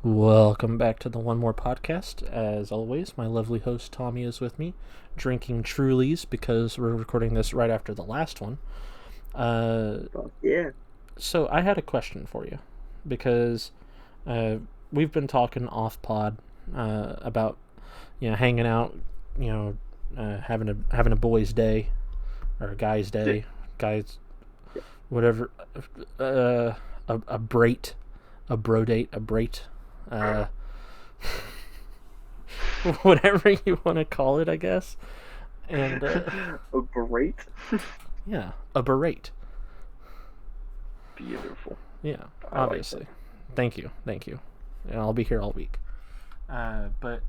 Welcome back to the One More podcast. As always, my lovely host Tommy is with me, drinking Trulies because we're recording this right after the last one. Fuck yeah. So I had a question for you because uh, we've been talking off pod about hanging out, having a boys' day or a guy's day, guys, whatever, a brate, a bro date, a brate. Uh, whatever you want to call it, I guess. And A berate? yeah, a berate. Beautiful. Yeah, I like obviously. Thank you. And I'll be here all week. But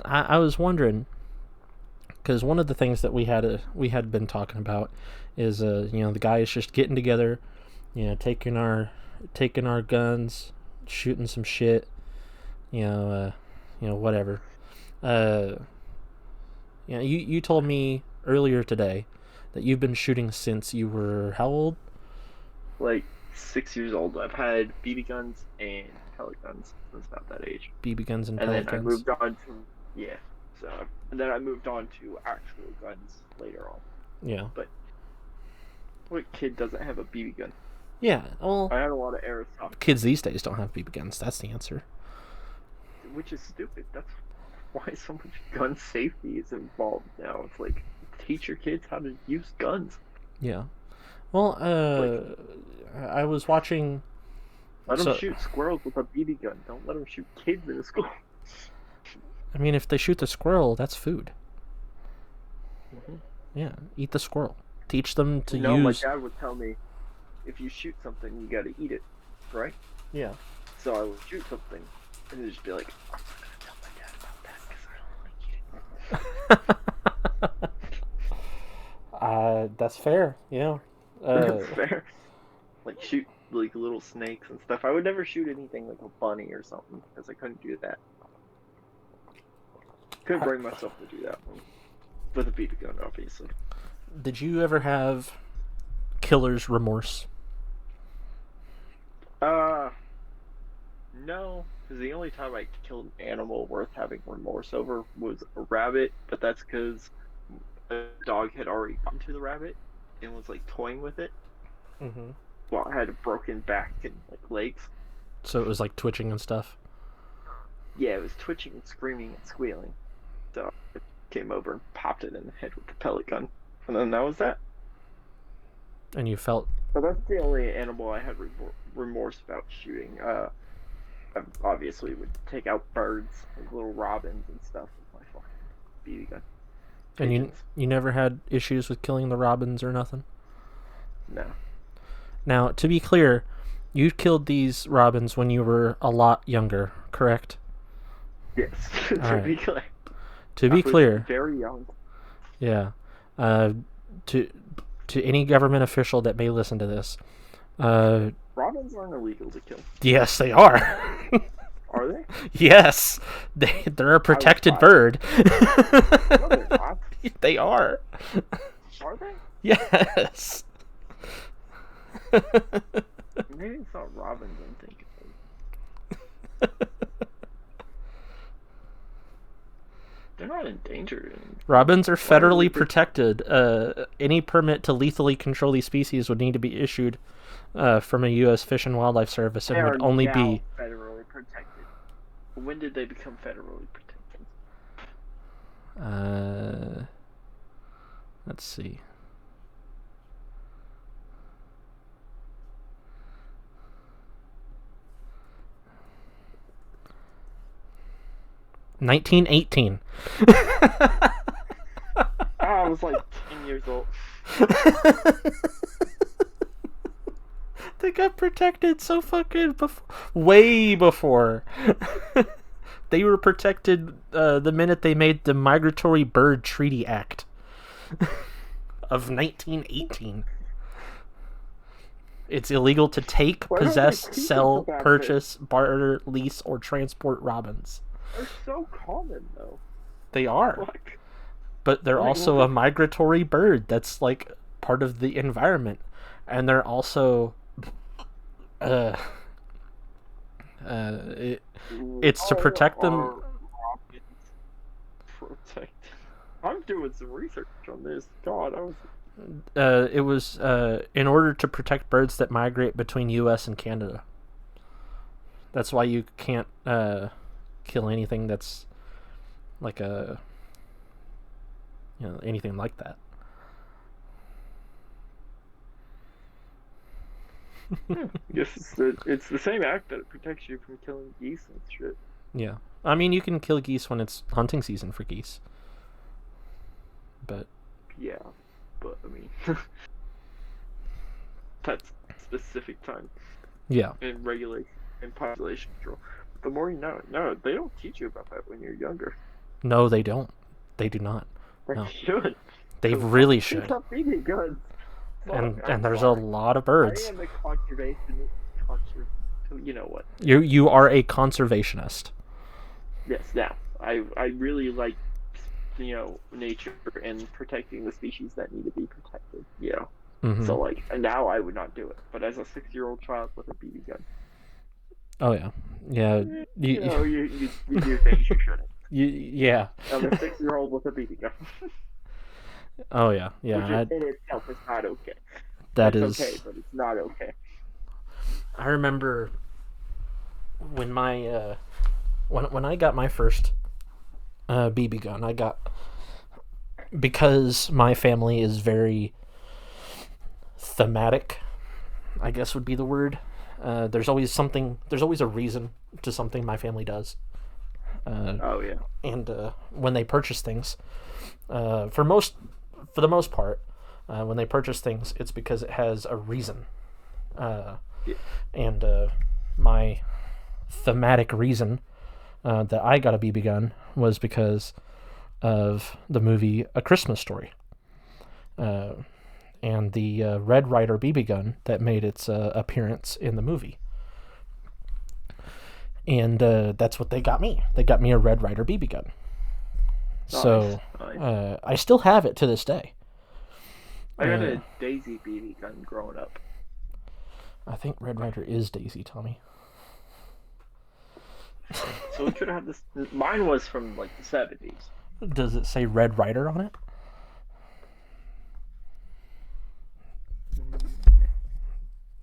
I was wondering because one of the things that we had been talking about is the guys just getting together, taking our guns, shooting some shit, whatever. You told me earlier today that you've been shooting since you were how old? Like 6 years old. I've had BB guns and pellet guns since about that age. BB guns and And pellet then I guns. moved on to So and then I moved on to actual guns later on. Yeah. But what kid doesn't have a BB gun? Yeah. Well, I had a lot of airsoft, kids these days don't have BB guns. That's the answer. which is stupid. That's why so much gun safety is involved now. It's like teach your kids how to use guns. Yeah. Well, Like I was watching. let them So, shoot squirrels with a BB gun. Don't let them shoot kids in a school. I mean, if they shoot the squirrel, that's food. Mhm. Yeah, eat the squirrel. Teach them to No, my use. dad would tell me, if you shoot something, you got to eat it, right? Yeah. So I would shoot something, and he'd just be like, "I'm not gonna tell my dad about that because I don't want to eat That's fair. Yeah. it." That's fair. Like shoot like little snakes and stuff. I would never shoot anything like a bunny or something because I couldn't do that. Couldn't bring myself to do that one with a BB gun, obviously. Did you ever have killer's remorse? Uh, no, because the only time I killed an animal worth having remorse over was a rabbit, but that's because a dog had already gotten to the rabbit and was like toying with it. Mm-hmm. Well, it had a broken back and like legs. So it was like twitching and stuff. Yeah, it was twitching and screaming and squealing. So I came over and popped it in the head with the pellet gun, and then that was that. And you felt. But that's the only animal I had remorse about shooting. I obviously would take out birds, like little robins and stuff with my fucking BB gun. And you Pigeons. you never had issues with killing the robins or nothing? No. Now, to be clear, you killed these robins when you were a lot younger, correct? Yes. To Alright. be clear. To I be was clear, very young. yeah. To any government official that may listen to this, Robins aren't illegal to kill, yes, they are. are they? Yes, they're a protected five. bird. No, they're not. They are. Are they? Yes. Maybe it's not robins I'm thinking of. They're not endangered. Robins are Why are federally they- protected. Any permit to lethally control these species would need to be issued from a U.S. Fish and Wildlife Service They and are would only now be. federally protected. When did they become federally protected? Let's see. (1918). I was like 10 years old. They got protected so fucking way before. They were protected the minute they made the Migratory Bird Treaty Act of 1918. It's illegal to take, Why don't they possess, teach us sell, about purchase, barter, lease, or transport robins. They're so common though. They are, Like, but they're Like, also what? a migratory bird that's like part of the environment, and they're also It's to How protect them. are rockets protect? I'm doing some research on this. God, I was. It was in order to protect birds that migrate between U.S. and Canada. That's why you can't kill anything that's like anything like that. Guess it's the same act that protects you from killing geese and shit. Yeah, I mean you can kill geese when it's hunting season for geese, but Yeah, but I mean, that's specific time yeah, in regulation and population control. The more you know, no, they don't teach you about that when you're younger. no, they don't. They do not. They No, should. they 'Cause really kids should. have BB guns. Fuck, And I'm there's a sorry. lot of I birds. am a conservation. Conser. You know what? You are a conservationist. Yes. Now, I really like nature and protecting the species that need to be protected. Mm-hmm. So like, and now I would not do it. But as a 6-year-old child with a BB gun, Oh yeah, yeah. you do things you shouldn't. Yeah. I'm a 6-year-old with a BB gun, Oh yeah, which yeah. in itself is not okay. That It's is. okay, but it's not okay. I remember when my when I got my first BB gun. I got, because my family is very thematic, I guess would be the word. There's always something. There's always a reason to something my family does. Oh yeah. And when they purchase things, for the most part, when they purchase things, it's because it has a reason. Yeah. And my thematic reason that I got a BB gun was because of the movie A Christmas Story, and the Red Ryder BB gun that made its appearance in the movie. And that's what they got me. They got me a Red Ryder BB gun. So Nice. I still have it to this day. I got a Daisy BB gun growing up. I think Red Ryder is Daisy, Tommy. So we could have this. Mine was from like the 70s. Does it say Red Ryder on it?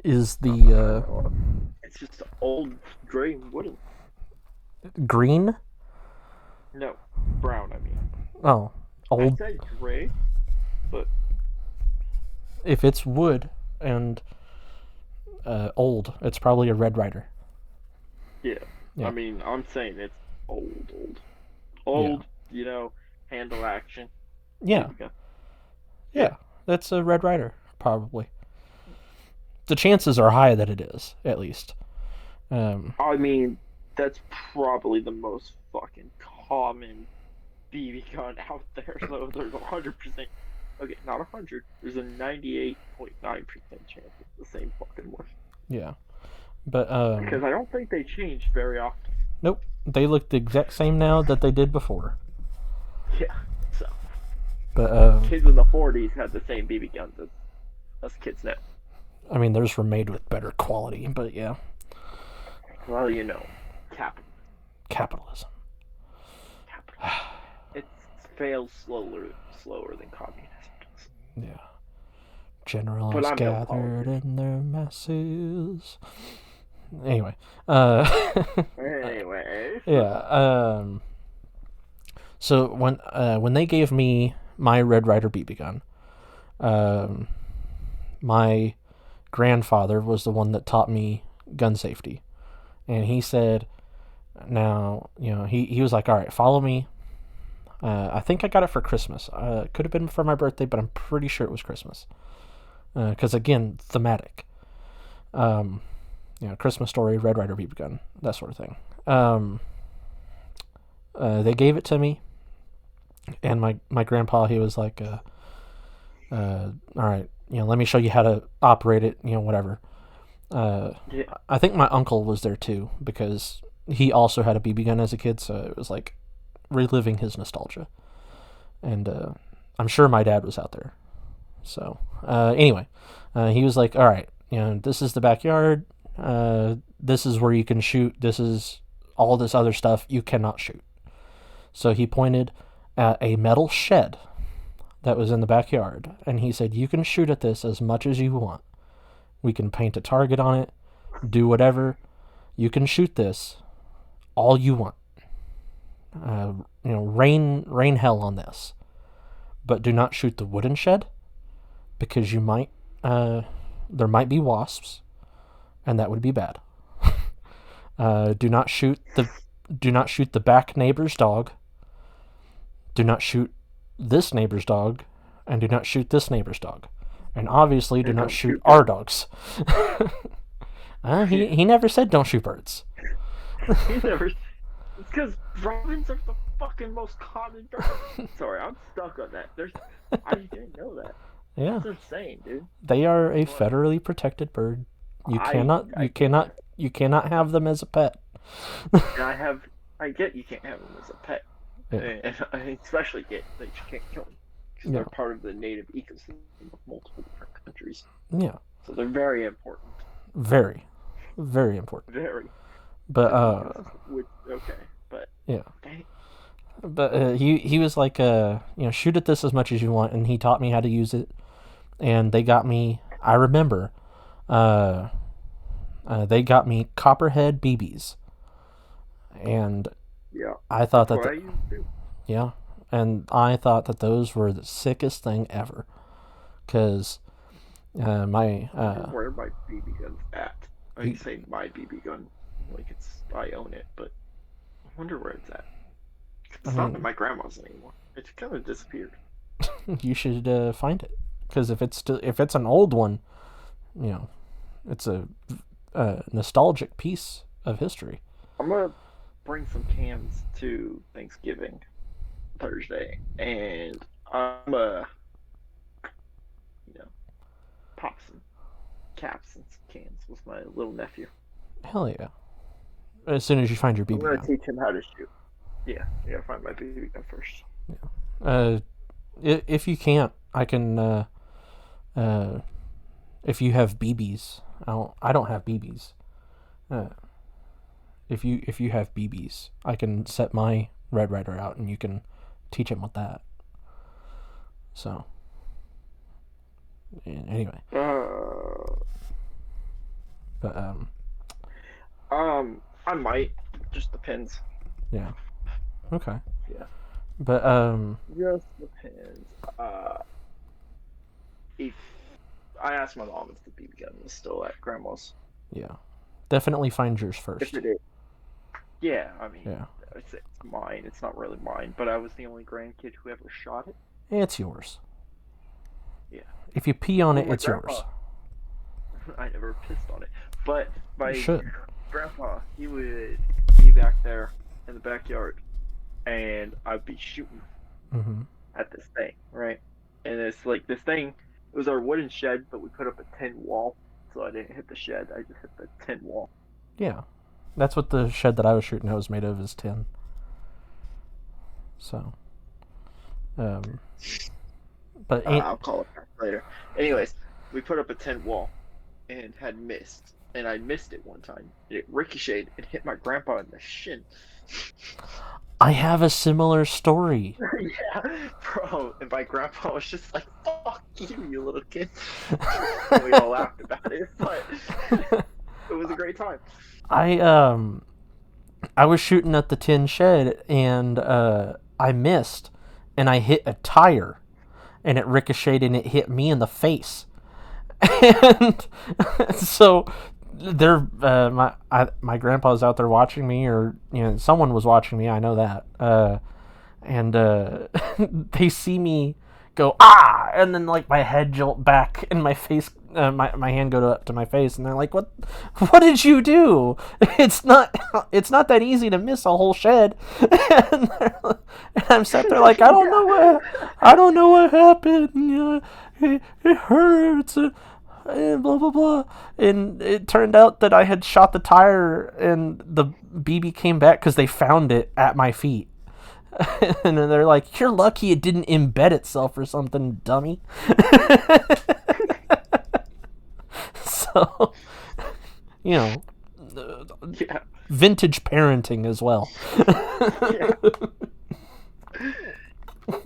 Is the It's just old gray wooden. green? No, brown. I mean, Oh, I old. said gray, but If it's wood and old, it's probably a Red Ryder. yeah. Yeah. I mean, I'm saying it's old. Handle action. Yeah, BB gun. yeah, that's a Red Ryder, probably. The chances are high that it is, at least. I mean, that's probably the most fucking common BB gun out there. So there's 100%. Okay, not 100. There's a 98.9% chance it's the same fucking one. Yeah, but Because I don't think they change very often. nope, they look the exact same now that they did before. Yeah. So But kids in the 40s had the same BB guns as us kids now. I mean, theirs were made with better quality. But yeah, Well, capital. capitalism. It fails slower than communism does. Yeah. Generals But I'm no gathered politician. in their masses. Anyway, Anyway. yeah. So when they gave me my Red Ryder BB gun, my grandfather was the one that taught me gun safety, and he said, "Now, he was like, all right, follow me." I think I got it for Christmas. Could have been for my birthday, but I'm pretty sure it was Christmas. Because again, thematic. Christmas Story, Red Ryder BB gun, that sort of thing. They gave it to me, and my grandpa, he was like, all right, let me show you how to operate it, whatever. Yeah. I think my uncle was there too, because he also had a BB gun as a kid, so it was like reliving his nostalgia. And I'm sure my dad was out there. So anyway, he was like, all right, this is the backyard. this is where you can shoot. This is all this other stuff you cannot shoot. So he pointed at a metal shed that was in the backyard, and he said, you can shoot at this as much as you want. We can paint a target on it, do whatever. You can shoot this all you want. Rain hell on this. But do not shoot the wooden shed, because you might, there might be wasps, and that would be bad. Do not shoot the back neighbor's dog. Do not shoot this neighbor's dog, and do not shoot this neighbor's dog. And obviously do not shoot our dogs. He never said don't shoot birds. He never. It's because robins are the fucking most common bird. Sorry, I'm stuck on that. I didn't know that. Yeah. That's insane, dude. They are a federally protected bird. You cannot have them as a pet. And I get you can't have them as a pet. Yeah. And I especially get that you can't kill them. Because they're part of the native ecosystem of multiple different countries. Yeah. So they're very important. Very. Very important. Very. But, okay, but... Yeah. Okay. But he was like, shoot at this as much as you want, and he taught me how to use it. And they got me, I remember, they got me copperhead BBs. And yeah, I thought that's what I used to. Yeah, and I thought that those were the sickest thing ever. Because where my BB gun's at. I say my BB gun, like I own it, but I wonder where it's at. It's not at my grandma's anymore. It's kind of disappeared. You should find it, because if it's an old one, it's a nostalgic piece of history. I'm gonna bring some cans to Thanksgiving Thursday, and I'm pop some caps and some cans with my little nephew. Hell yeah! As soon as you find your BB gun. I'm gonna teach him how to shoot. Yeah, find my BB gun first. Yeah. If you can't, I can. If you have BBs, I don't have BBs. If you have BBs, I can set my Red Ryder out, and you can teach him with that. So. Anyway. But I might. Just depends. Yeah. Okay. Yeah. But just depends. If I asked my mom if the BB gun was still at grandma's. Yeah. Definitely find yours first. If it is. Yeah, I mean, yeah. It's mine. It's not really mine, but I was the only grandkid who ever shot it. It's yours. Yeah. If you pee on it, it's yours. I never pissed on it, but my grandpa, he would be back there in the backyard, and I'd be shooting at this thing, right? And it's like this thing. It was our wooden shed, but we put up a tin wall, so I didn't hit the shed. I just hit the tin wall. Yeah, that's what the shed that I was shooting at was made of, is tin. So, but I'll call it back later. Anyways, we put up a tin wall and had missed, and I missed it one time. It ricocheted and hit my grandpa in the shin. I have a similar story. Yeah, bro. And my grandpa was just like, "Fuck you, you little kid." And we all laughed about it, but it was a great time. I was shooting at the tin shed, and I missed, and I hit a tire, and it ricocheted, and it hit me in the face. And so my grandpa's out there watching me, or someone was watching me, I know that, and they see me go and then like my head jolt back and my face, my hand go up to my face, and they're like, what did you do? It's not that easy to miss a whole shed. And I'm sat there like, I don't know what happened. It hurts. And blah blah blah, and it turned out that I had shot the tire, and the BB came back because they found it at my feet. And then they're like, "You're lucky it didn't embed itself or something, dummy." So, Yeah. vintage parenting as well.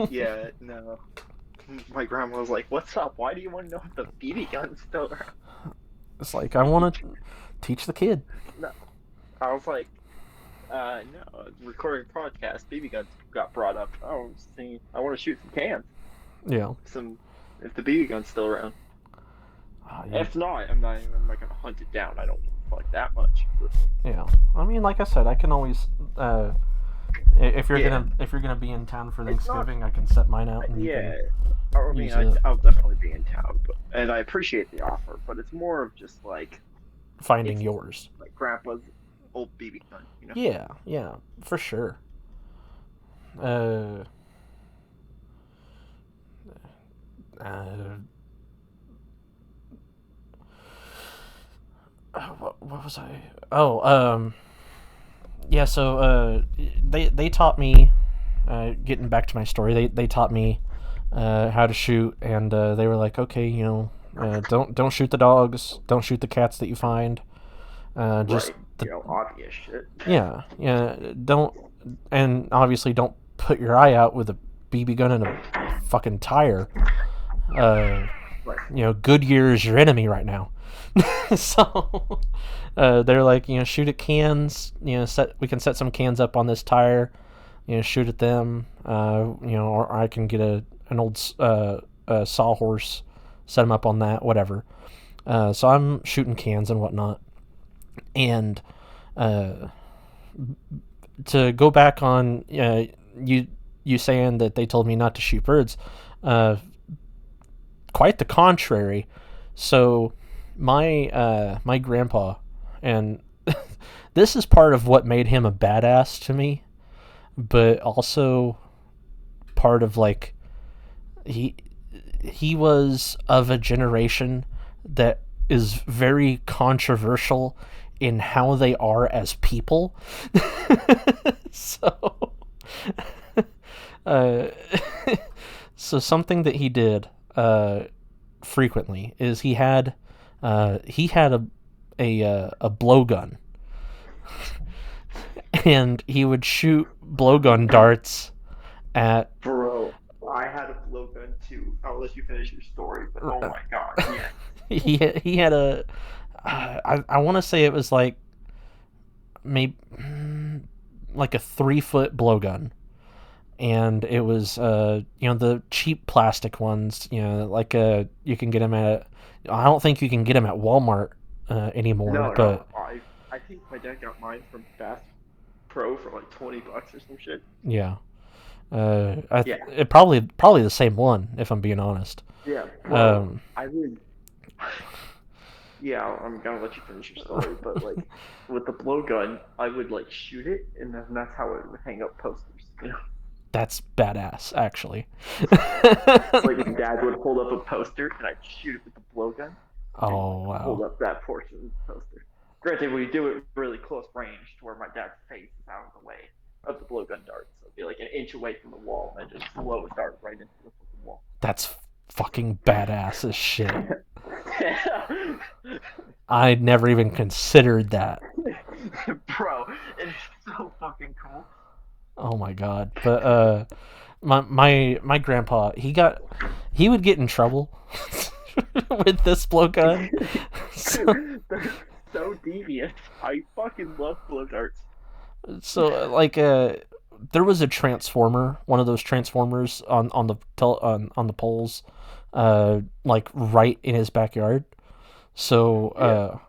Yeah, no. My grandma was like, "What's up? Why do you want to know if the BB gun's still around?" It's like, I want to teach the kid. No. I was like, no, recording a podcast, BB guns got brought up. I was thinking, I want to shoot some cans. Yeah. If the BB gun's still around. Yeah. If not, I'm not gonna hunt it down. I don't fuck that much. Yeah. I mean, like I said, I can always, if you're gonna be in town for Thanksgiving, I can set mine out. And yeah. I mean, use it. I'll definitely be in town, and I appreciate the offer, but it's more of just like finding yours. Like grandpa's old BB gun, you know? Yeah, for sure. What was I? Oh, yeah. So, they taught me. Getting back to my story, they taught me how to shoot, and they were like, okay, don't shoot the dogs, don't shoot the cats that you find. Just right. Obvious shit. Yeah, don't, and obviously don't put your eye out with a BB gun and a fucking tire. Right. Goodyear is your enemy right now. So they're like, shoot at cans. We can set some cans up on this tire. Shoot at them. Or I can get an old sawhorse, set them up on that, whatever. So I'm shooting cans and whatnot. And to go back on you saying that they told me not to shoot birds, quite the contrary. So my grandpa, and this is part of what made him a badass to me, but also part of like he was of a generation that is very controversial in how they are as people. So so something that he did frequently is he had a blowgun, and he would shoot blowgun darts at. Bro, I had a blowgun too. I'll let you finish your story, but oh my god, yeah. he had a. I want to say it was like maybe like a 3-foot blowgun, and it was the cheap plastic ones, like you can get them at. I don't think you can get them at Walmart anymore. No, but I think my dad got mine from Bass Pro for like $20 or some shit. Yeah. It probably the same one, if I'm being honest. Yeah. Well, I would. Yeah, I'm gonna let you finish your story, but like with the blowgun, I would like shoot it, and then that's how I would hang up posters. That's badass, actually. Like Dad would hold up a poster, and I'd shoot it with the blowgun. Oh wow! Hold up that portion of the poster. Granted, we do it really close range to where my dad's face is out of the way of the blowgun dart, so it'd be like an inch away from the wall, and just blow a dart right into the wall. That's fucking badass as shit. I'd never even considered that. Bro, it is so fucking cool. Oh my god. But my grandpa, he would get in trouble with this blowgun. They're so devious. I fucking love blow darts. So like there was a transformer, one of those transformers on the poles, like right in his backyard. So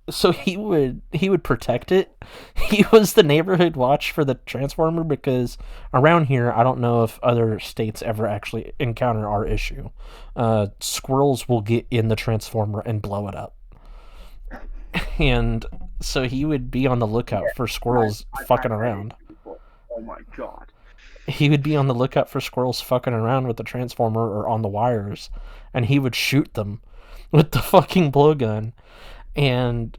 so he would protect it. He was the neighborhood watch for the transformer, because around here, I don't know if other states ever actually encounter our issue. Squirrels will get in the transformer and blow it up. And so he would be on the lookout for squirrels fucking around. Oh my god. He would be on the lookout for squirrels fucking around with the transformer or on the wires, and he would shoot them with the fucking blowgun. And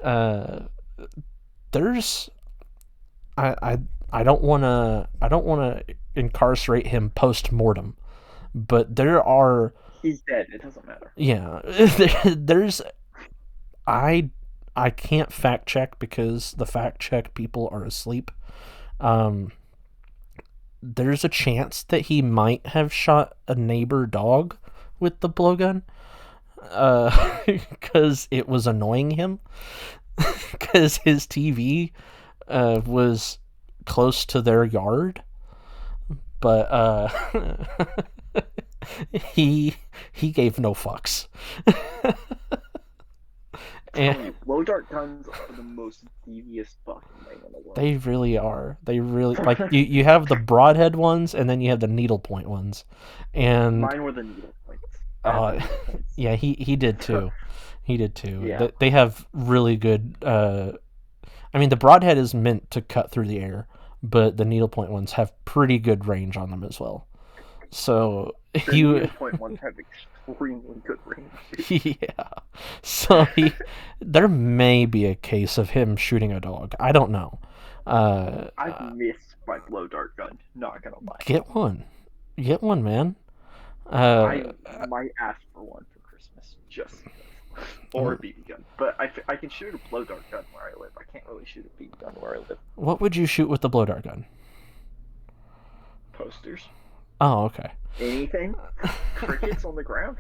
there's I don't want to incarcerate him post-mortem, but there are. He's dead. It doesn't matter. Yeah, there's. I I can't fact check because the fact check people are asleep. There's a chance that he might have shot a neighbor dog with the blowgun, because it was annoying him, because his TV was close to their yard, but he gave no fucks. And blow dart guns are the most devious fucking thing in the world. they really are. They really, like, you have the broadhead ones, and then you have the needlepoint ones. And mine were the needle points. yeah, he did too. He did too. Yeah. They have really good. I mean, the broadhead is meant to cut through the air, but the needlepoint ones have pretty good range on them as well. So The needlepoint ones have extremely good range. yeah. So there may be a case of him shooting a dog. I don't know. I've missed my blow dart gun. Not gonna lie. Get one, man. I might ask for one for Christmas, just because. Or a BB gun. But I can shoot a blow dart gun where I live. I can't really shoot a BB gun where I live. What would you shoot with the blow dart gun? Posters. Oh, okay. Anything. Crickets on the ground.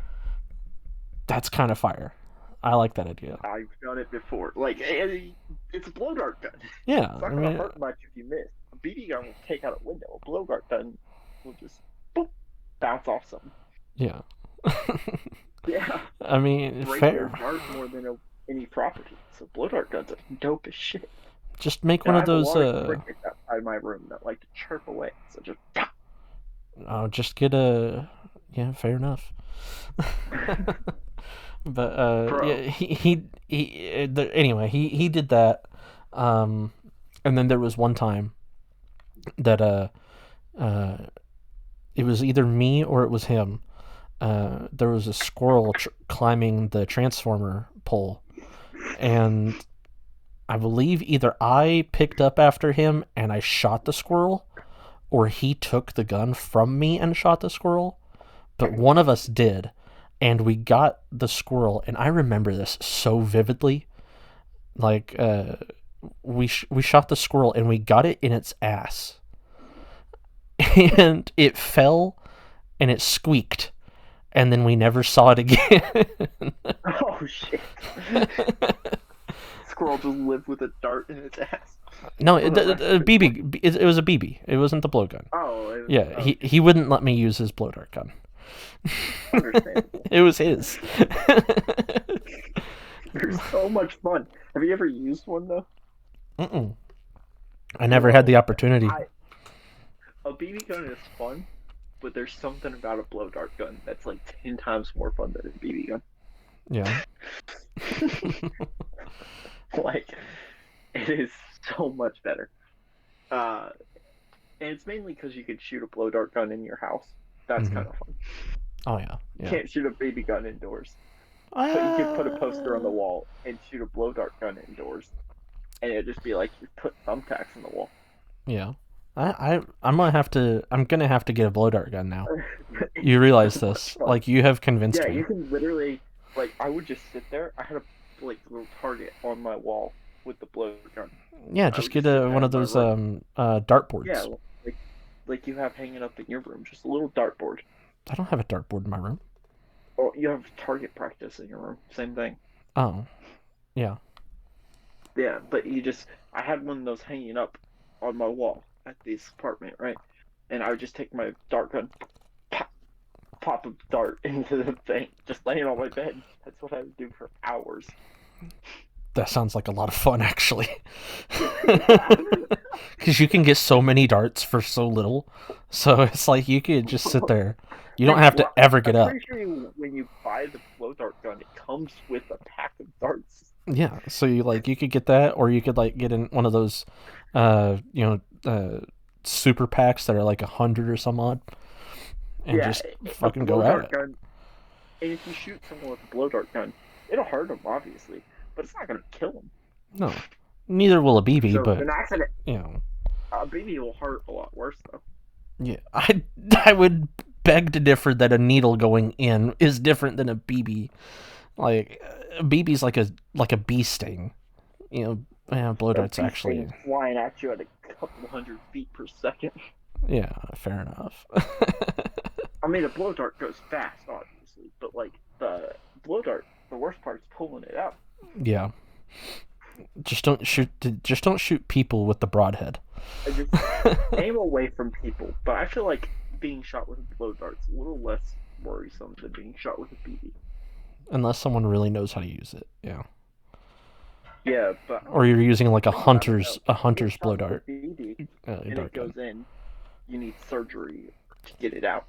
That's kind of fire. I like that idea. I've done it before. Like, it's a blow dart gun. Yeah, It's not gonna hurt much if you miss. A BB gun will take out a window. A blow dart gun will just boop, bounce off something. yeah. Yeah. I mean, Break fair. your heart more than any property. So blow dart guns are dope as shit. Just make And one I of have a those. lot of crickets outside my room that like to chirp away. So just. Just get a. Yeah, fair enough. But yeah, anyway, he did that, and then there was one time that it was either me or it was him. There was a squirrel climbing the transformer pole, and I believe either I picked up after him and I shot the squirrel, or he took the gun from me and shot the squirrel. But one of us did, and we got the squirrel, and I remember this so vividly. Like, we shot the squirrel, and we got it in its ass. And it fell, and it squeaked, and then we never saw it again. Oh, shit. Squirrel just lived with a dart in its ass. No, a BB. It was a BB. It wasn't the blow gun. Oh. Yeah, he wouldn't let me use his blow dart gun. Understandable. It was his. They're so much fun. Have you ever used one, though? Mm-mm. I never had the opportunity. A BB gun is fun, but there's something about a blow dart gun that's like 10 times more fun than a BB gun. Yeah. Like, it is so much better. And it's mainly because you could shoot a blow dart gun in your house. That's kind of fun. Oh, yeah. You can't shoot a BB gun indoors. But you can put a poster on the wall and shoot a blow dart gun indoors. And it'd just be like you put thumbtacks on the wall. Yeah. I'm gonna have to get a blow dart gun now. You realize this? Like, you have convinced me. Yeah, you can literally, like, I would just sit there. I had a little target on my wall with the blow gun. Yeah, just get one of those dartboards. Yeah, like you have hanging up in your room, just a little dartboard. I don't have a dartboard in my room. Or you have target practice in your room. Same thing. Oh, yeah. Yeah, but I had one of those hanging up on my wall at this apartment, right? And I would just take my dart gun, pop a dart into the thing, just laying on my bed. That's what I would do for hours. That sounds like a lot of fun, actually. Because you can get so many darts for so little. So it's like you could just sit there. You don't have to ever get up. I'm pretty sure when you buy the blow dart gun, it comes with a pack of darts. Yeah, so you could get that, or you could get in one of those, super packs that are like 100 or some odd, and just fucking go at it. Gun, and if you shoot someone with a blow dart gun, it'll hurt them obviously, but it's not gonna kill them. No, neither will a BB. So but an accident, a BB will hurt a lot worse though. Yeah, I would beg to differ that a needle going in is different than a BB. Like, a BB's like a bee sting. blow That darts beast actually. thing flying at you at a couple hundred feet per second. Yeah, fair enough. I mean, a blow dart goes fast, obviously, but like the blow dart, the worst part is pulling it out. Yeah. Just don't shoot people with the broadhead. I just aim away from people, but I feel like being shot with a blow dart's a little less worrisome than being shot with a BB. Unless someone really knows how to use it. Yeah. Yeah, but Or you're using like a you gotta know. hunter's Shot blow with a dart. BB, and Dart it goes gun. in. You need surgery to get it out.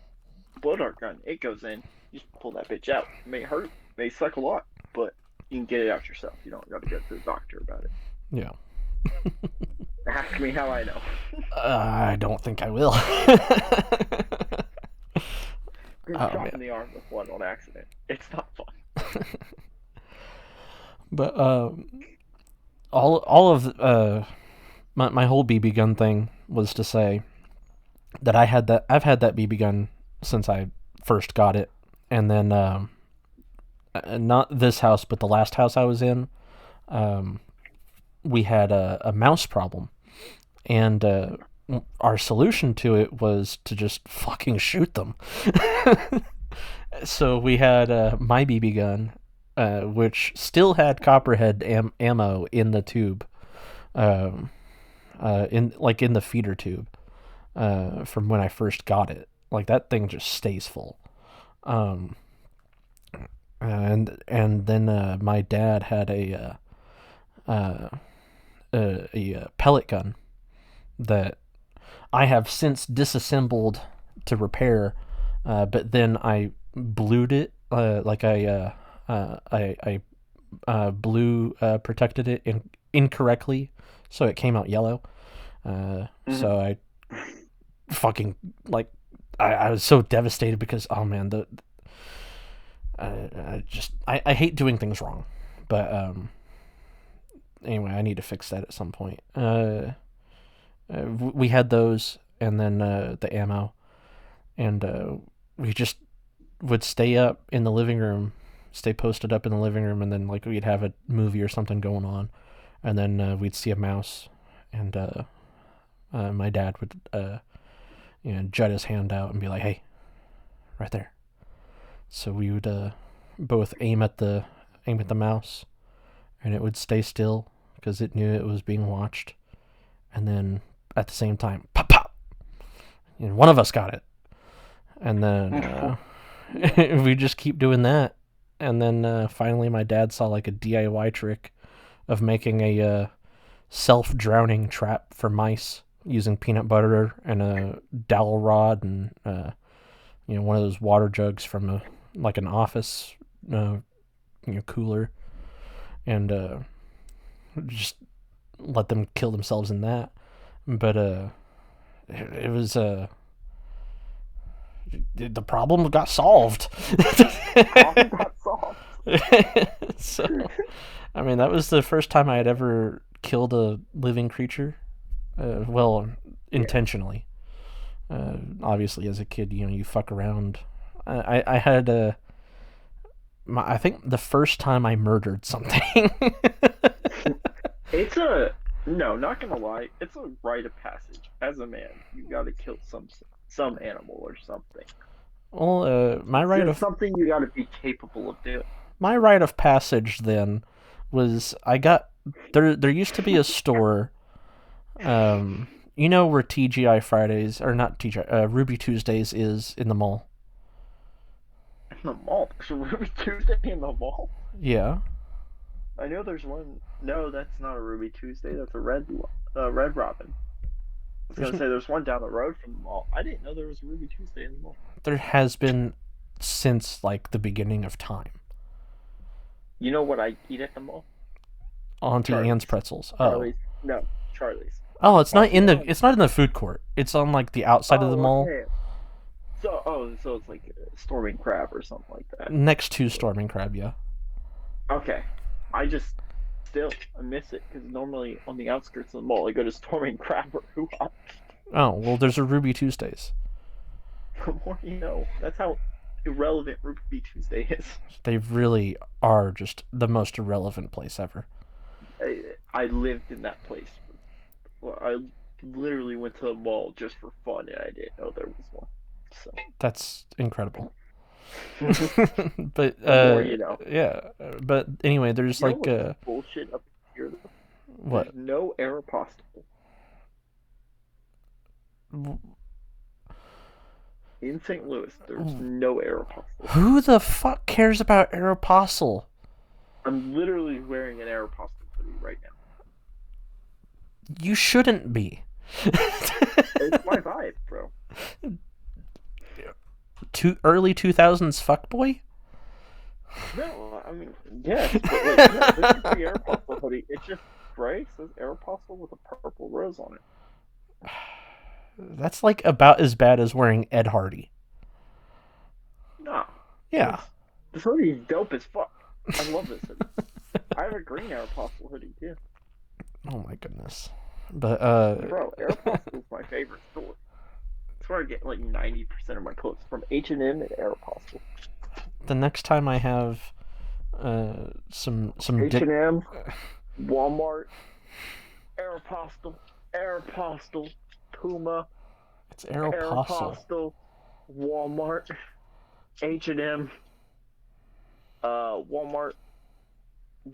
Blow dart gun, it goes in. You just pull that bitch out. It may hurt, may suck a lot, but you can get it out yourself. You don't got to go to the doctor about it. Yeah. Ask me how I know. I don't think I will. Been shot in the arm with one on accident. It's not fun. But all of my whole BB gun thing was to say that I've had that BB gun since I first got it, and then not this house, but the last house I was in, we had a mouse problem, and our solution to it was to just fucking shoot them. So we had my BB gun, which still had copperhead ammo in the tube, in the feeder tube, from when I first got it. Like that thing just stays full. And then my dad had a pellet gun that I have since disassembled to repair, but then I blued it, I blue protected it incorrectly, so it came out yellow. So I fucking I was so devastated because oh man, I hate doing things wrong, but anyway, I need to fix that at some point. We had those, and then the ammo, and we just would stay up in the living room, stay posted up in the living room, and then like we'd have a movie or something going on, and then we'd see a mouse, and my dad would jut his hand out and be like, "Hey, right there." So we would both aim at the mouse, and it would stay still because it knew it was being watched, and then at the same time, pop pop, and one of us got it, and then we just keep doing that, and then finally my dad saw like a DIY trick of making a self-drowning trap for mice using peanut butter and a dowel rod and one of those water jugs from an office cooler, and just let them kill themselves in that. But it was the problem got solved. Problem got solved. So, I mean, that was the first time I had ever killed a living creature. Intentionally. Obviously, as a kid, you fuck around. I had I think the first time I murdered something. No, not gonna lie, it's a rite of passage. As a man, you gotta kill some animal or something. Well, something you gotta be capable of doing. My rite of passage then was there used to be a store, where TGI Fridays, or not TGI, Ruby Tuesdays is in the mall. In the mall? There's a Ruby Tuesday in the mall? Yeah. I know there's one. No, that's not a Ruby Tuesday. That's a Red Robin. I was going to say there's one down the road from the mall. I didn't know there was a Ruby Tuesday in the mall. There has been since, like, the beginning of time. You know what I eat at the mall? Auntie Anne's pretzels. Charlie's. No, Charlie's. Oh, it's not in the food court. It's on like the outside of the mall. Okay. So it's like Storming Crab or something like that. Next to Storming Crab, yeah. Okay. I miss it because normally on the outskirts of the mall I go to Storming Crab or Hoo-Ha. Oh, well, there's a Ruby Tuesdays. The more you know. That's how irrelevant Ruby Tuesday is. They really are just the most irrelevant place ever. I lived in that place. Well, I literally went to the mall just for fun, and I didn't know there was one. So That's incredible. But the more you know. yeah. But anyway, there's You know like what's bullshit up here though? what? There's no Aeropostale. In St. Louis, there's no Aeropostale. Who the fuck cares about Aeropostale? I'm literally wearing an Aeropostale hoodie right now. You shouldn't be. It's my vibe, bro. Early 2000s fuckboy? No, I mean, yes, but like, no, this is the Aeropostale hoodie. It's just gray, says Aeropostale with a purple rose on it. That's like about as bad as wearing Ed Hardy. Nah. Yeah. This hoodie is dope as fuck. I love this hoodie. I have a green Aeropostale hoodie too. Oh my goodness. But Bro, Aeropostale is my favorite store. That's where I get like 90% of my clothes from H&M and Aeropostale. the next time I have some H&M, Walmart, Aeropostale, Puma, it's Aeropostale. Walmart, H&M, Walmart.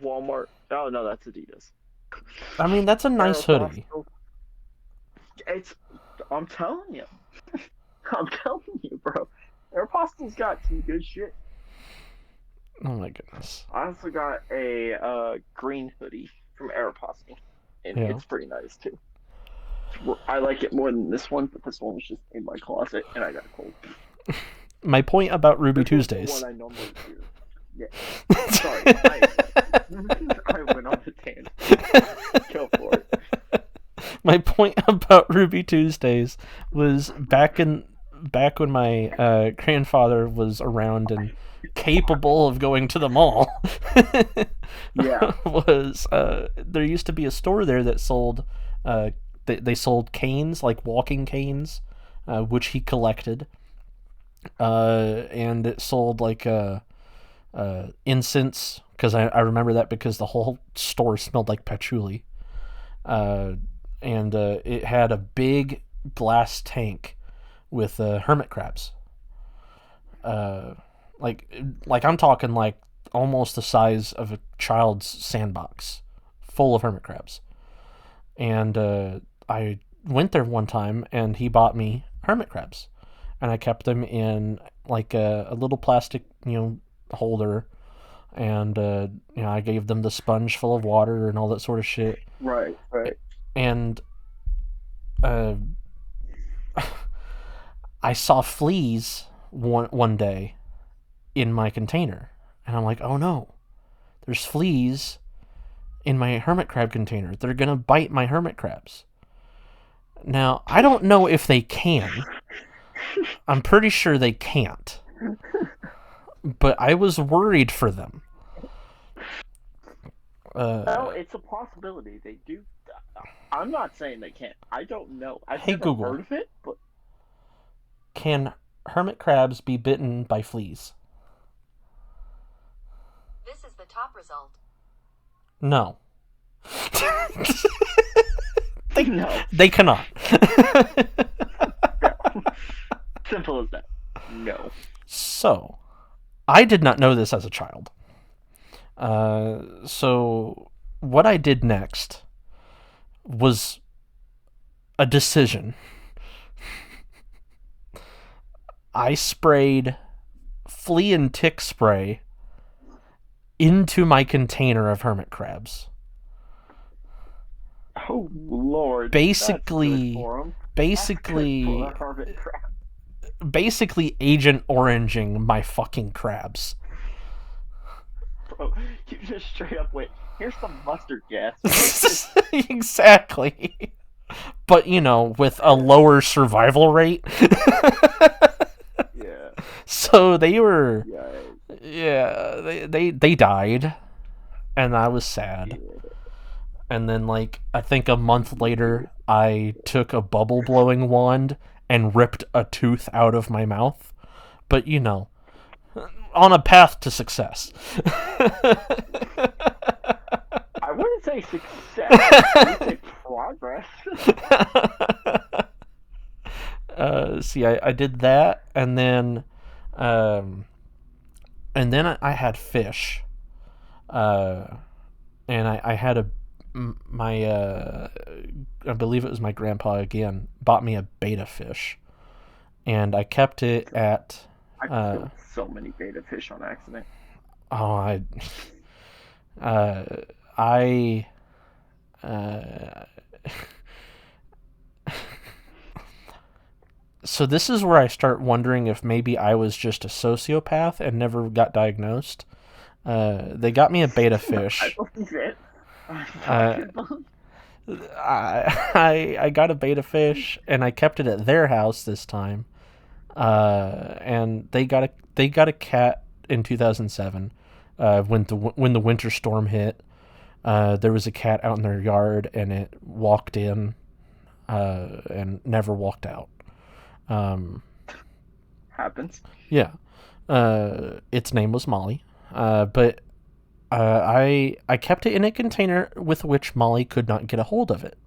Oh no, that's Adidas. I mean, that's a nice hoodie. I'm telling you. I'm telling you, bro. Aeropostale's got some good shit. Oh my goodness. I also got a green hoodie from Aeropostale, and Yeah. it's pretty nice too. I like it more than this one, but this one was just in my closet, and I got cold. My point about Ruby This was Tuesdays. the one I normally do. Yeah. Sorry, I went on a tangent. Go for it. My point about Ruby Tuesdays was back when my grandfather was around and capable of going to the mall. Yeah. Was there used to be a store there that sold they sold canes, like walking canes, which he collected, and it sold like incense, because I remember that because the whole store smelled like patchouli, and it had a big glass tank with hermit crabs, like I'm talking like almost the size of a child's sandbox, full of hermit crabs. And I went there one time, and he bought me hermit crabs, and I kept them in like a little plastic, holder, and I gave them the sponge full of water and all that sort of shit. Right. And I saw fleas one day in my container, and I'm like, oh no, there's fleas in my hermit crab container. They're gonna bite my hermit crabs. Now, I don't know if they can. I'm pretty sure they can't. But I was worried for them. Well, it's a possibility. They do. I'm not saying they can't. I don't know. I've never Google. heard of it, but Can hermit crabs be bitten by fleas? This is the top result. No. no. They cannot. Simple as that. No. So, I did not know this as a child. So, what I did next was a decision. I sprayed flea and tick spray into my container of hermit crabs. Oh Lord. Basically, That's good for 'em. basically, That's good for a hermit crab. basically Agent Oranging my fucking crabs. Bro, you just straight up went, here's some mustard gas. Exactly. But, with a lower survival rate. Yeah. So they were, Yeah. they died, and I was sad. Yeah. And then, I think a month later, I took a bubble blowing wand and ripped a tooth out of my mouth. But, on a path to success. I wouldn't say success. I would say progress. See, I did that, and then I had fish, and I had I believe it was my grandpa again bought me a beta fish, and I kept it at. I killed so many beta fish on accident. Oh, I so this is where I start wondering if maybe I was just a sociopath and never got diagnosed. They got me a beta fish. I believe it. I got a beta fish and I kept it at their house this time. And they got a cat in 2007. When the winter storm hit, there was a cat out in their yard and it walked in, and never walked out. Happens. Yeah. Its name was Molly. But I kept it in a container with which Molly could not get a hold of it.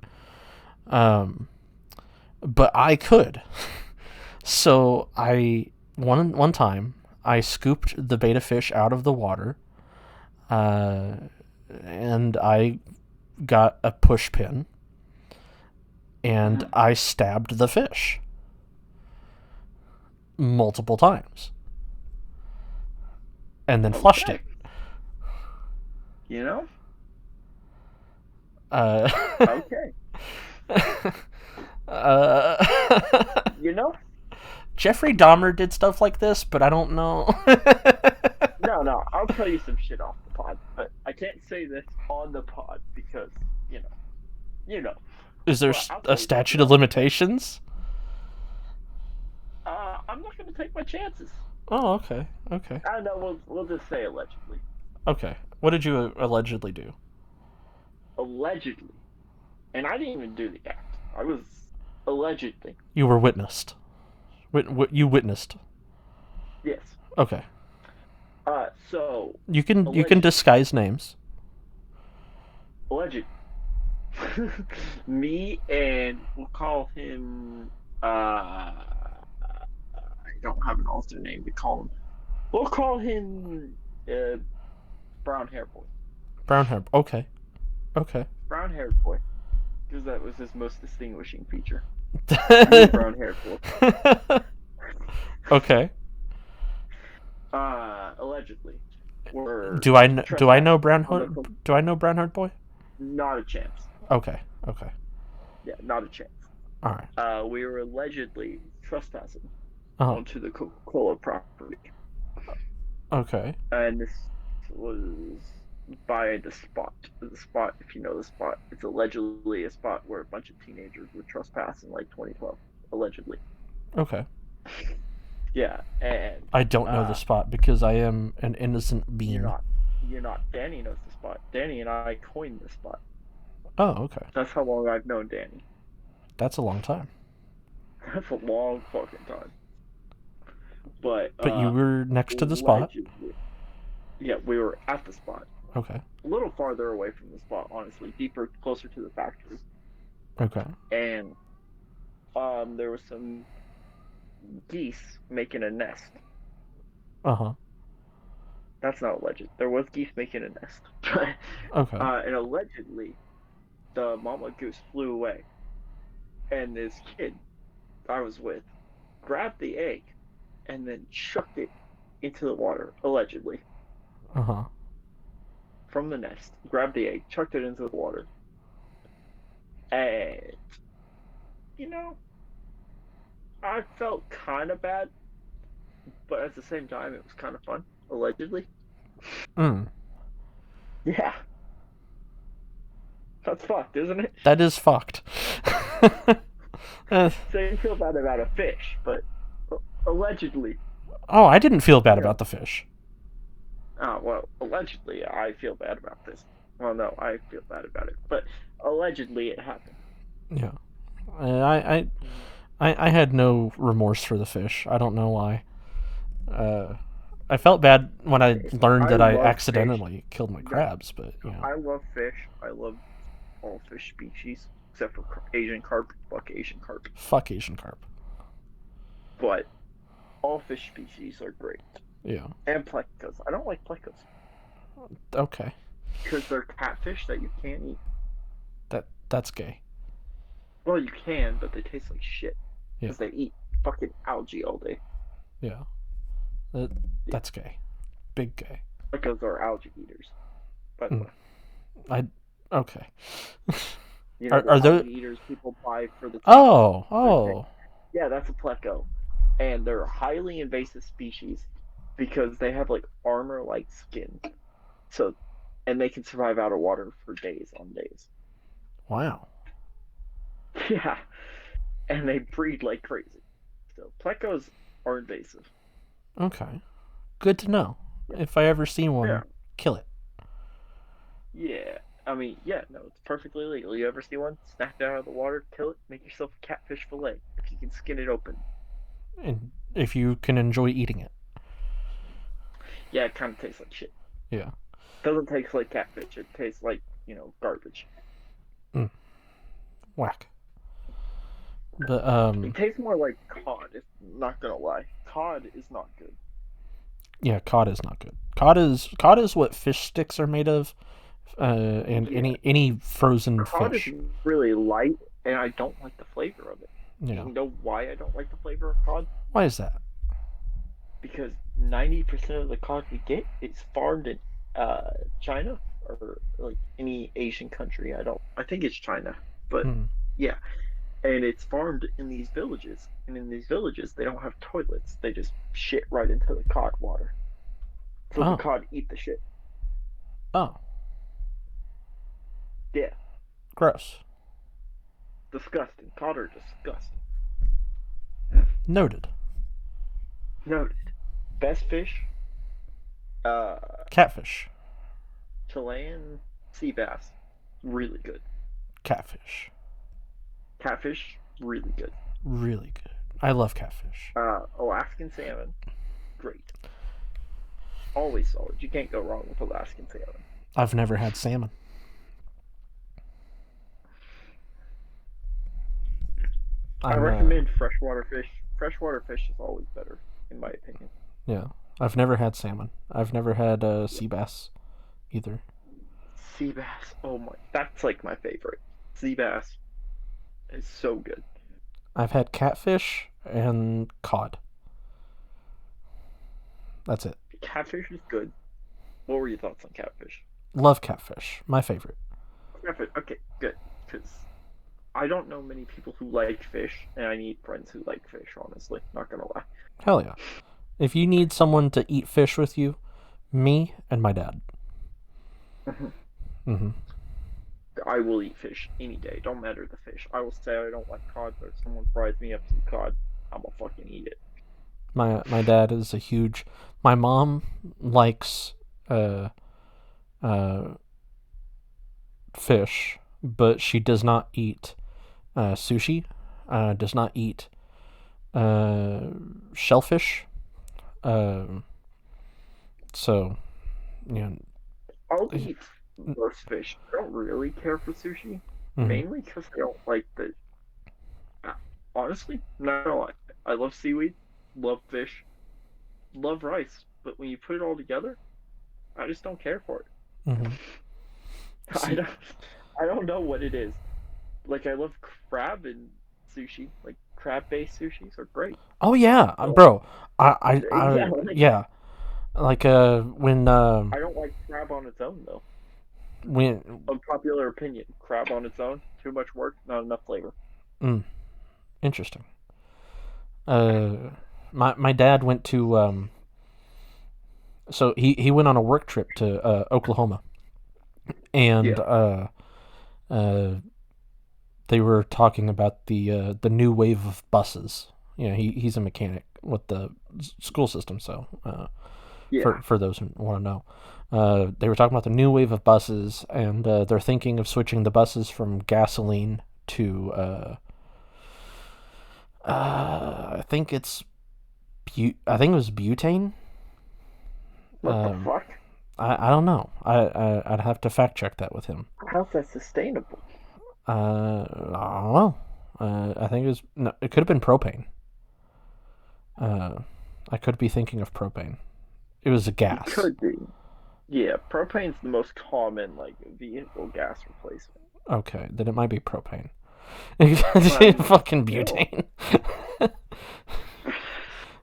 But I could. So one time I scooped the beta fish out of the water, and I got a push pin, and I stabbed the fish multiple times, and then flushed it. You know? Okay. You know? Jeffrey Dahmer did stuff like this, but I don't know. No, I'll tell you some shit off the pod, but I can't say this on the pod because, you know. Is there a statute of limitations? I'm not going to take my chances. Oh, okay. I know, we'll just say allegedly. Okay. What did you allegedly do? Allegedly. And I didn't even do the act. I was allegedly. You were witnessed. You witnessed. Yes. Okay. So you can disguise names. Alleged. Me and we'll call him. I don't have an alternate name to call him. We'll call him Brown Hair Boy. Brown Hair. Okay. Brown Hair Boy, because that was his most distinguishing feature. Brown Hair Boy. Okay. Allegedly. Do I know Brown Haired Boy? Not a chance. Okay. Yeah, not a chance. All right. We were allegedly trespassing Uh-huh. onto the Coca-Cola property. Okay. And this was by the spot. The spot, if you know the spot, it's allegedly a spot where a bunch of teenagers would trespass in like 2012. Allegedly. Okay. Yeah, and I don't know the spot because I am an innocent being. You're not. Danny knows the spot. Danny and I coined the spot. Oh, okay. That's how long I've known Danny. That's a long time. That's a long fucking time. But you were next to the spot? Yeah, we were at the spot. Okay. A little farther away from the spot, honestly. Deeper, closer to the factory. Okay. And there was some geese making a nest. Uh-huh. That's not alleged. There was geese making a nest. Okay. And allegedly, the mama goose flew away. And this kid I was with grabbed the egg and then chucked it into the water, allegedly. Uh-huh. From the nest. Grabbed the egg, chucked it into the water. And, I felt kind of bad, but at the same time, it was kind of fun, allegedly. Yeah. That's fucked, isn't it? That is fucked. So you feel bad about a fish, but allegedly. Oh, I didn't feel bad about the fish. Oh, well, allegedly, I feel bad about this. Well, no, I feel bad about it, but allegedly it happened. Yeah. I had no remorse for the fish. I don't know why. I felt bad when I learned that I love accidentally killed my crabs, but I love fish. I love all fish species except for Asian carp. Fuck Asian carp. fuck Asian carp. But all fish species are great. Yeah. And plecos. I don't like plecos Okay. because they're catfish that you can't eat. That's gay. Well, you can, but they taste like shit Yeah. because they eat fucking algae all day. Yeah. That's gay. Big gay. Plecos are algae eaters. By the way, Okay. you know Are the those? algae eaters people buy for the Oh. yeah, that's a pleco, and they're a highly invasive species because they have like armor-like skin, so and they can survive out of water for days on days. Wow. Yeah, and they breed like crazy. So plecos are invasive. Okay. Good to know. If I ever see one, Yeah. kill it. Yeah, I mean, yeah, no, it's perfectly legal. You ever see one? Snap it out of the water, kill it, make yourself a catfish fillet if you can skin it open. And if you can enjoy eating it. Yeah, it kind of tastes like shit. Yeah. Doesn't taste like catfish. It tastes like garbage. Whack. But It tastes more like cod. If not gonna lie, cod is not good. yeah, cod is not good. Cod is what fish sticks are made of, and Yeah. any frozen Cod fish. is really light, and I don't like the flavor of it. Yeah. You know why I don't like the flavor of cod? Why is that? Because 90% of the cod we get is farmed in China or like any Asian country. I think it's China, but yeah. And it's farmed in these villages, and in these villages they don't have toilets. They just shit right into the cod water. So Oh. the cod eat the shit. Oh. Yeah, Gross. disgusting. Cod are disgusting. Noted. Noted. Best fish, Catfish. Chilean sea bass, really good. Catfish. Catfish, really good. Really good. I love catfish. Alaskan salmon, great. Always solid. You can't go wrong with Alaskan salmon. I've never had salmon. I recommend freshwater fish. Freshwater fish is always better, in my opinion. Yeah. I've never had salmon. I've never had sea bass either. Sea bass, oh my, that's like my favorite. Sea bass is so good. I've had catfish and cod. That's it. Catfish is good. What were your thoughts on catfish? Love catfish. My favorite. Catfish, okay, good. Because I don't know many people who like fish, and I need friends who like fish, honestly. Not gonna lie. Hell yeah. If you need someone to eat fish with you, me and my dad. Mm-hmm. I will eat fish any day. Don't matter the fish. I will say I don't like cod, but if someone fries me up some cod, I'm gonna fucking eat it. My dad is a huge. My mom likes fish, but she does not eat sushi. Does not eat shellfish. So, yeah. I'll eat most fish. I don't really care for sushi, mainly because I don't like the. Honestly, not gonna lie. I love seaweed, love fish, love rice, but when you put it all together, I just don't care for it. Mm-hmm. I don't know what it is. Like I love crab and sushi. Like crab-based sushis are great. Oh yeah, bro. Yeah. Like when I don't like crab on its own though. when Unpopular opinion: crab on its own, too much work, not enough flavor. Interesting. My dad went to so he went on a work trip to Oklahoma, and they were talking about the new wave of buses. You know, he's a mechanic with the school system, so for those who want to know, they were talking about the new wave of buses, and they're thinking of switching the buses from gasoline to I think it was butane. What the Um, fuck? I don't know. I'd have to fact check that with him. How's that sustainable? I don't know. I think it was no. It could have been propane. I could be thinking of propane. It was a It gas. could be. Yeah, propane's the most common like vehicle gas replacement. Okay, then it might be propane. Fucking butane.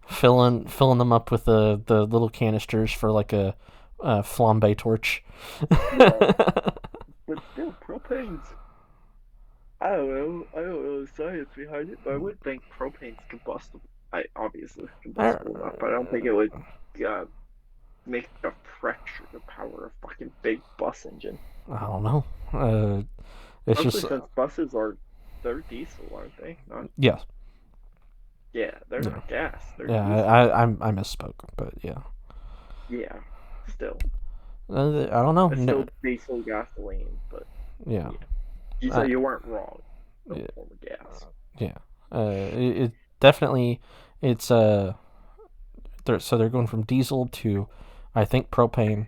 filling them up with the little canisters for like a flambe torch. Yeah. But still, propane's. I don't know. I don't know the science behind it, but I would think propane's combustible. I obviously it's combustible enough, but I don't think it would make a fraction to power a fucking big bus engine. I don't know. It's Especially just since buses they're diesel, aren't they? Not, yes. yeah, they're not gas. They're Yeah, diesel. I misspoke, but yeah. Yeah, still. I don't know. It's still diesel gasoline, but Yeah. you weren't wrong. No Yeah. form of gas. Yeah. It definitely it's so they're going from diesel to I think propane.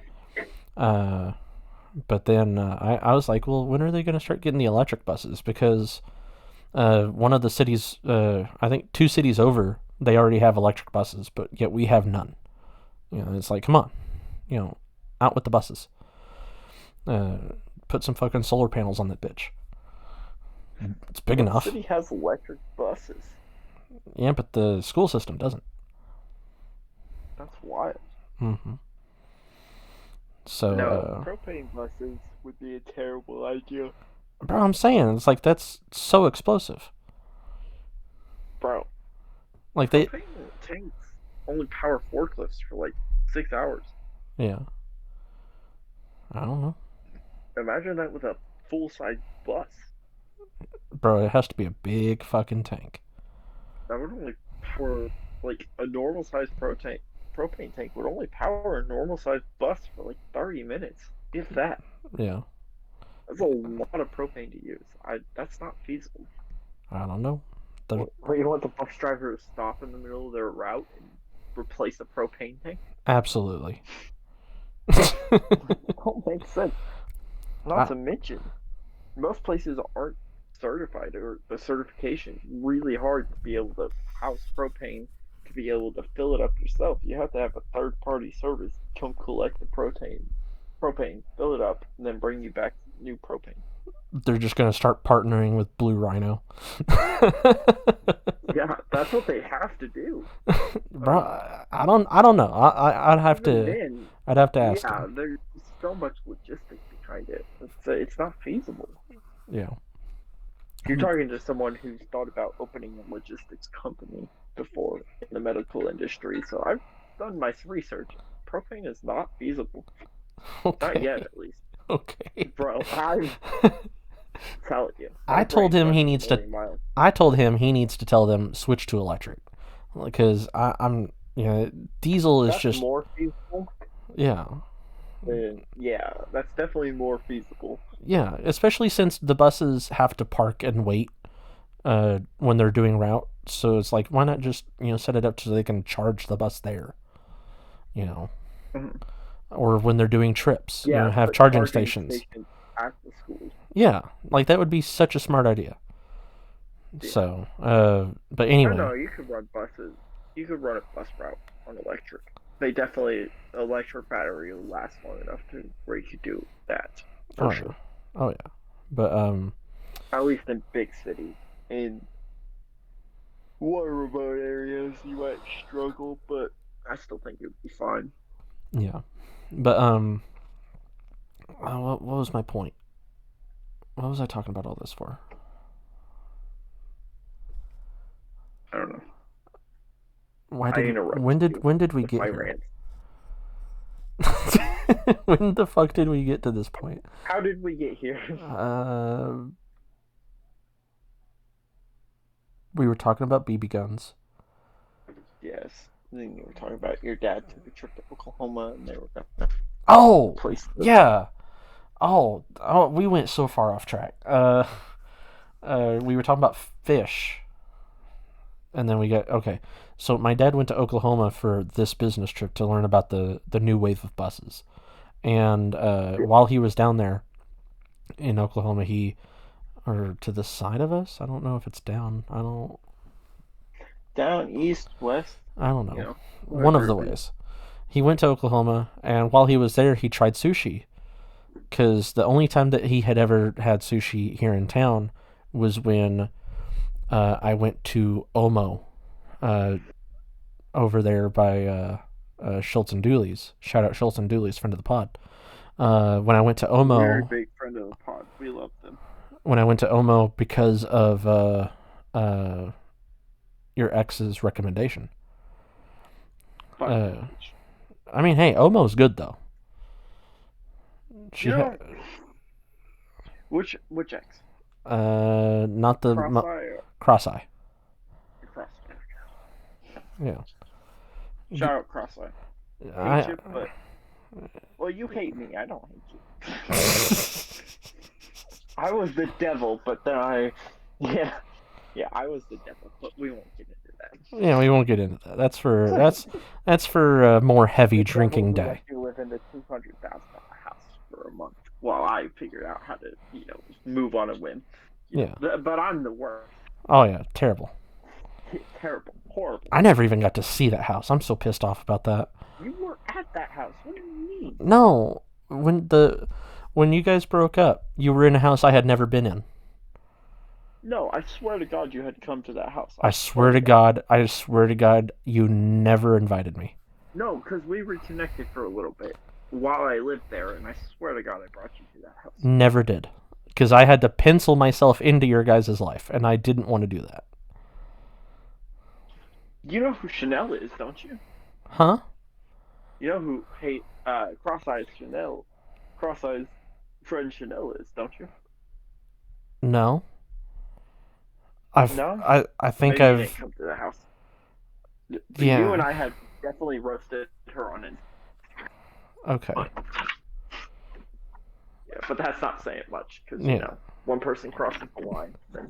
But then I was like, well, when are they going to start getting the electric buses? Because one of the cities, I think 2 cities over, they already have electric buses, but yet we have none. You know, it's like, come on, you know, out with the buses. Put some fucking solar panels on that bitch. It's big enough. The city has electric buses. Yeah, but the school system doesn't. That's wild. Mm-hmm. So, No, propane buses would be a terrible idea. bro, I'm saying, it's like, that's so explosive. Bro, Like, they, propane tanks only power forklifts for like 6 hours. yeah. I don't know. Imagine that with a full-size bus. Bro, it has to be a big fucking tank. That would only power, like, a normal-sized propane tank would only power a normal-sized bus for like 30 minutes. If that. Yeah. That's a lot of propane to use. That's not feasible. I don't know. You want the bus driver to stop in the middle of their route and replace the propane tank? Absolutely. Don't make sense. Not to mention, most places aren't certified, or the certification really hard to be able to house propane, to be able to fill it up yourself. You have to have a third-party service come collect the propane, fill it up, and then bring you back new propane. They're just gonna start partnering with Blue Rhino. Yeah, that's what they have to do. Bro, I don't know. I'd have Even to then, I'd have to ask yeah, him. there's so much logistics behind it. It's not feasible. Yeah. You're talking to someone who's thought about opening a logistics company before in the medical industry, so I've done my research. Propane is not feasible. Okay. Not yet, at least. Okay. Bro, I'm telling you. I told him he needs to. Miles. I told him he needs to tell them switch to electric, because I'm diesel is That's just more feasible. yeah. Yeah, that's definitely more feasible. Yeah, especially since the buses have to park and wait when they're doing route. So it's like, why not just set it up so they can charge the bus there, Mhm. or when they're doing trips, Yeah, have but charging stations. at the schools. Yeah, like that would be such a smart idea. Yeah. So, but I anyway, don't know, you could run buses. You could run a bus route on electric. Electric battery will last long enough to where you could do that. For sure. Oh yeah, but At least in big cities. In more remote areas, you might struggle, but I still think it would be fine. yeah, but what was my point? What was I talking about all this for? I don't know. When did we get My here? rant. When the fuck did we get to this point? How did we get here? We were talking about BB guns. Yes. And then you were talking about your dad took a trip to Oklahoma and they were gonna Oh, place yeah. Oh, we went so far off track. We were talking about fish. And then we got okay. So my dad went to Oklahoma for this business trip to learn about the new wave of buses. And while he was down there in Oklahoma, or to the side of us. I don't know if it's down. Down east, west, I don't know. you know, One of the wherever it is. ways. He went to Oklahoma, and while he was there, he tried sushi. Because the only time that he had ever had sushi here in town was when I went to Omo, over there by Schultz and Dooley's. Shout out Schultz and Dooley's, friend of the pod. When I went to Very Omo, big friend of the pod. We love them. because of your ex's recommendation. But I mean, hey, Omo's good though. She you know, which ex? not the Cross-eye or Cross-eye. Cross-eye? Yeah. Shout out Cross-eye. Hate you, but well, you hate me. I don't hate you. I was the devil, but then I was the devil, but we won't get into that. Yeah, we won't get into that. That's for a more heavy The drinking devil who day. let you live in the $200,000 house for a month while I figured out how to, move on a whim. Yeah. But I'm the worst. Oh yeah, terrible. Terrible. Horrible. I never even got to see that house. I'm so pissed off about that. You were at that house. What do you mean? No, when you guys broke up, you were in a house I had never been in. No, I swear to God you had come to that house. I swear to God, you never invited me. No, because we reconnected for a little bit while I lived there, and I swear to God I brought you to that house. Never did. Because I had to pencil myself into your guys' life, and I didn't want to do that. You know who Chanel is, don't you? Huh? You know who Cross-Eye's friend Chanel is, don't you? No. No? I think Maybe you I've didn't come to the house. But Yeah. You and I had definitely roasted her on it. Okay. Yeah, but that's not saying much, because, Yeah. one person crosses the line, then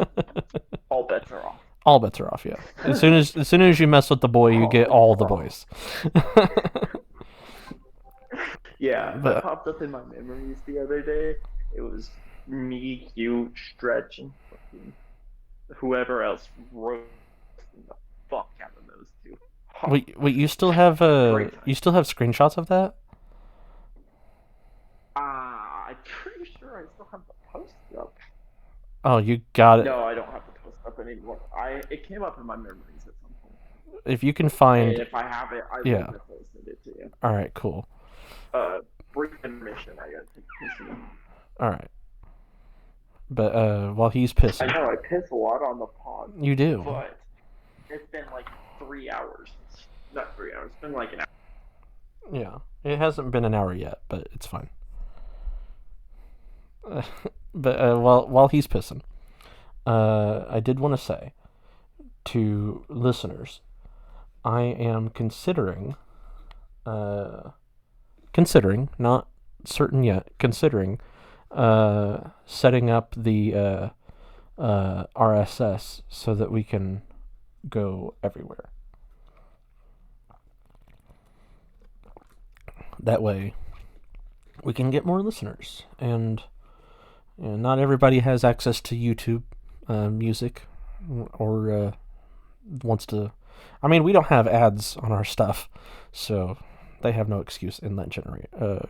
all bets are off. All bets are off, yeah. As soon as you mess with the boy, you get all the boys. Yeah, But- that popped up in my memories the other day. It was me, you, Stretch, and fucking whoever else roasting the fuck out of those two. Wait, you still have Great time. screenshots of that? I'm pretty sure I still have the post up. Oh, you got it. No, I don't have the post up anymore. It came up in my memories at some point. If you can And find, if I have it, I will Yeah. have posted it to you. all right, cool. Brief intermission. I gotta take a piss. All right. But while he's I pissing, know I piss a lot on the pod, you do. but it's been like 3 hours. Not 3 hours. It's been like an hour. Yeah, it hasn't been an hour yet, but it's fine. But while he's pissing, I did want to say to listeners, I am considering, not certain yet, considering setting up the RSS so that we can go everywhere. That way, we can get more listeners, and not everybody has access to YouTube music, or wants to. I mean, we don't have ads on our stuff, so they have no excuse in that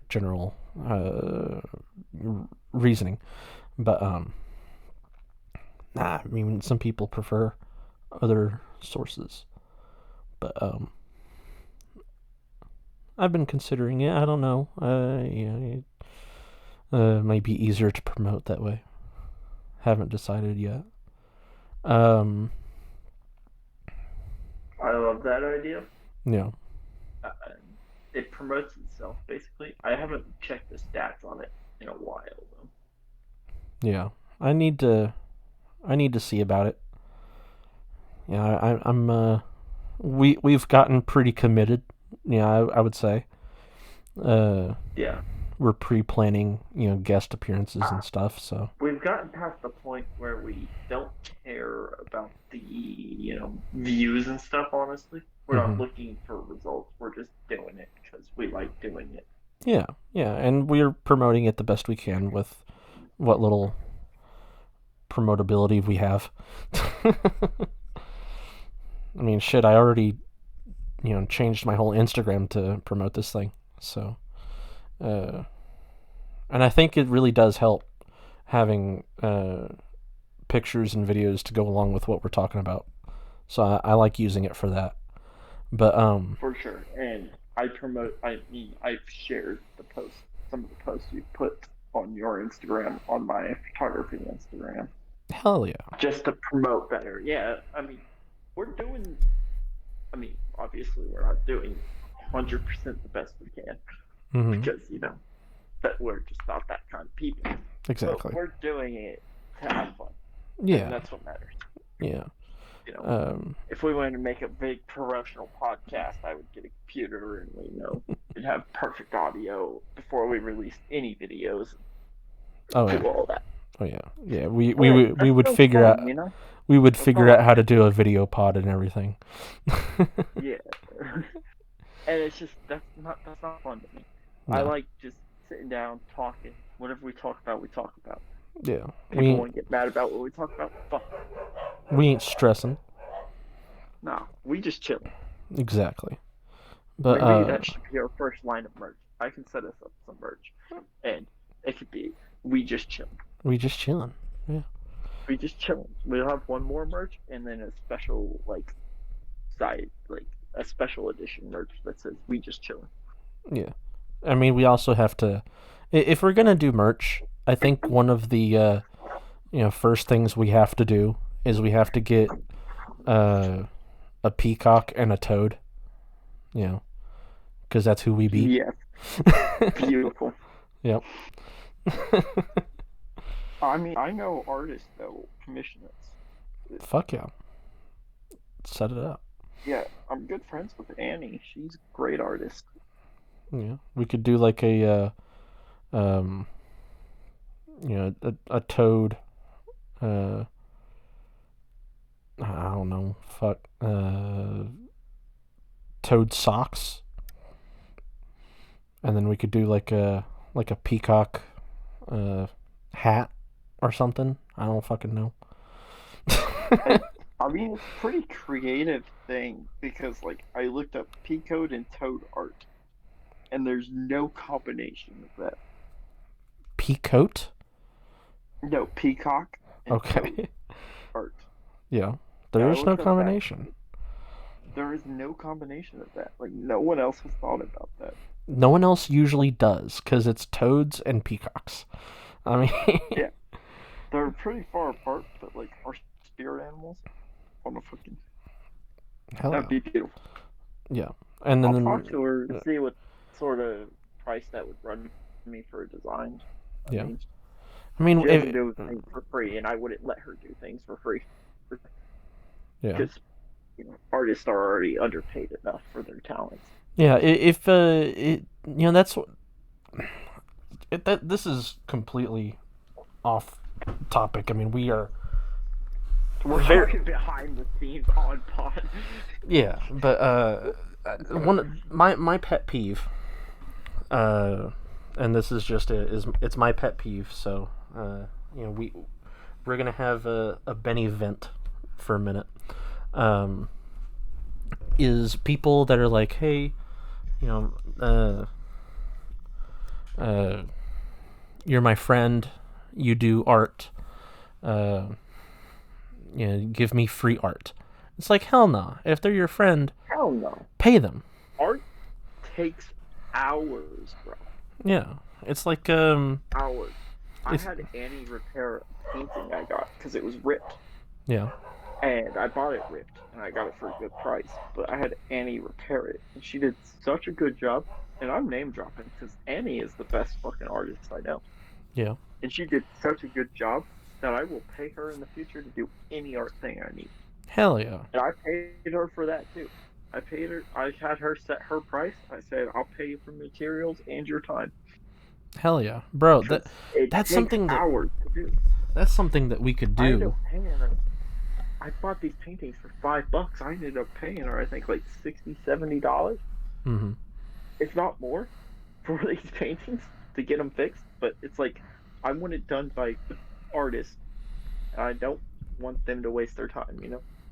general reasoning. But I mean, some people prefer other sources, but I've been considering it. I don't know. It might be easier to promote that way. Haven't decided yet. I love that idea. Yeah. It promotes itself, basically. I haven't checked the stats on it in a while, though. Yeah. I need to see about it. Yeah, I'm we've gotten pretty committed. Yeah, I would say. Yeah. We're pre-planning, guest appearances and stuff, so. We've gotten past the point where we don't care about the, views and stuff. Honestly, we're not Mhm. looking for results. We're just doing it because we like doing it. Yeah, and we're promoting it the best we can with what little promotability we have. I mean, shit, I already, changed my whole Instagram to promote this thing. So, and I think it really does help having pictures and videos to go along with what we're talking about. So I like using it for that. But For sure. And I've shared some of the posts you put on your Instagram, on my photography Instagram, hell yeah. just to promote better. Yeah, obviously we're not doing 100% the best we can Mm-hmm. because, that we're just not that kind of people. Exactly. But we're doing it to have fun. Yeah. And that's what matters. Yeah. If we wanted to make a big professional podcast, I would get a computer and we'd have perfect audio before we released any videos. Oh Do yeah. all that. Oh yeah. Yeah. We That's would so figure fun, out we would figure all out how to do a video pod and everything. Yeah. And it's just that's not fun to me. No. I like just sitting down talking. Whatever we talk about, we talk about. Yeah. People want to get mad about what we talk about. Fuck. We ain't stressing. No, we just chilling. Exactly. But Maybe that should be our first line of merch. I can set us up some merch, and it could be we just chilling. we just chilling. Yeah. We just chilling. We'll have one more merch, and then a special a special edition merch that says we just chilling. Yeah. I mean, we also have to, if we're gonna do merch, I think one of the first things we have to do is we have to get a peacock and a toad. Because that's who we be. Yeah. Beautiful. Yep. I mean, I know artists that will commission us. Fuck yeah. Set it up. Yeah, I'm good friends with Annie. She's a great artist. Yeah. We could do like a toad. I don't know. Fuck. Toad socks. And then we could do like a peacock hat or something. I don't fucking know. I mean, it's a pretty creative thing because, I looked up Peacoat and Toad art, and there's no combination of that. Peacoat? No, peacock and toad art. Yeah. There is no combination. There is no combination of that. No one else has thought about that. No one else usually does, because it's toads and peacocks. I mean... Yeah. They're pretty far apart, but, our spirit animals on a fucking... Hell That'd be beautiful. Yeah. And then... I'll talk to her to see what sort of price that would run me for a design. Yeah. She do doesn't do things for free, and I wouldn't let her do things for free. Yeah. Because, artists are already underpaid enough for their talents. Yeah, if that's what... This is completely off topic. I mean, we're talking behind the scenes on pod. Yeah, but my pet peeve, and this is just it's my pet peeve. So we're gonna have a Benny vent for a minute. Is people that are like, hey, you're my friend, you do art, give me free art. It's like, hell no. If they're your friend, hell no. Pay them. Art takes hours, bro. Yeah. It's like, hours. I had Annie repair a painting I got because it was ripped. Yeah. And I bought it ripped, and I got it for a good price. But I had Annie repair it, and she did such a good job. And I'm name dropping because Annie is the best fucking artist I know. Yeah. And she did such a good job that I will pay her in the future to do any art thing I need. Hell yeah. And I paid her for that too. I paid her. I had her set her price. I said, I'll pay you for materials and your time. Hell yeah, bro. That's something that hours to do. That's something that we could do. I bought these paintings for $5. I ended up paying her, I think, like $60, $70, Mm-hmm. if not more, for these paintings to get them fixed. But it's like I want it done by artists, and I don't want them to waste their time.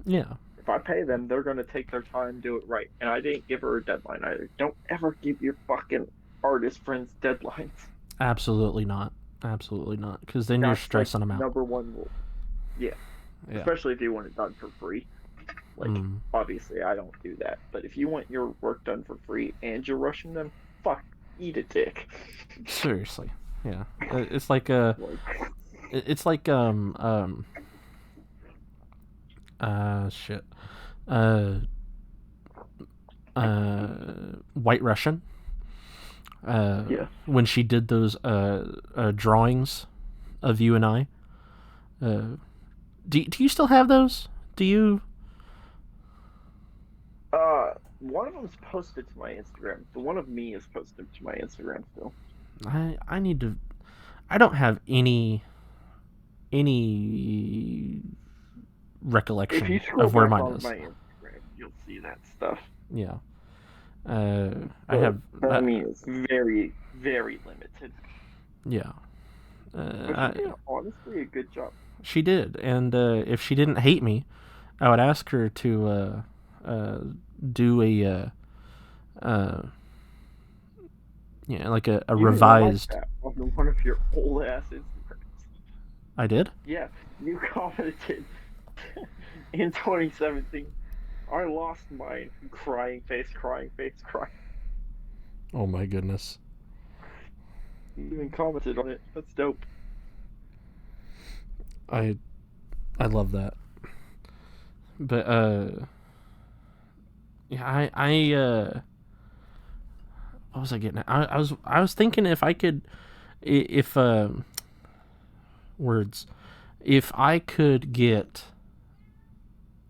Yeah. If I pay them, they're gonna take their time, do it right. And I didn't give her a deadline either. Don't ever give your fucking artist friends deadlines. Absolutely not. Absolutely not. Because then you're That's stressing like them out. number one rule. Yeah. Yeah. Especially if you want it done for free. Like, obviously, I don't do that. But if you want your work done for free and you're rushing them, fuck, eat a dick. Seriously. Yeah. It's like it's like shit. White Russian. Yeah. When she did those drawings of you and I. Do you still have those? Do you? One of them's posted to my Instagram. The one of me is posted to my Instagram still. I need to. I don't have any recollection If you scroll of where back mine on is. my Instagram, you'll see that stuff. Yeah. I have. I mean, it's very, very limited. Yeah. But she did honestly a good job. She did, and if she didn't hate me, I would ask her to do a like a You revised. Like that on one of your old ass Instagrams. I did? Yeah, you commented in 2017. I lost mine. Crying face, crying face, crying. Oh my goodness. You even commented on it. That's dope. I love that. But yeah, I what was I getting at? I was thinking if I could if words if I could get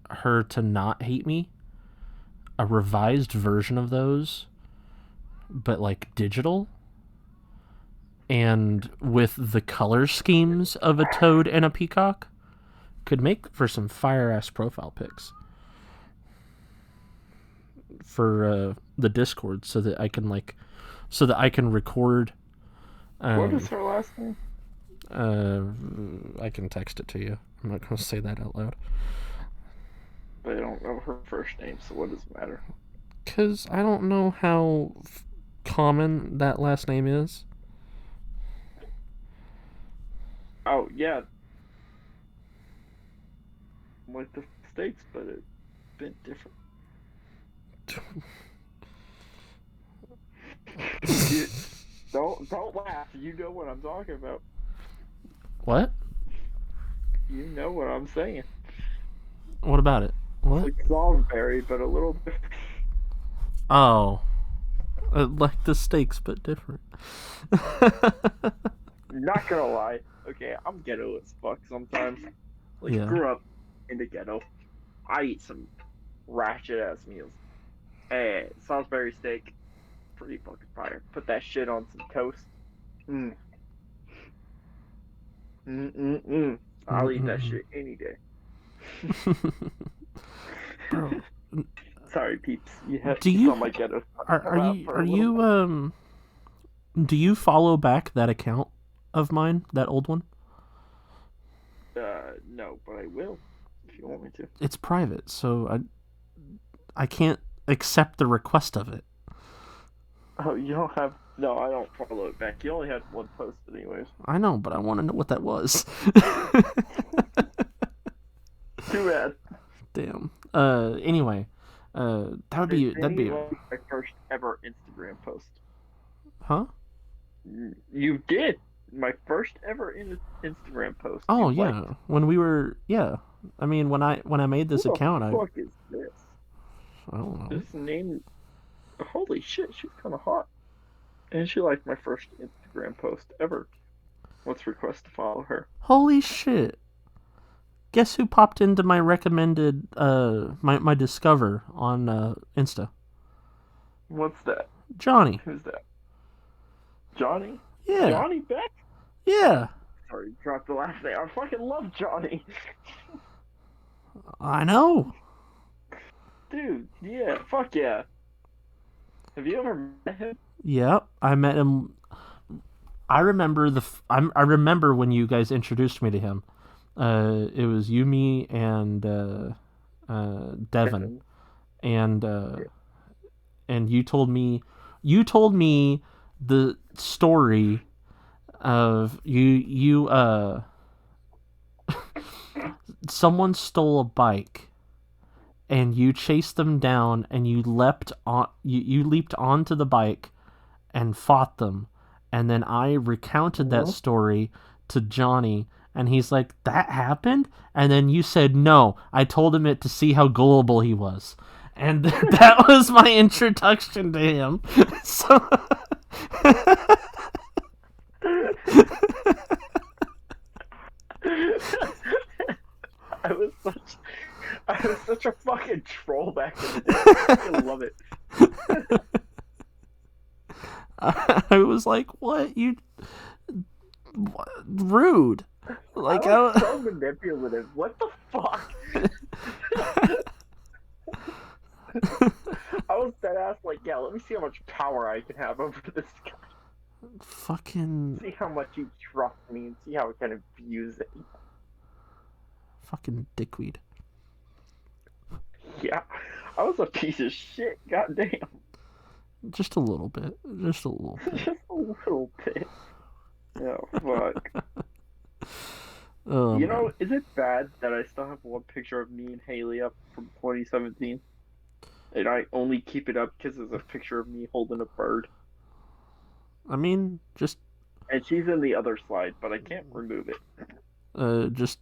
her to not hate me, a revised version of those, but like digital and with the color schemes of a toad and a peacock, could make for some fire ass profile pics for the Discord, so that I can record. What is her last name? I can text it to you. I'm not going to say that out loud. I don't know her first name, so what does it matter? Because I don't know how common that last name is. Oh, yeah. Like the States, but it's a bit different. Don't laugh. You know what I'm talking about. What? You know what I'm saying. What about it? What? It's like Salisbury, but a little different. Oh. Like the steaks, but different. Not gonna lie. Okay, I'm ghetto as fuck sometimes. Like, Yeah. grew up in the ghetto. I eat some ratchet ass meals. Hey, Salisbury steak, pretty fucking fire. Put that shit on some toast. I'll eat that shit any day. Bro, Sorry, peeps. You have Do to you- on my ghetto. do you follow back that account of mine, that old one? No, but I will if you want me to. It's private, so I can't accept the request of it. Oh, you don't have? No, I don't follow it back. You only had one post, anyways. I know, but I want to know what that was. Too bad. Damn. Anyway, that'd be my first ever Instagram post. huh? You did my first ever Instagram post. Oh You yeah, liked. when we were I mean when I made this Who account, the fuck is this? I don't know. This name. Holy shit, she's kind of hot. And she liked my first Instagram post ever. Let's request to follow her. Holy shit! Guess who popped into my recommended my discover on Insta? What's that? Johnny. Who's that? Johnny? Yeah. Johnny Beck? Yeah. Sorry, dropped the last name. I fucking love Johnny. I know. Dude, yeah, fuck yeah. Have you ever met him? Yep, I met him. I remember I remember when you guys introduced me to him. It was you, me, and Devin, and you told me the story of someone stole a bike and you chased them down and you leaped onto the bike and fought them, and then I recounted that story to Johnny, and he's like, that happened? And then you said no, I told him it to see how gullible he was, and that was my introduction to him. So I was such a fucking troll back in the day. I fucking love it. I was like, what? Rude. Like, I was so manipulative. What the fuck? I was dead ass like, yeah, let me see how much power I can have over this guy. fucking See how much you trust me and see how I can abuse it. fucking dickweed. Yeah, I was a piece of shit. Goddamn, Just a little bit. Just a little bit. just a little bit. Oh fuck. Oh, You man. know, is it bad that I still have one picture of me and Haley up from 2017? And I only keep it up because it's a picture of me holding a bird. I mean, just And she's in the other slide, but I can't remove it. just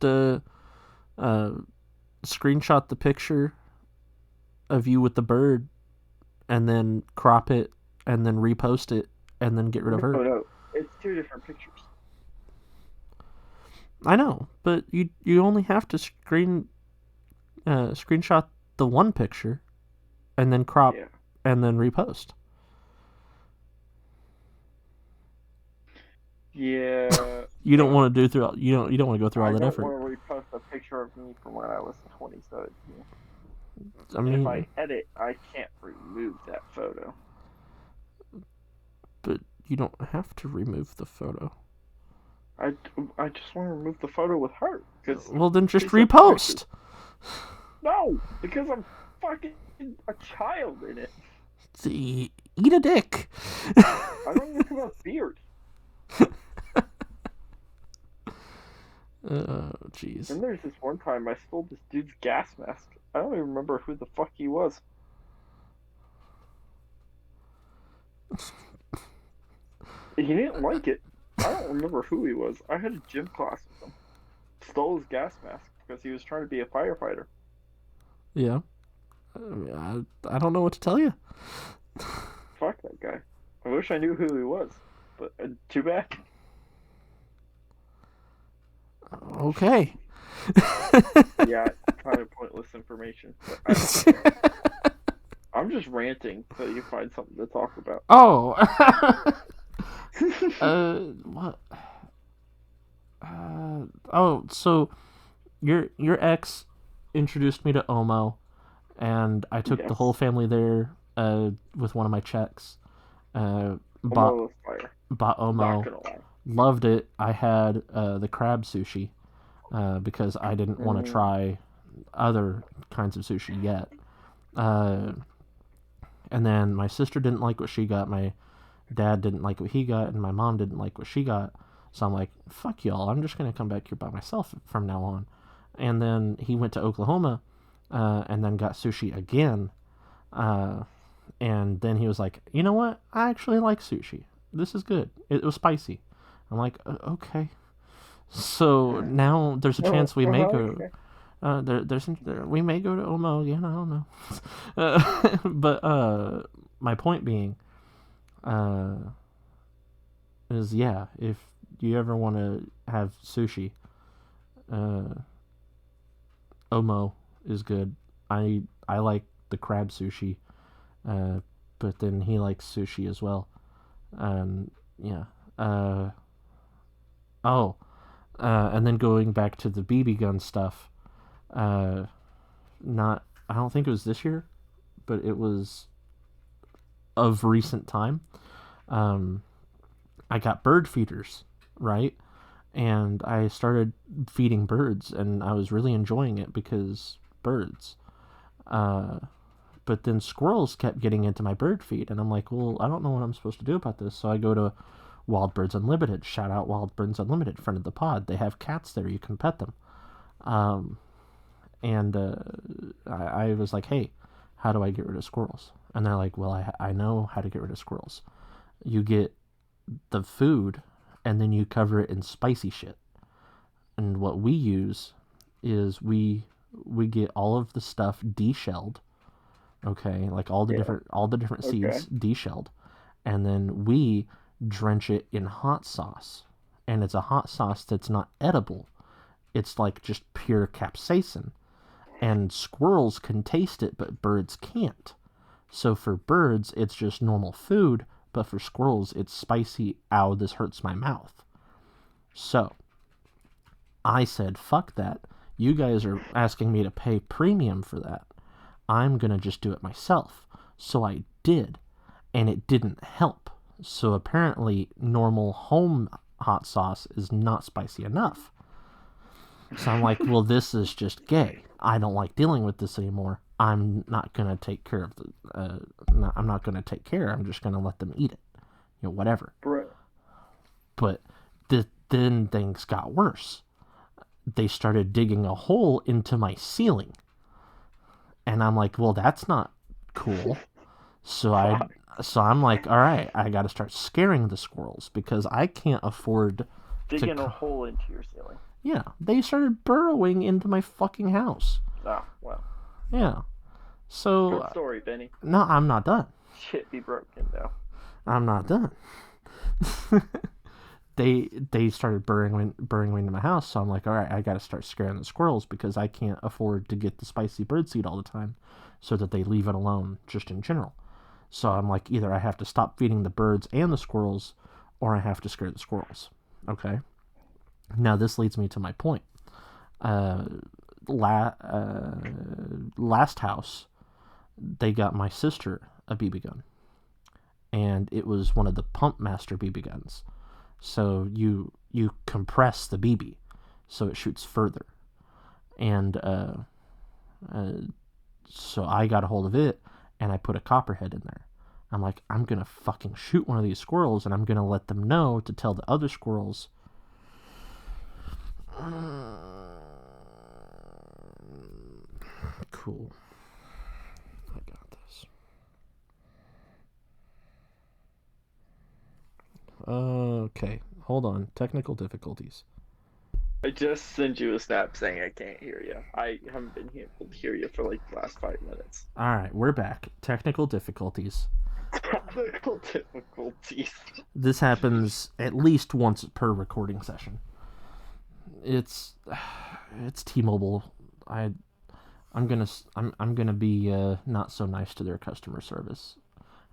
screenshot the picture of you with the bird, and then crop it, and then repost it, and then get rid of Oh her. no, it's two different pictures. I know, but you only have to screenshot the one picture, and then crop, Yeah. and then repost. Yeah. You don't want to do through. You don't want to go through all I that don't effort. want to repost a picture of me from when I was 2017. I mean, If I edit, I can't remove that photo. but you don't have to remove the photo. I just want to remove the photo with her. Cause Well, then just she's a repost. no, because I'm fucking a child in it. Eat a dick. I don't even have a beard. Oh, jeez. And there's this one time I stole this dude's gas mask. I don't even remember who the fuck he was. He didn't like it. I don't remember who he was. I had a gym class with him. Stole his gas mask because he was trying to be a firefighter. Yeah. I don't know what to tell you. Fuck that guy. I wish I knew who he was, but too bad. Okay. Yeah, kind of pointless information. But I'm just ranting so you find something to talk about. Oh. What? Oh, so your ex introduced me to Omo, and I took the Yes. whole family there with one of my checks. Bought Omo was fire. bought Not Omo, gonna lie. loved it. I had the crab sushi because I didn't want to try other kinds of sushi yet. And then my sister didn't like what she got. My dad didn't like what he got, and my mom didn't like what she got. So I'm like, fuck y'all. I'm just gonna come back here by myself from now on. And then he went to Oklahoma, and then got sushi again. And then he was like, you know what? I actually like sushi. This is good. It was spicy. I'm like, okay. So now there's a chance we may go. We may go to Omo again. I don't know. But my point being, is yeah, if you ever want to have sushi, Omo is good. I like the crab sushi, but then he likes sushi as well, and yeah. And then going back to the BB gun stuff, not, I don't think it was this year, but it was of recent time. I got bird feeders, right? And I started feeding birds, and I was really enjoying it because birds. But then squirrels kept getting into my bird feed, and I'm like, well, I don't know what I'm supposed to do about this. So I go to Wild Birds Unlimited. Shout out Wild Birds Unlimited, friend of the pod. They have cats there. You can pet them. And I was like, hey, how do I get rid of squirrels? And they're like, well, I know how to get rid of squirrels. You get the food, and then you cover it in spicy shit. And what we use is we get all of the stuff deshelled, okay, like all the different seeds deshelled, and then we drench it in hot sauce. And it's a hot sauce that's not edible. It's like just pure capsaicin. And squirrels can taste it, but birds can't. So for birds, it's just normal food, but for squirrels, it's spicy. Ow, this hurts my mouth. So I said, fuck that. You guys are asking me to pay premium for that. I'm going to just do it myself. So I did, and it didn't help. So apparently normal home hot sauce is not spicy enough. So I'm like, well, this is just gay. I don't like dealing with this anymore. I'm not going to take care of I'm not going to take care. I'm just going to let them eat it. You know, whatever. Right. But then things got worse. They started digging a hole into my ceiling. And I'm like, well, that's not cool. So I'm like, all right, I got to start scaring the squirrels because I can't afford digging a hole into your ceiling. Yeah, they started burrowing into my fucking house. Oh, well. Yeah. So Good story, Benny. No, I'm not done. Shit be broken though. I'm not done. They started burrowing into my house, so I'm like, all right, I got to start scaring the squirrels because I can't afford to get the spicy birdseed all the time, so that they leave it alone just in general. So I'm like, either I have to stop feeding the birds and the squirrels, or I have to scare the squirrels. Okay. Now this leads me to my point. Last house, they got my sister a BB gun, and it was one of the Pump Master BB guns. So you compress the BB, so it shoots further, and so I got a hold of it, and I put a copperhead in there. I'm like, I'm gonna fucking shoot one of these squirrels, and I'm gonna let them know to tell the other squirrels. Cool. I got this. Okay, hold on. Technical difficulties. I just sent you a snap saying I can't hear you. I haven't been able to hear you for like the last 5 minutes. Alright, we're back. Technical difficulties. Technical difficulties. This happens at least once per recording session. It's T-Mobile. I'm gonna be not so nice to their customer service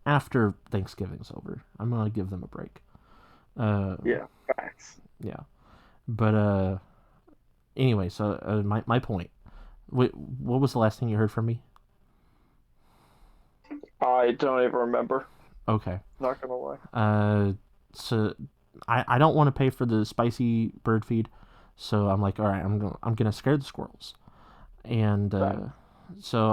after Thanksgiving's over. I'm gonna give them a break. Yeah, facts. Yeah, but anyway, so my point. What was the last thing you heard from me? I don't even remember. Okay. Not gonna lie. So I don't want to pay for the spicy bird feed, so I'm like, all right, I'm gonna scare the squirrels, and so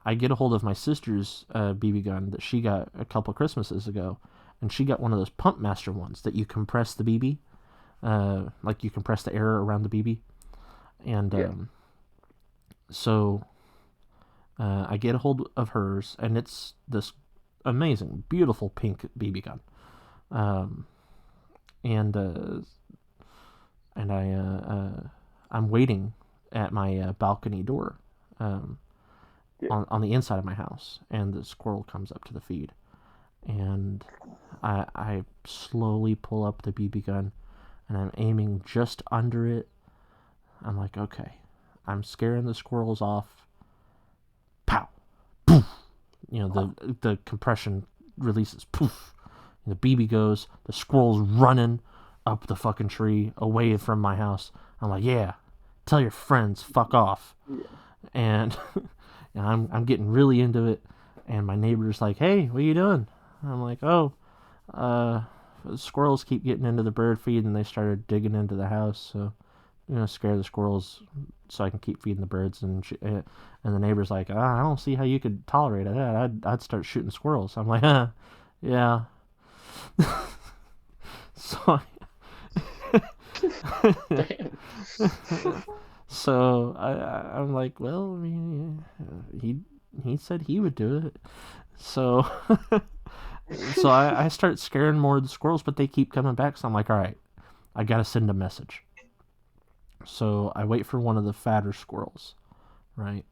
I get a hold of my sister's BB gun that she got a couple Christmases ago, and she got one of those Pump Master ones that you compress the BB, like you compress the air around the BB, and so I get a hold of hers, and it's this amazing, beautiful pink BB gun, and I'm waiting at my balcony door, on the inside of my house, and the squirrel comes up to the feed, and I slowly pull up the BB gun, and I'm aiming just under it. I'm like, okay, I'm scaring the squirrels off. Pow, poof. You know, the compression releases. Poof. And the BB goes. The squirrel's running up the fucking tree away from my house. I'm like, yeah, tell your friends, fuck off. Yeah. And, and I'm getting really into it. And my neighbor's like, hey, what are you doing? And I'm like, oh, squirrels keep getting into the bird feed, and they started digging into the house. So, scare the squirrels so I can keep feeding the birds. And the neighbor's like, I don't see how you could tolerate that. I'd start shooting squirrels. I'm like, yeah. So, Damn. so I'm like, well, I mean, he said he would do it. So, so I start scaring more of the squirrels, but they keep coming back. So I'm like, all right, I gotta send a message. So I wait for one of the fatter squirrels, right?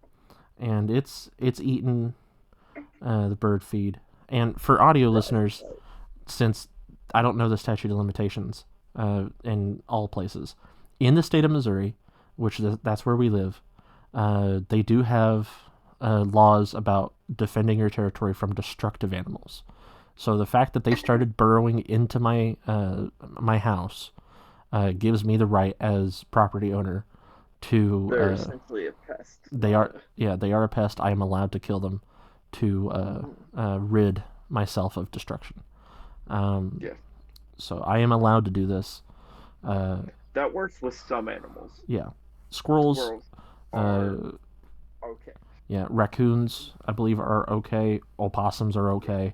And it's eating the bird feed. And for audio listeners, since I don't know the statute of limitations in all places, in the state of Missouri, which that's where we live, they do have laws about defending your territory from destructive animals. So the fact that they started burrowing into my house gives me the right as property owner to. They're essentially a pest. They are a pest. I am allowed to kill them to rid myself of destruction. Yeah. So I am allowed to do this. That works with some animals. Yeah, squirrels are okay. Yeah, raccoons, I believe, are okay. Opossums are okay.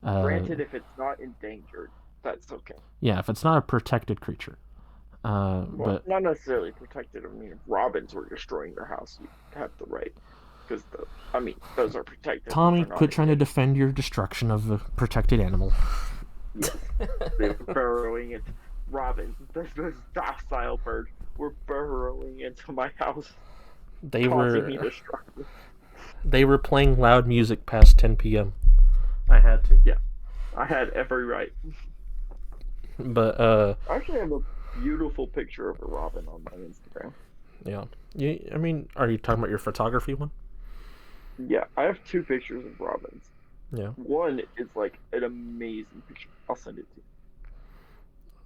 Granted, if it's not endangered, that's okay. Yeah, if it's not a protected creature. But not necessarily protected. I mean, if robins were destroying their house, you have the right. Because, those are protected. Tommy, quit trying to defend your destruction of a protected animal. Yes. They're burrowing into robins. Those docile birds were burrowing into my house. They were playing loud music past 10 p.m. I had to. Yeah, I had every right. But I actually have a beautiful picture of a robin on my Instagram. Yeah. Are you talking about your photography one? Yeah, I have 2 pictures of robins. Yeah. One is like an amazing picture. I'll send it to you.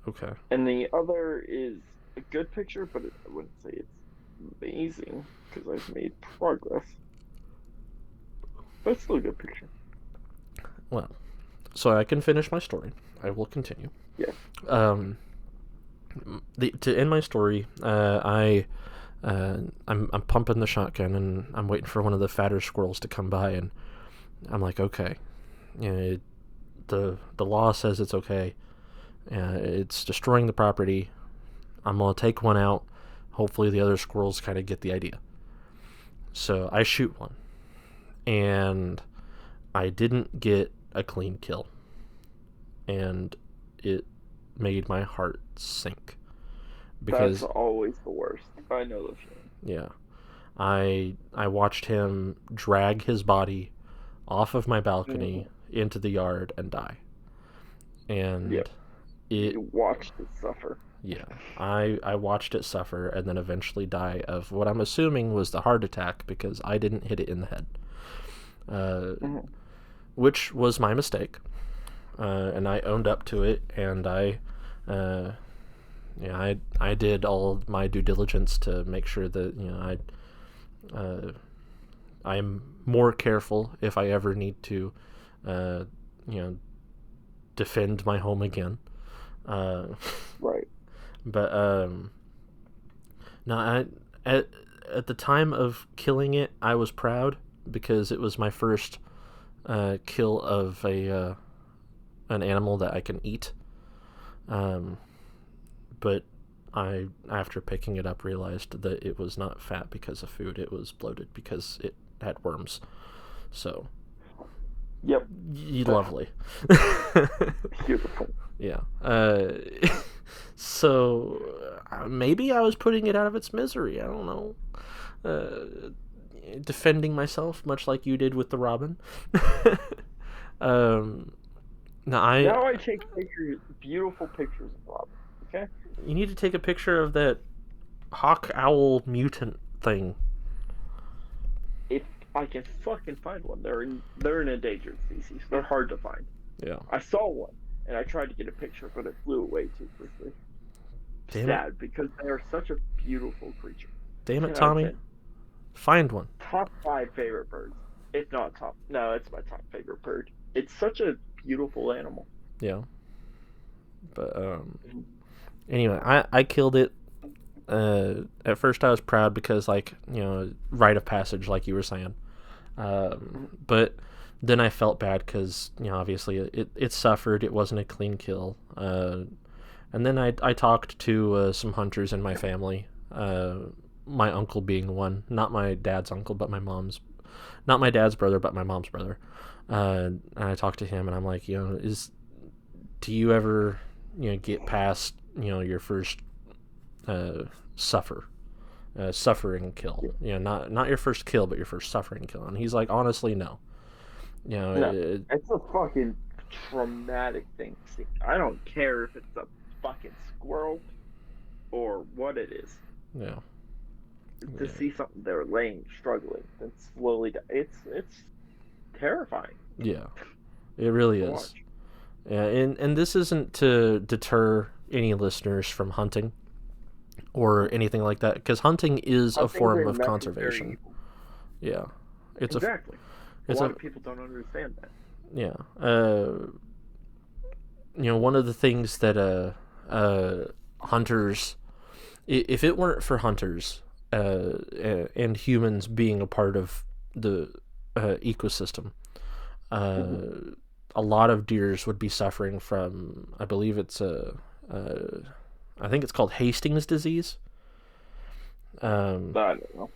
Okay. And the other is a good picture, but I wouldn't say it's amazing because I've made progress. But it's still a good picture. Well, so I can finish my story. I will continue. Yeah. To end my story, I'm pumping the shotgun and I'm waiting for one of the fatter squirrels to come by, and I'm like, okay, the law says it's okay. It's destroying the property. I'm gonna take one out. Hopefully the other squirrels kind of get the idea. So I shoot one, and I didn't get a clean kill, and it made my heart sink. Because that's always the worst. I know the feeling. Yeah, I watched him drag his body off of my balcony into the yard and die, and you watched it suffer. Yeah, I watched it suffer and then eventually die of what I'm assuming was the heart attack because I didn't hit it in the head, which was my mistake, and I owned up to it, and I did all my due diligence to make sure that I'm more careful if I ever need to defend my home again. Right. But no, at the time of killing it, I was proud because it was my first kill of an animal that I can eat. But I, after picking it up, realized that it was not fat because of food. It was bloated because it had worms. So. Yep. Lovely. Beautiful. Yeah. So maybe I was putting it out of its misery. I don't know. Defending myself, much like you did with the robin. Now I take beautiful pictures of robin. Okay. You need to take a picture of that hawk owl mutant thing. If I can fucking find one, they're an endangered species. They're hard to find. Yeah. I saw one, and I tried to get a picture, but it flew away too quickly. Damn Sad, it. because they are such a beautiful creature. Damn it, 10 out of Tommy. 10. Find one. Top 5 favorite birds. If not top. No, it's my top favorite bird. It's such a beautiful animal. Yeah. But anyway, I killed it. At first I was proud because, like, rite of passage, like you were saying. But then I felt bad because, obviously it suffered. It wasn't a clean kill. And then I talked to some hunters in my family. My uncle being one, not my dad's uncle, but not my dad's brother, but my mom's brother. And I talked to him, and I'm like, do you ever, get past, your first suffering kill? Not your first kill, but your first suffering kill. And he's like, honestly, no. No, it's a fucking traumatic thing to see. I don't care if it's a fucking squirrel or what it is. Yeah. To see something they're laying, struggling, and slowly die. It's terrifying. Yeah, it really to is. watch. Yeah, and this isn't to deter any listeners from hunting or anything like that, because hunting is a Hunting's form a of necessary conservation. evil. Yeah, it's Exactly. it's a lot of people don't understand that. yeah. One of the things that hunters, if it weren't for hunters and humans being a part of the ecosystem, a lot of deers would be suffering from, I believe it's I think it's called Hastings disease. I don't know.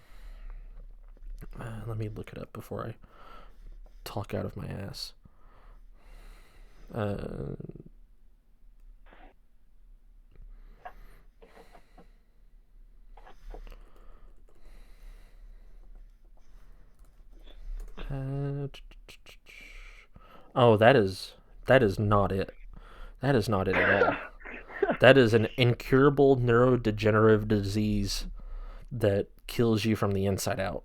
Let me look it up before I talk out of my ass. Oh, that is not it. That is not it at all. That is an incurable neurodegenerative disease that kills you from the inside out.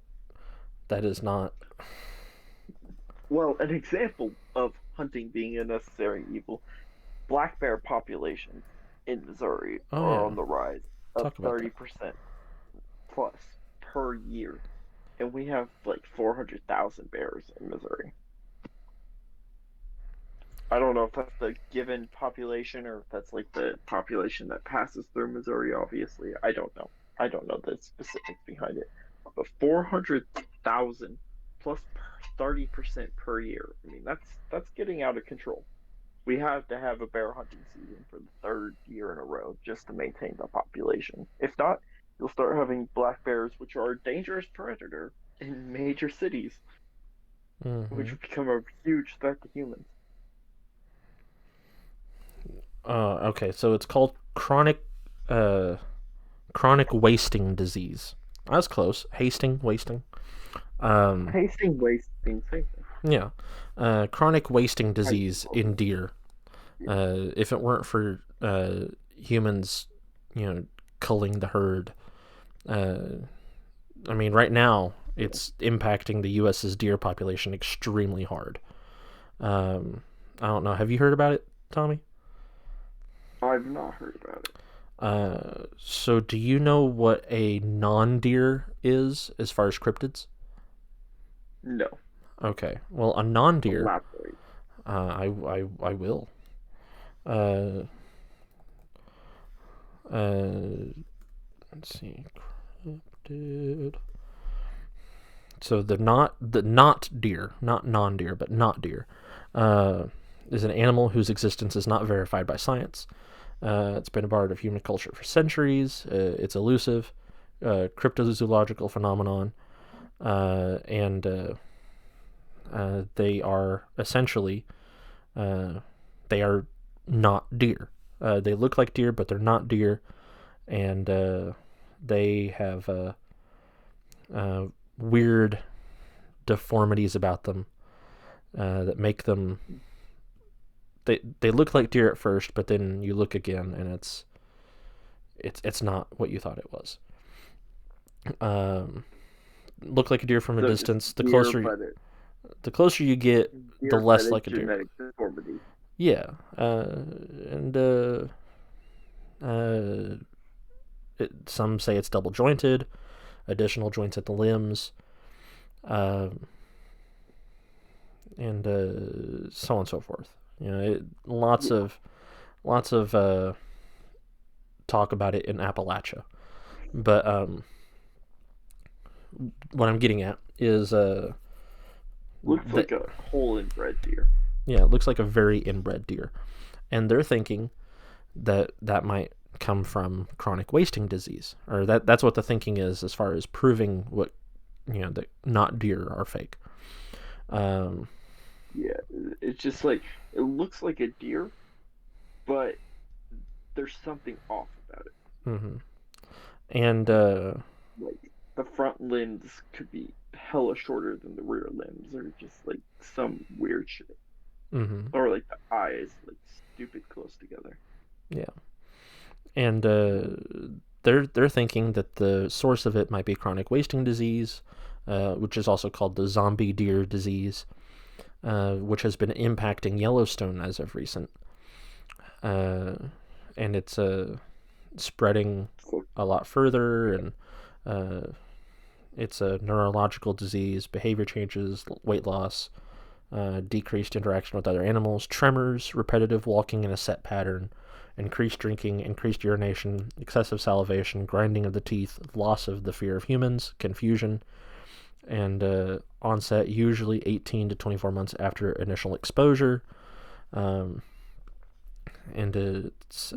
That is not. Well, an example of hunting being a necessary evil: black bear populations in Missouri are on the rise of 30% plus per year, and we have like 400,000 bears in Missouri. I don't know if that's the given population or if that's like the population that passes through Missouri. Obviously, I don't know. I don't know the specifics behind it, but 400,000 plus 30% per year. I mean, that's getting out of control. We have to have a bear hunting season for the third year in a row just to maintain the population. If not, you'll start having black bears, which are a dangerous predator in major cities, which would become a huge threat to humans. Okay, so it's called chronic wasting disease. I was close. Wasting. Wasting, same thing. Yeah. Chronic wasting disease in deer. If it weren't for humans, culling the herd, I mean, right now it's impacting the U.S.'s deer population extremely hard. I don't know. Have you heard about it, Tommy? I've not heard about it. So do you know what a non-deer is as far as cryptids? No. Okay. Well, a non-deer. Elaborate. I will. Let's see. Cryptid. So the not deer, not non-deer, but not deer, is an animal whose existence is not verified by science. It's been a part of human culture for centuries. It's elusive, cryptozoological phenomenon, and they are essentially they are not deer. They look like deer, but they're not deer, and they have weird deformities about them that make them. They look like deer at first, but then you look again, and it's not what you thought it was. Look like a deer from a distance. The closer you get, the less like a deer. Deformity. Yeah, and some say it's double jointed. additional joints at the limbs, and so on and so forth. Lots of talk about it in Appalachia, but what I'm getting at is Looks like a whole inbred deer. Yeah, it looks like a very inbred deer, and they're thinking that might come from chronic wasting disease, or that's what the thinking is as far as proving what that not deer are fake. Yeah, it's just like it looks like a deer, but there's something off about it. Mm-hmm. And Like the front limbs could be hella shorter than the rear limbs, or just like some weird shit. mm-hmm. Or like the eyes, like stupid close together. Yeah, and they're thinking that the source of it might be chronic wasting disease, which is also called the zombie deer disease, which has been impacting Yellowstone as of recent, and it's spreading a lot further, and it's a neurological disease, behavior changes, weight loss, decreased interaction with other animals, tremors, repetitive walking in a set pattern, increased drinking, increased urination, excessive salivation, grinding of the teeth, loss of the fear of humans, confusion, and onset usually 18 to 24 months after initial exposure. And it's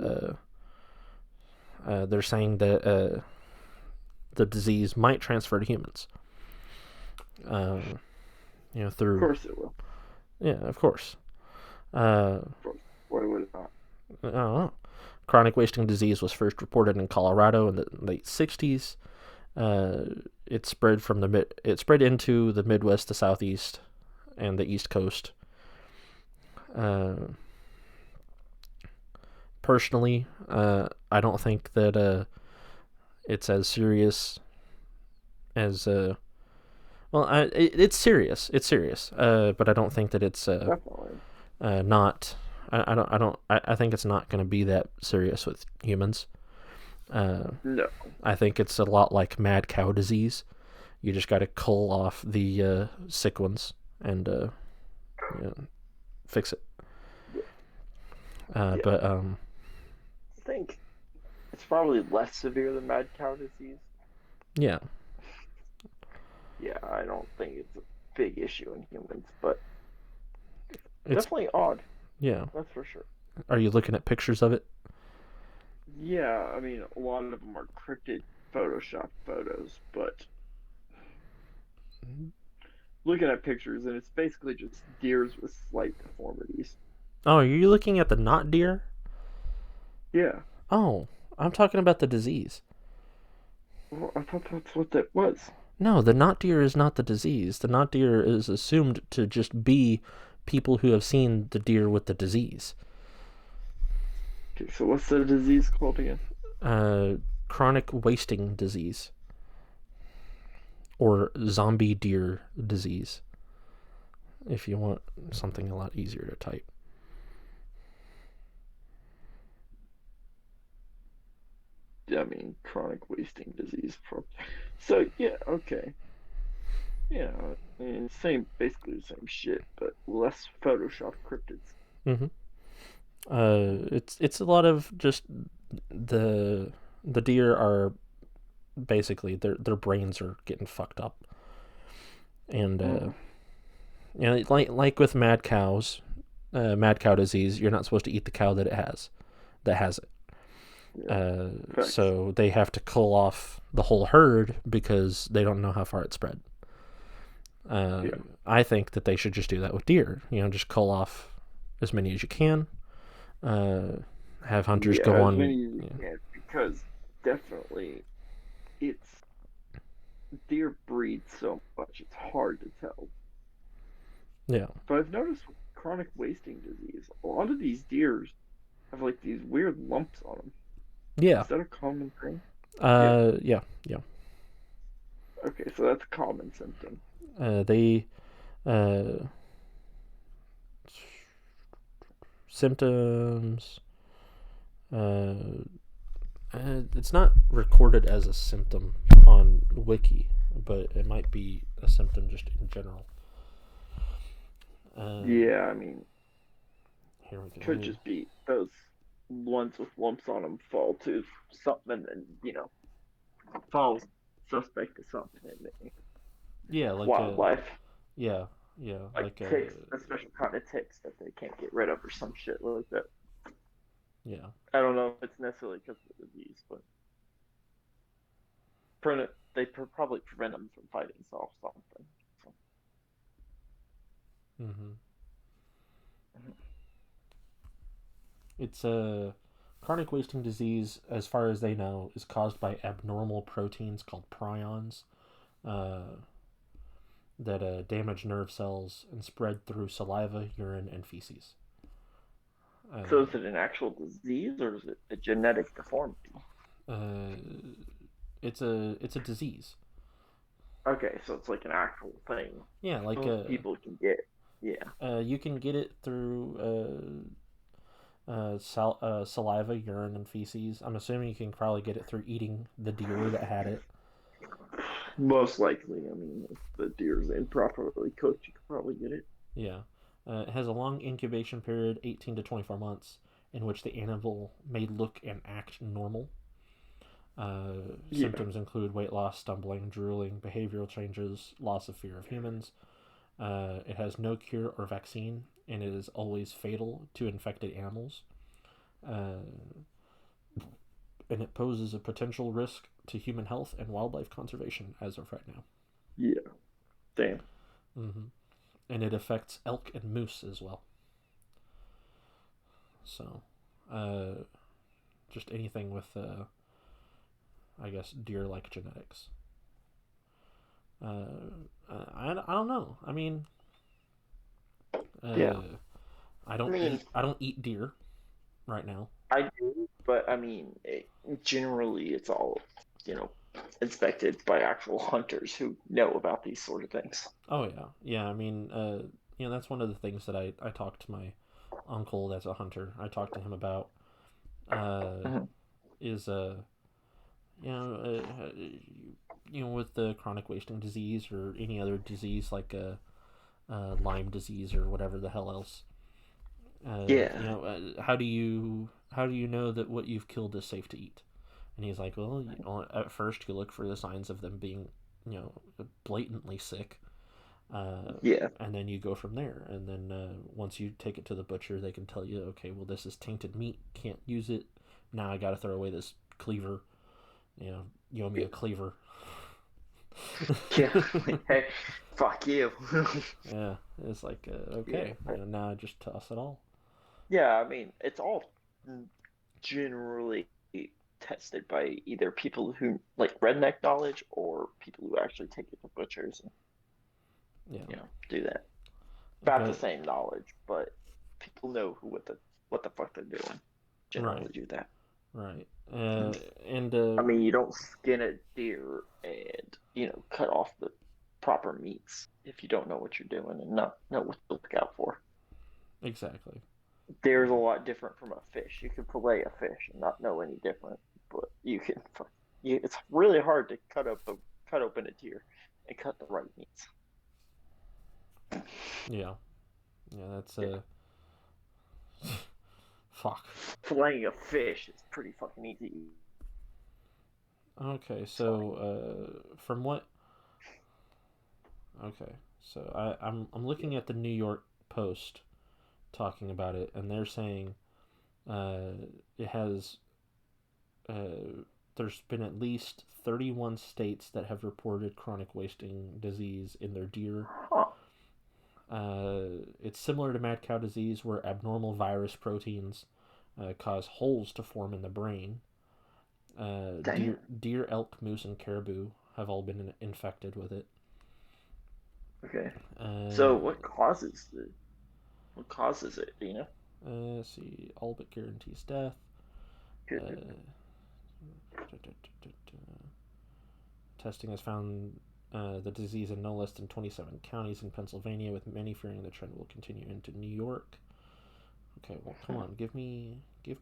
they're saying that the disease might transfer to humans. Through. Of course it will. Yeah, of course. Why would it not? I don't know. Chronic wasting disease was first reported in Colorado in the late 60s. It spread into the Midwest, the Southeast, and the East Coast. Personally, I don't think that it's as serious as it's serious. It's serious. But I don't think that it's Definitely. not. I think it's not going to be that serious with humans. No. I think it's a lot like mad cow disease. You just got to cull off the sick ones and fix it. Yeah. But I think it's probably less severe than mad cow disease. yeah, Yeah, I don't think it's a big issue in humans, but it's definitely odd. yeah. That's for sure. Are you looking at pictures of it? Yeah, I mean, a lot of them are cryptid Photoshop photos, but looking at pictures, and it's basically just deers with slight deformities. Oh, are you looking at the not deer? Yeah. Oh, I'm talking about the disease. Well, I thought that's what that was. No, the not deer is not the disease. The not deer is assumed to just be people who have seen the deer with the disease. Okay, so what's the disease called again? Chronic wasting disease. Or zombie deer disease. If you want something a lot easier to type. I mean, chronic wasting disease. So, yeah, okay. Yeah, I mean, basically the same shit, but less Photoshop cryptids. Mm-hmm. It's a lot of just the deer are basically their brains are getting fucked up, and like with mad cow disease, you're not supposed to eat the cow that has it. Yeah. So they have to cull off the whole herd because they don't know how far it spread. I think that they should just do that with deer. Just cull off as many as you can. Have hunters go on. As many as you can, because definitely deer breed so much, it's hard to tell. Yeah. But I've noticed with chronic wasting disease, a lot of these deers have like these weird lumps on them. Yeah. Is that a common thing? Yeah. Okay, so that's a common symptom. They symptoms. It's not recorded as a symptom on Wiki, but it might be a symptom just in general. Yeah, I mean, Here we could go. just be those ones with lumps on them fall to something and, falls suspect to something in the Yeah, wildlife. yeah, yeah, Like ticks, a special kind of ticks that they can't get rid of or some shit like that. yeah. I don't know if it's necessarily because of the disease, but they probably prevent them from fighting off something. So, Mm-hmm. It's a chronic wasting disease, as far as they know, is caused by abnormal proteins called prions uh, that damage nerve cells and spread through saliva, urine, and feces. so Uh, is it an actual disease or is it a genetic deformity? uh, it's a disease. Okay, so it's like an actual thing Yeah, like people can get. Yeah. you can get it through saliva, urine, and feces. I'm assuming you can probably get it through eating the deer that had it. Most likely. I mean, if the deer's improperly cooked, you could probably get it. Yeah. It has a long incubation period, 18 to 24 months, in which the animal may look and act normal. Yeah. Symptoms include weight loss, stumbling, drooling, behavioral changes, loss of fear of humans. It has no cure or vaccine, and it is always fatal to infected animals. Uh, and it poses a potential risk to human health and wildlife conservation as of right now. Yeah. Damn. Mm-hmm. And it affects elk and moose as well. So, uh, just anything with, I guess, deer-like genetics. I don't know. I mean, Yeah. uh, I mean, I don't eat deer right now. I do, but I mean, generally it's all, you know, inspected by actual hunters who know about these sort of things. Oh yeah, yeah. I mean, that's one of the things that I talked to my uncle that's a hunter. I talked to him about uh, Mhm. is you know with the chronic wasting disease or any other disease like Lyme disease or whatever the hell else. Yeah. How do you know that what you've killed is safe to eat? And he's like, well, at first you look for the signs of them being, blatantly sick, Yeah. and then you go from there. And then once you take it to the butcher, they can tell you, okay, well, this is tainted meat, can't use it. Now I got to throw away this cleaver. You owe me a cleaver. Yeah. Hey, fuck you. Yeah, it's like Yeah. okay, now I just toss it all. Yeah, I mean, it's all generally tested by either people who like redneck knowledge or people who actually take it to butchers and Yeah, do that. About the but same knowledge, but people know what the fuck they're doing. right, Generally do that. right, Mhm. and I mean, you don't skin a deer and cut off the proper meats if you don't know what you're doing and not know what to look out for. exactly. Deer's a lot different from a fish. You can fillet a fish and not know any different, but it's really hard to cut open a deer and cut the right meats. Yeah, yeah, that's Yeah, fuck. filleting a fish is pretty fucking easy. Okay, So so from what? Okay, so I'm looking at the New York Post talking about it, and they're saying uh, it has there's been at least 31 states that have reported chronic wasting disease in their deer. huh? It's similar to mad cow disease, where abnormal virus proteins cause holes to form in the brain. Damn. Deer, elk, moose, and caribou have all been infected with it. Okay. So Uh, what causes it? Do you know? let's see, all but guarantees death. Good. Uh, Testing has found the disease in no less than 27 counties in Pennsylvania, with many fearing the trend will continue into New York. Okay, well, come on, give me the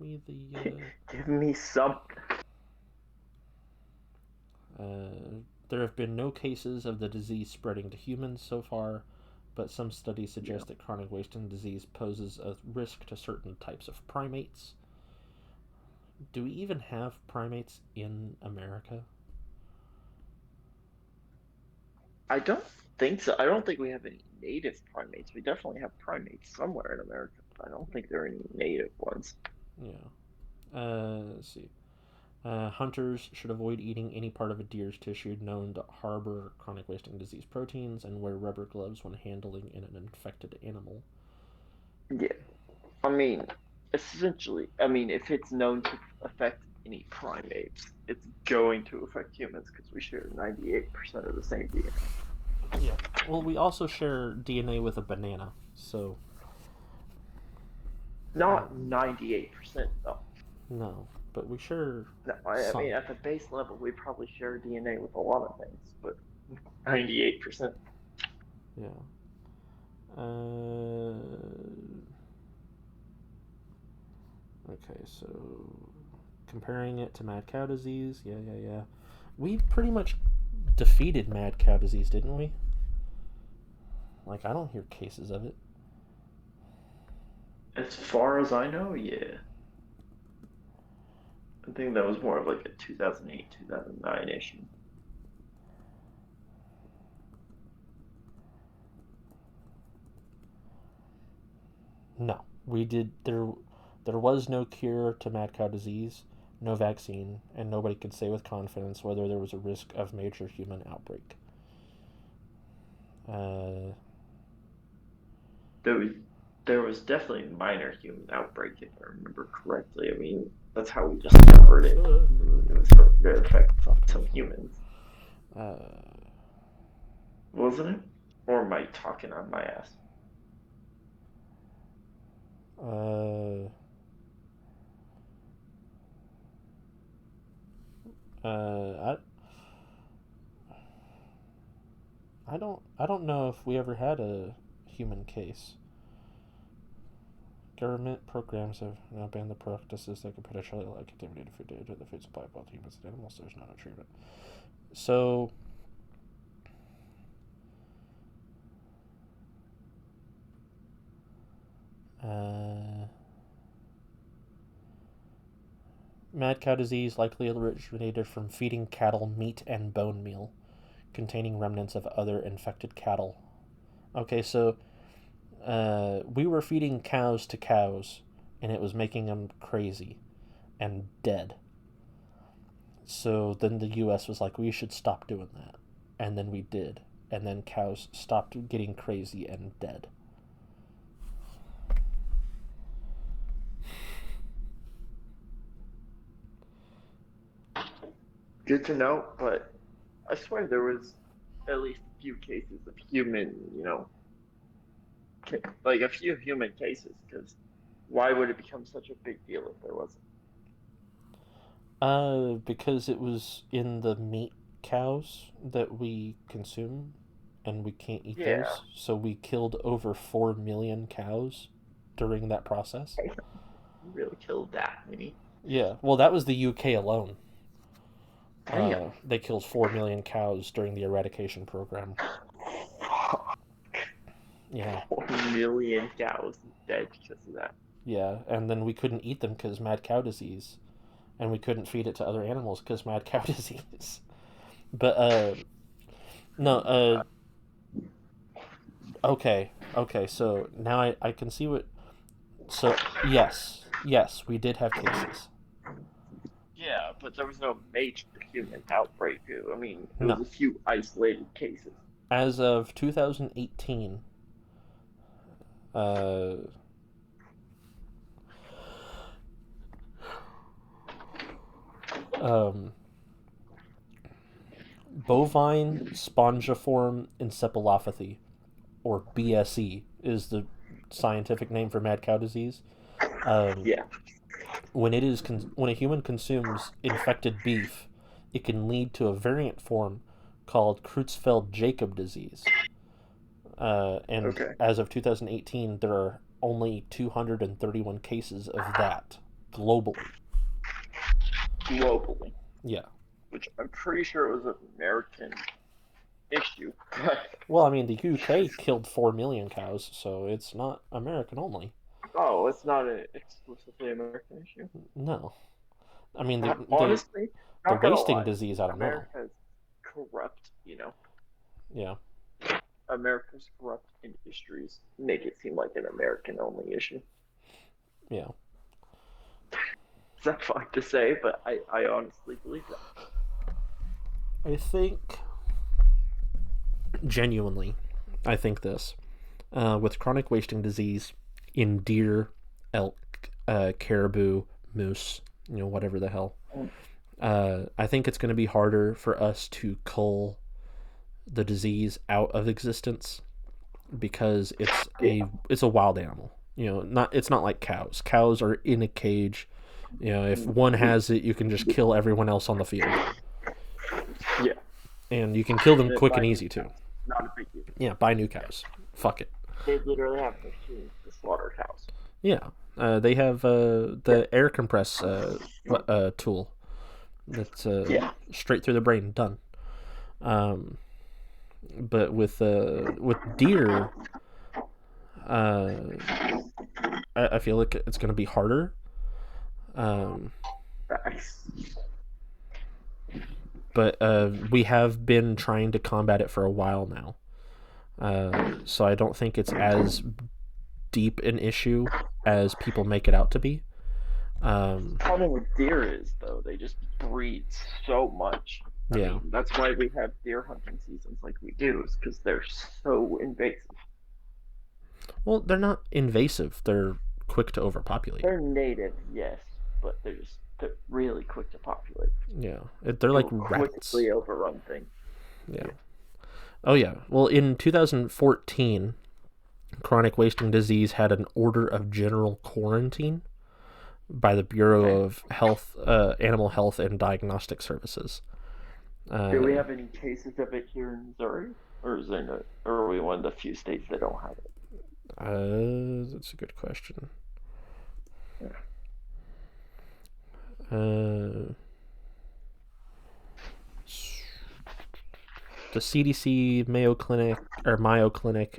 Give me something. There have been no cases of the disease spreading to humans so far, but some studies suggest that chronic wasting disease poses a risk to certain types of primates. Do we even have primates in America? I don't think so. I don't think we have any native primates. We definitely have primates somewhere in America, but I don't think there are any native ones. Yeah. Let's see. Hunters should avoid eating any part of a deer's tissue known to harbor chronic wasting disease proteins and wear rubber gloves when handling an infected animal. Yeah. I mean, essentially, I mean, if it's known to affect any primates, it's going to affect humans because we share 98% of the same DNA. Yeah. Well, we also share DNA with a banana, so. Not 98%, though. No, but we share. No, I mean, at the base level, we probably share DNA with a lot of things, but 98%. Yeah. Okay, so comparing it to mad cow disease, yeah. We pretty much defeated mad cow disease, didn't we? Like, I don't hear cases of it. As far as I know, yeah. I think that was more of like a 2008, 2009 issue. No, we did. There was no cure to mad cow disease, no vaccine, and nobody could say with confidence whether there was a risk of major human outbreak. There was definitely a minor human outbreak, if I remember correctly. I mean, that's how we discovered it. It was for to affect some humans, wasn't it? Or am I talking on my ass? Uh, uh, I don't know if we ever had a human case. Government programs have now banned the practices that could potentially like activity to the food supply of both humans and animals. There's not a treatment. So, mad cow disease likely originated from feeding cattle meat and bone meal containing remnants of other infected cattle. Okay, so we were feeding cows to cows, and it was making them crazy and dead. So then the U.S. was like, we should stop doing that. And then we did. And then cows stopped getting crazy and dead. Good to know, but I swear there was at least a few cases of human, like a few human cases, because why would it become such a big deal if there wasn't? Because it was in the meat cows that we consume, and we can't eat Yeah, those. So we killed over 4 million cows during that process. you really killed that many. Yeah, well, that was the UK alone. Damn. They killed 4 million cows during the eradication program. Yeah. 4 million cows dead because of that. Yeah, and then we couldn't eat them because mad cow disease, and we couldn't feed it to other animals because mad cow disease. But no, okay, So now I can see what. So yes, we did have cases. Yeah, but there was no major human outbreak. I mean, it was No, a few isolated cases. as of 2018, uh, um, bovine spongiform encephalopathy, or BSE, is the scientific name for mad cow disease. Um, Yeah. when when a human consumes infected beef, it can lead to a variant form called Creutzfeldt-Jakob disease. And Okay. as of 2018, there are only 231 cases of that globally. Globally. Yeah. which I'm pretty sure it was an American issue. Well, I mean, the UK killed 4 million cows, so it's not American only. Oh, it's not an exclusively American issue. No. I mean, Honestly, the not gonna wasting lie, disease, I don't know. America's corrupt, Yeah. America's corrupt industries make it seem like an American only issue. Yeah. Is that fine to say? But I honestly believe that. I think, genuinely, I think this. With chronic wasting disease in deer, elk, caribou, moose, whatever the hell, I think it's going to be harder for us to cull the disease out of existence because it's a wild animal. It's not like cows. Cows are in a cage. If one has it, you can just kill everyone else on the field. Yeah. And you can kill them quick and easy too. Not a big deal. Yeah, buy new cows. Fuck it. They literally have machines to slaughter cows. Yeah. They have the air compress tool. That's straight through the brain. Done. But with deer, I feel like it's going to be harder. But we have been trying to combat it for a while now. So I don't think it's as deep an issue as people make it out to be. The problem with deer is, though, they just breed so much. I mean, that's why we have deer hunting seasons like we do, is because they're so invasive. Well, they're not invasive. They're quick to overpopulate. They're native, yes, but they're really quick to populate. Yeah, they're like rabbits. Quickly overrun things. Yeah. Oh yeah. Well, in 2014, chronic wasting disease had an order of general quarantine by the Bureau of Health, Animal Health and Diagnostic Services. Do we have any cases of it here in Missouri, or are we one of the few states that don't have it? That's a good question. Yeah. The CDC, Mayo Clinic,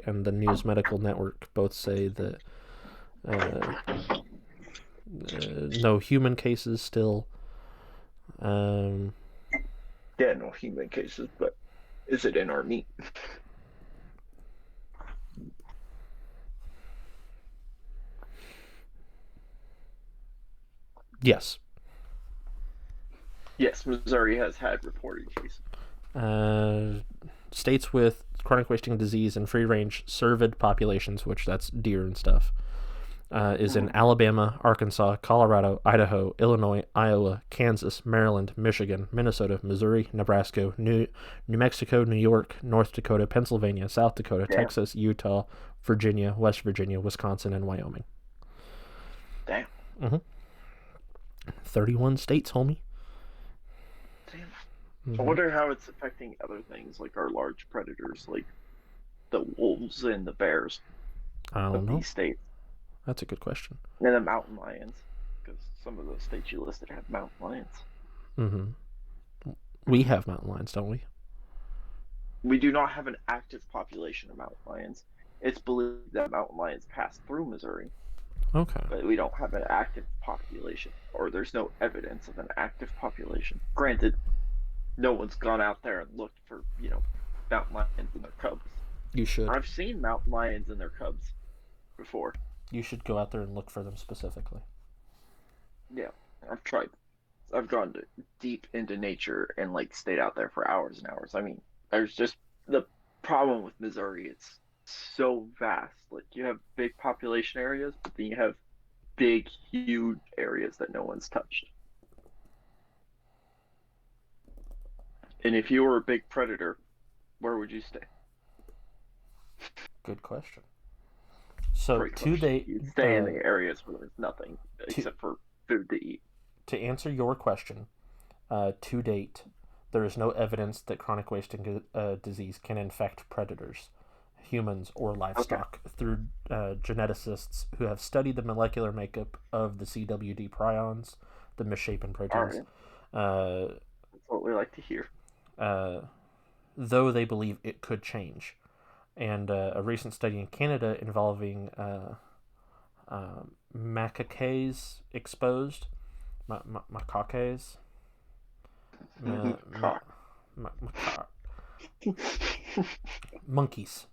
and the News Medical Network both say that no human cases still. Yeah, no human cases, but is it in our meat? Yes. Yes, Missouri has had reported cases. States with chronic wasting disease and free-range cervid populations, which that's deer and stuff, is in Alabama, Arkansas, Colorado, Idaho, Illinois, Iowa, Kansas, Maryland, Michigan, Minnesota, Missouri, Nebraska, New Mexico, New York, North Dakota, Pennsylvania, South Dakota, Texas, Utah, Virginia, West Virginia, Wisconsin, and Wyoming. Damn. 31 states, homie. Damn. I wonder how it's affecting other things like our large predators, like the wolves and the bears. I don't know. These states. That's a good question. And the mountain lions, because some of those states you listed have mountain lions. Mm-hmm. We have mountain lions, don't we? We do not have an active population of mountain lions. It's believed that mountain lions pass through Missouri. Okay. But we don't have an active population, or there's no evidence of an active population. Granted, no one's gone out there and looked for, mountain lions and their cubs. You should. I've seen mountain lions and their cubs before. You should go out there and look for them specifically. Yeah, I've tried. I've gone deep into nature and stayed out there for hours and hours. I mean, there's just the problem with Missouri. It's so vast. You have big population areas, but then you have big, huge areas that no one's touched. And if you were a big predator, where would you stay? Good question. So you'd stay in the areas where there's nothing except for food to eat. To answer your question, to date, there is no evidence that chronic wasting disease can infect predators, humans, or livestock through geneticists who have studied the molecular makeup of the CWD prions, the misshapen proteins. Right. That's what we like to hear. Though they believe it could change. And a recent study in Canada involving macaques exposed, macaques, monkeys.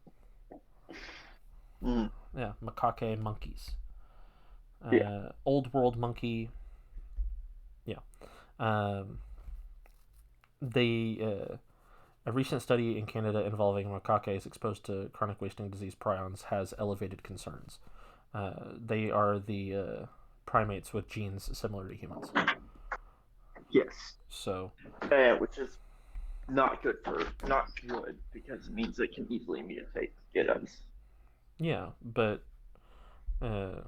Mm. Yeah, macaque monkeys. Yeah. Old world monkey. Yeah. A recent study in Canada involving macaques exposed to chronic wasting disease prions has elevated concerns. They are the primates with genes similar to humans. Yes. So, Which is not good because it means it can easily mutate, get us. yeah, but there's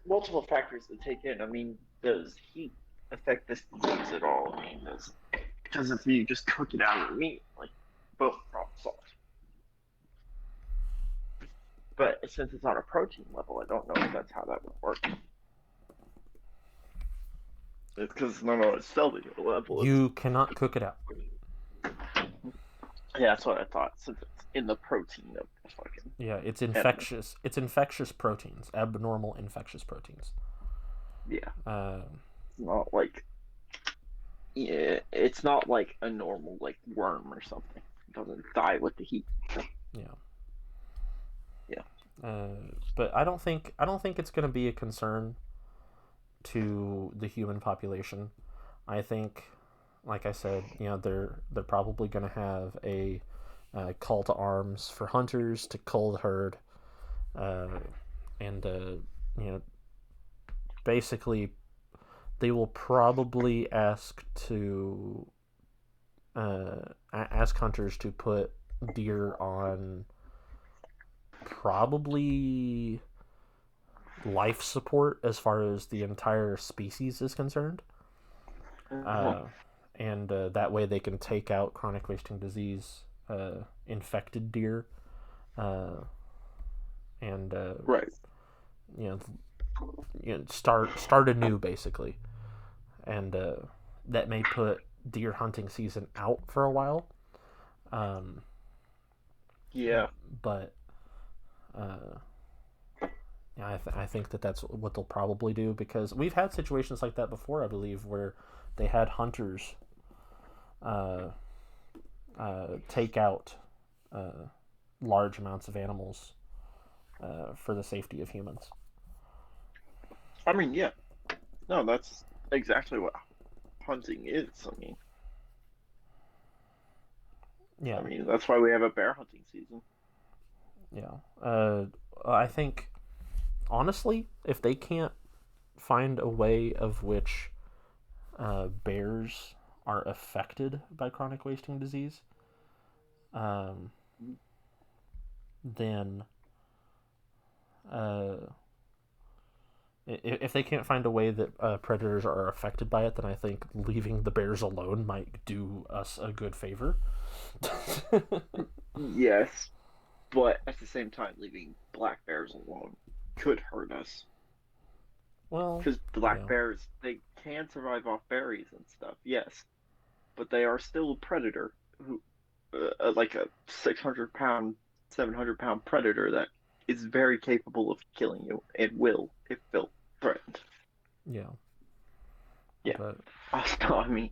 multiple factors to take in. I mean, does heat affect this disease at all? I mean, because if you just cook it out of the meat, like, boom, problem solved. But since it's on a protein level, I don't know if that's how that would work. It's because not on a cellular level. You cannot cook it out. Yeah, that's what I thought. Since it's in the protein of the fucking. Yeah, it's infectious. It's infectious proteins, abnormal infectious proteins. Yeah. It's not like. Yeah, it's not like a normal like worm or something. It doesn't die with the heat. Yeah. Yeah. But I don't think it's going to be a concern to the human population. I think, like I said, they're probably going to have a call to arms for hunters to cull the herd, and basically they will probably ask hunters to put deer on probably life support as far as the entire species is concerned. And that way they can take out chronic wasting disease infected deer, and right. Start anew basically, and that may put deer hunting season out for a while. Yeah, but I think that's what they'll probably do, because we've had situations like that before, I believe, where they had hunters take out large amounts of animals for the safety of humans. I mean, yeah. No, that's exactly what hunting is. I mean, yeah. I mean, that's why we have a bear hunting season. Yeah. I think, honestly, if they can't find a way of which bears are affected by chronic wasting disease, then if they can't find a way that predators are affected by it, then I think leaving the bears alone might do us a good favor. Yes, but at the same time, leaving black bears alone could hurt us. Well, because black bears, they can survive off berries and stuff, yes, but they are still a predator who, like a 600-pound, 700-pound predator that is very capable of killing you and will if felt threatened. Yeah. Yeah. But... I mean,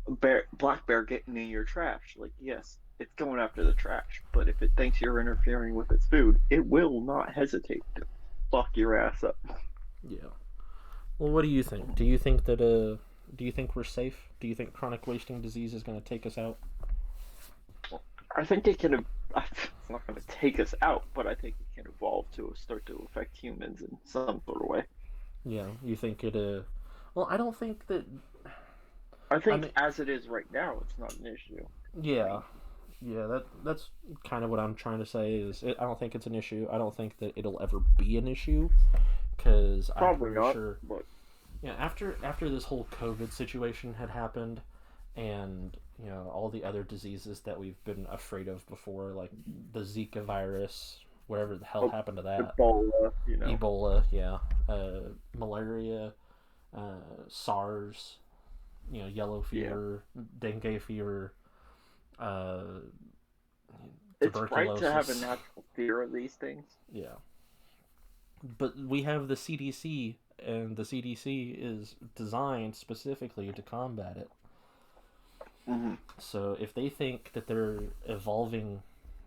black bear getting in your trash, like, yes, it's going after the trash, but if it thinks you're interfering with its food, it will not hesitate to fuck your ass up. Yeah. Well, what do you think? Do you think we're safe? Do you think chronic wasting disease is going to take us out? I think it can. It's not going to take us out, but I think it can evolve to start to affect humans in some sort of way. Yeah, you think it? Well, I don't think that. I think as it is right now, it's not an issue. Yeah, that's kind of what I'm trying to say. I don't think it's an issue. I don't think that it'll ever be an issue, because I'm pretty sure. But... Yeah, after this whole COVID situation had happened, and all the other diseases that we've been afraid of before, like the Zika virus, whatever the hell happened to that, Ebola, yeah, malaria, SARS, yellow fever, dengue fever, uh, It's right to have a tuberculosis. natural fear of these things. Yeah, but we have the CDC, and the CDC is designed specifically to combat it. Mm-hmm. So if they think that they're evolving,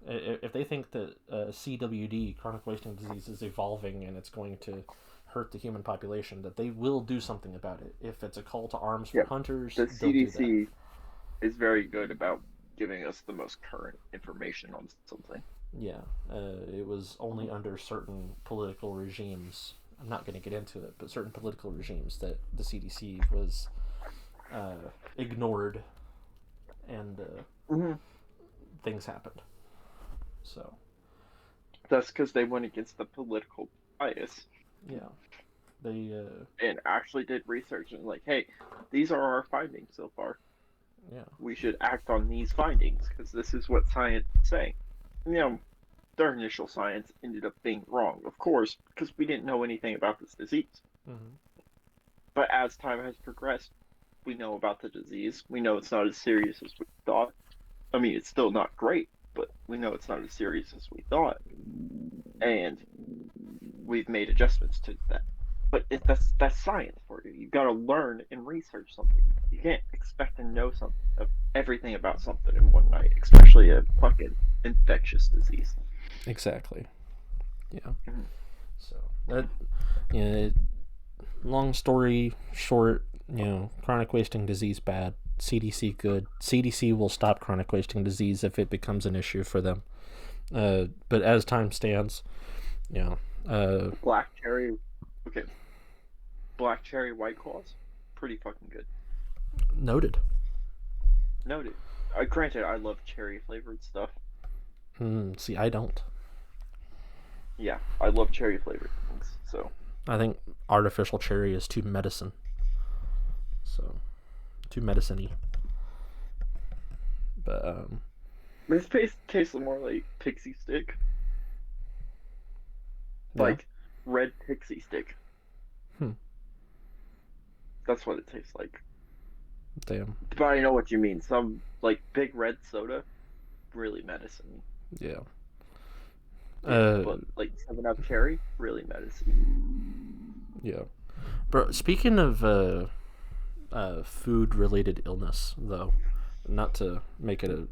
if they think that CWD, chronic wasting disease, is evolving and it's going to hurt the human population, that they will do something about it. If it's a call to arms for Yeah, hunters, the they'll do that. CDC is very good about giving us the most current information on something. Yeah, it was only under certain political regimes. I'm not going to get into it, but certain political regimes that the CDC was ignored, and Mm-hmm. things happened. So That's because they went against the political bias yeah, they and actually did research and like, hey, these are our findings so far. yeah, We should act on these findings because this is what science is saying. Their initial science ended up being wrong, of course, because we didn't know anything about this disease. mm-hmm. But as time has progressed, we know about the disease. We know it's not as serious as we thought. I mean, it's still not great, but we know it's not as serious as we thought. And we've made adjustments to that. But that's science for you. You've got to learn and research something. You can't expect to know everything about something in one night, especially a fucking infectious disease. Exactly. Yeah. Mhm. So that, long story short, chronic wasting disease bad. CDC good. CDC will stop chronic wasting disease if it becomes an issue for them. But as time stands, Black cherry, okay. Black cherry White Claws, pretty fucking good. noted. Noted. Granted, I love cherry flavored stuff. See, I don't. Yeah, I love cherry flavored things. So I think artificial cherry is too medicine. So, too medicine-y. But this tastes more like pixie stick, yeah. like red pixie stick. Hmm. That's what it tastes like. Damn. But I know what you mean. Some like big red soda, really medicine. Yeah. But like 7-Up cherry, really medicine. Yeah. Bro, speaking of food-related illness, though, not to make it a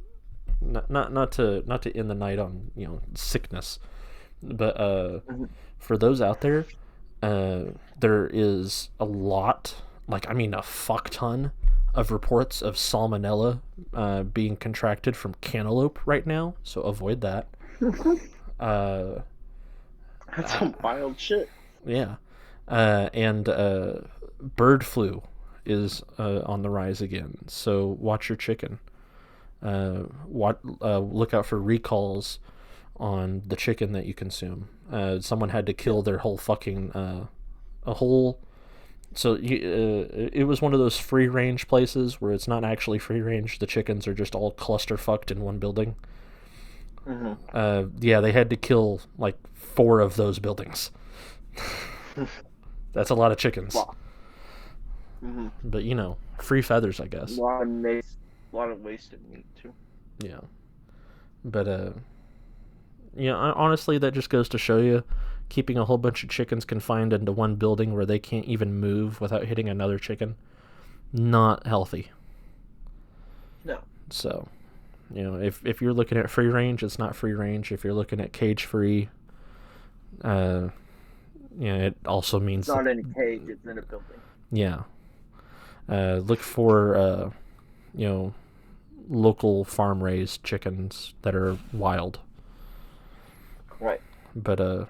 not to end the night on sickness, but for those out there, there is a lot, like I mean a fuck ton of reports of salmonella being contracted from cantaloupe right now, so avoid that. That's some wild shit. Yeah. And bird flu is on the rise again, so watch your chicken. Look out for recalls on the chicken that you consume. Someone had to kill their whole fucking a whole. So it was one of those free range places where it's not actually free range. The chickens are just all cluster fucked in one building. Mm-hmm. Yeah, they had to kill like 4 of those buildings. That's a lot of chickens. Wow. Mm-hmm. But free feathers, I guess. A lot of wasted meat too. Yeah. But honestly, that just goes to show you, keeping a whole bunch of chickens confined into one building where they can't even move without hitting another chicken, not healthy. No. So, if you're looking at free range, it's not free range. If you're looking at cage free, it also means It's not in a cage, it's in a building. Yeah. Look for local farm raised chickens that are wild. Right. But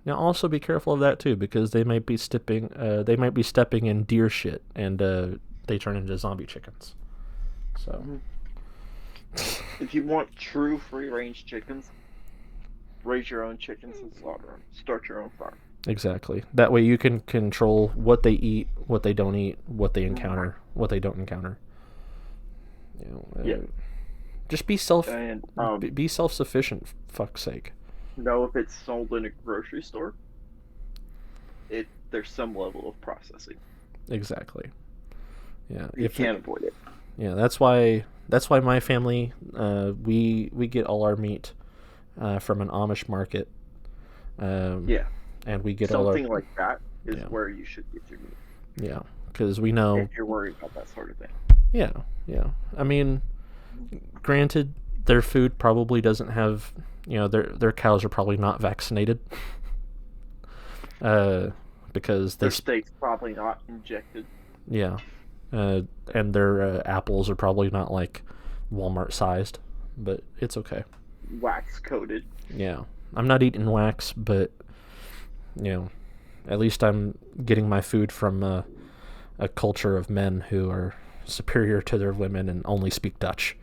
also be careful of that too, because they might be stepping in deer shit, and they turn into zombie chickens. So if you want true free range chickens, raise your own chickens and slaughter them. Start your own farm. Exactly. That way you can control what they eat, what they don't eat, what they encounter, what they don't encounter. Just be be self-sufficient, for fuck's sake. Know if it's sold in a grocery store, there's some level of processing. Exactly. Yeah, You can't avoid it. Yeah, that's why my family we get all our meat from an Amish market. Yeah. And we get Something all our like that is Yeah. where you should get your meat yeah, because we know. if you're worried about that sort of thing. Yeah, yeah. I mean, granted, their food probably doesn't have, their cows are probably not vaccinated. Because Their steak's probably not injected. yeah, and their apples are probably not like Walmart sized, but it's okay. Wax coated. Yeah, I'm not eating wax, but at least I'm getting my food from a culture of men who are superior to their women and only speak Dutch.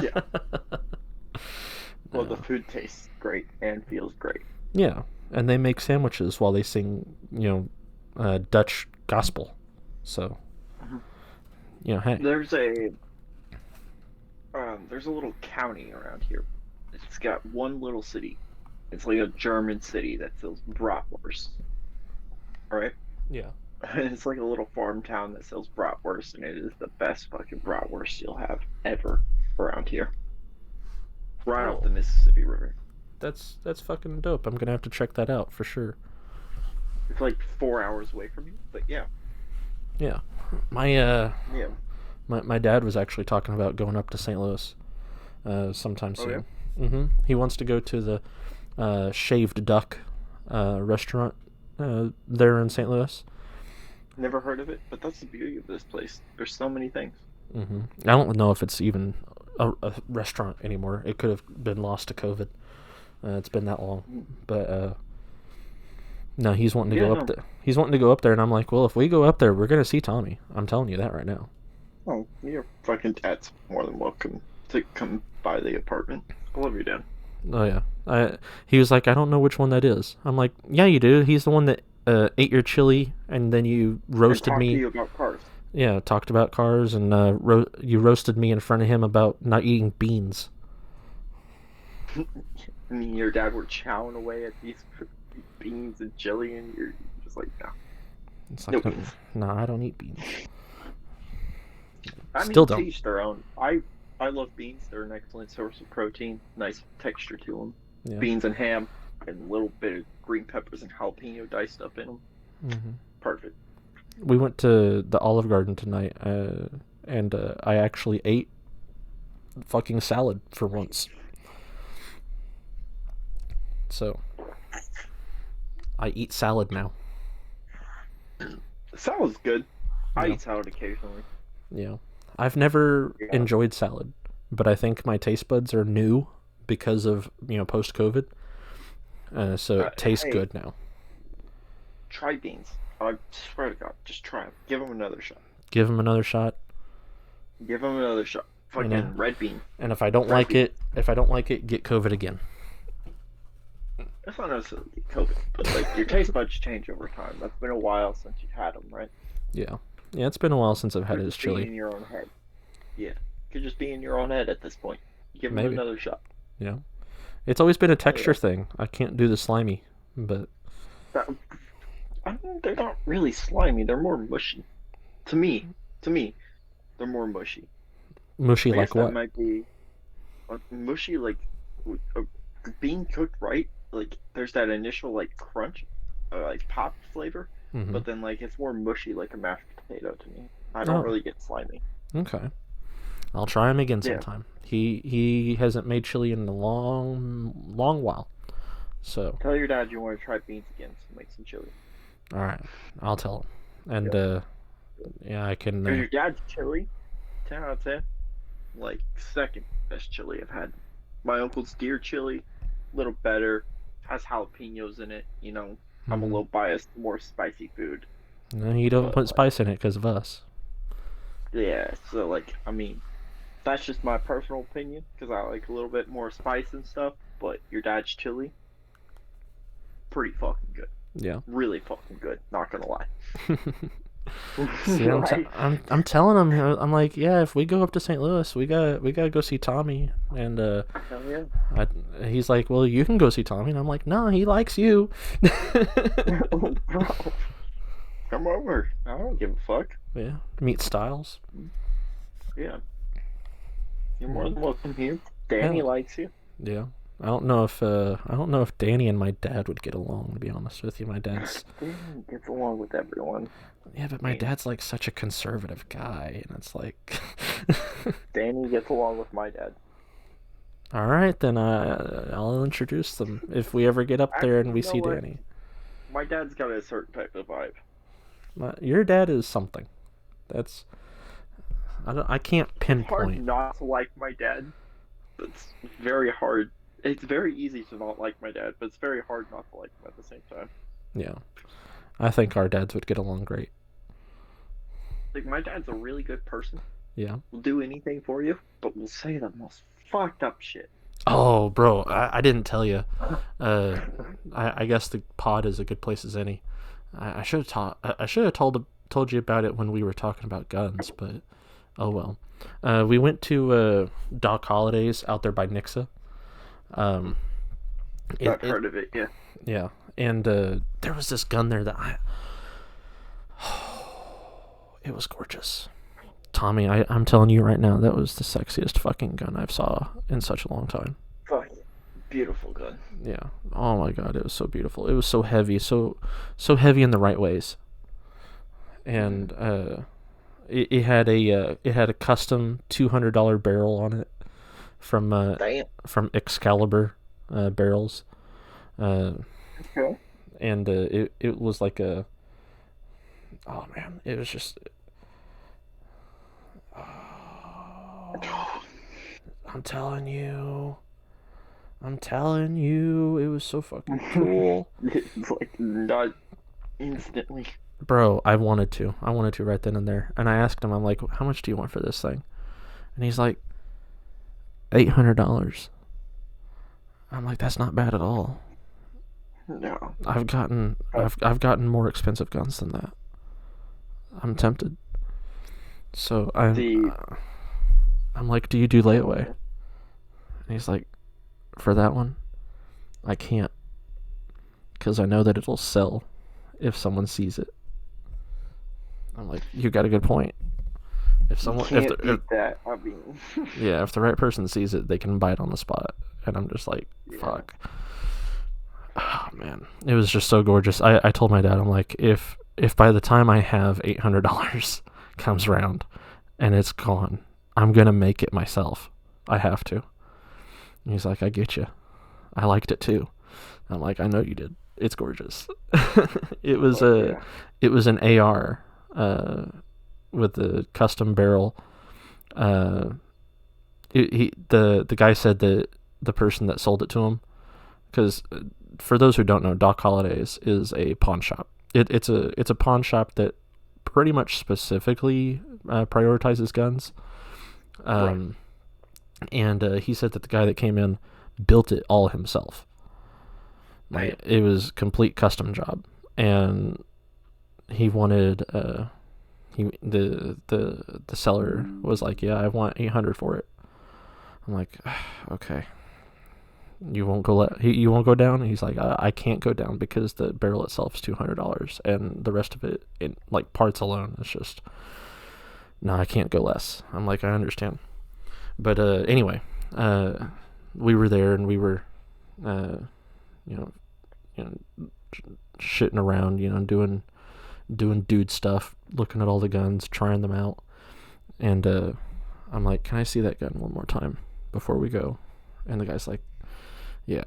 Yeah. Well, the food tastes great and feels great. Yeah, and they make sandwiches while they sing, Dutch gospel. So, hey. There's a little county around here. It's got one little city. It's like a German city that sells bratwurst. Alright? Yeah. It's like a little farm town that sells bratwurst, and it is the best fucking bratwurst you'll have ever around here. Right off the Mississippi River. That's fucking dope. I'm gonna have to check that out for sure. It's like 4 hours away from you, but yeah. Yeah. My Yeah. my dad was actually talking about going up to St. Louis sometime Oh, soon. Mm-hmm. He wants to go to the Shaved Duck restaurant there in St. Louis. Never heard of it, but that's the beauty of this place. There's so many things. Mm-hmm. I don't know if it's even a restaurant anymore. It could have been lost to COVID. It's been that long, but no, he's wanting to go up there. He's wanting to go up there, and I'm like, well, if we go up there, we're gonna see Tommy. I'm telling you that right now. Oh, your fucking dad's more than welcome to come by the apartment. I love your dad. Oh yeah, he was like, I don't know which one that is. I'm like, yeah, you do. He's the one that ate your chili, and then you roasted me. To you about cars. Yeah, talked about cars, and you roasted me in front of him about not eating beans. Me and your dad were chowing away at these beans and chili, and you're just like, no. It's like, No beans. no, I don't eat beans. I mean, Still to don't. each their own. I love beans. They're an excellent source of protein. Nice texture to them. Yeah. Beans and ham, and a little bit of green peppers and jalapeno diced up in them. Mm-hmm. Perfect. We went to the Olive Garden tonight, and I actually ate fucking salad for once. So, I eat salad now. Salad's good. I Yeah. eat salad occasionally. Yeah. I've never Yeah. enjoyed salad, but I think my taste buds are new because of, post-COVID. So it tastes hey. good now. Try beans. I swear to God, just try them. Give them another shot. Give them another shot. Give them another shot. Fucking know. red bean. And if I don't Red like bean. it, get COVID again. That's not necessarily COVID, but like your taste buds change over time. That's been a while since you've had them, right? Yeah. Yeah, it's been a while since I've had Could his just be in chili. your own head. Yeah, could just be in your own head at this point. Give them Maybe. another shot. Yeah. It's always been a texture thing. I can't do the slimy, but I mean, they're not really slimy. They're more mushy. To me, they're more mushy. mushy I like guess that what? might be mushy, like being cooked right. Like there's that initial like crunch, like pop flavor, Mhm. but then like it's more mushy, like a mashed potato to me. I don't Oh. really get slimy. Okay. I'll try him again Yeah. sometime. He hasn't made chili in a long while. So, Tell your dad you want to try beans again, so make some chili. all right. I'll tell him. And yeah, I can Because your dad's chili, 10 out of 10, like second best chili I've had. My uncle's deer chili, a little better, has jalapenos in it. I'm a little biased, more spicy food. No, you don't put spice in it because of us. Yeah, so like, I mean, that's just my personal opinion, because I like a little bit more spice and stuff, but your dad's chili, pretty fucking good. Yeah. Really fucking good, not gonna lie. See, Right? I'm telling him. I'm like, yeah, if we go up to St. Louis, we gotta go see Tommy. And Hell yeah. he's like, well, you can go see Tommy. And I'm like, no, he likes you. Bro. Come come over. I don't give a fuck. Yeah, meet Styles. Yeah. You're more than welcome here. Danny Hell. likes you. Yeah. I don't know if Danny and my dad would get along, to be honest with you. My dad's Danny gets along with everyone. yeah, but my dad's like such a conservative guy, and it's like Danny gets along with my dad. all right, then I'll introduce them if we ever get up there and we Actually, see you know what? Danny. My dad's got a certain type of vibe. Your dad is something. That's I can't Hard pinpoint. not to like my dad. It's very hard. It's very easy to not like my dad, but it's very hard not to like him at the same time. Yeah, I think our dads would get along great. Like, my dad's a really good person. Yeah. Will do anything for you, but will say the most fucked up shit. Oh, bro, I didn't tell you. I guess the pod is a good place as any. I should have told you about it when we were talking about guns, but oh well. We went to Doc Holliday's out there by Nixa. I've heard of it, yeah. Yeah, and there was this gun there that it was gorgeous. Tommy, I'm telling you right now, that was the sexiest fucking gun I've saw in such a long time. Fuck. Beautiful gun. Yeah. Oh my god, it was so beautiful. It was so heavy, so heavy in the right ways. And it had a custom $200 barrel on it from Damn. Excalibur barrels. Okay. And it was like a, oh man, it was just I'm telling you, it was so fucking cool. It's like not instantly. Bro, I wanted to right then and there. And I asked him, I'm like, how much do you want for this thing? And he's like, $800. I'm like, that's not bad at all. No. I've gotten more expensive guns than that. I'm tempted. So I'm like, do you do layaway? And he's like, for that one, I can't, because I know that it'll sell if someone sees it. I'm like, you got a good point. If someone, Can't beat that. I mean, yeah, if the right person sees it, they can buy it on the spot. And I'm just like, fuck. Oh man, it was just so gorgeous. I told my dad, I'm like, if by the time I have $800 comes around and it's gone, I'm gonna make it myself. I have to. And he's like, I get you. I liked it too. I'm like, I know you did. It's gorgeous. It was it was an AR with a custom barrel. The guy said that the person that sold it to him, because for those who don't know, Doc Holliday's is a pawn shop. It's a pawn shop that pretty much specifically prioritizes guns. And he said that the guy that came in built it all himself. Like, it was complete custom job, and he wanted the seller was like, yeah, I want $800 for it. I'm like, okay. You won't go down? And he's like, I can't go down because the barrel itself is $200, and the rest of it, in like parts alone, it's just, no, I can't go less. I'm like, I understand. But anyway, we were there, and we were, shitting around, doing dude stuff, looking at all the guns, trying them out, and I'm like, can I see that gun one more time before we go? And the guy's like, yeah,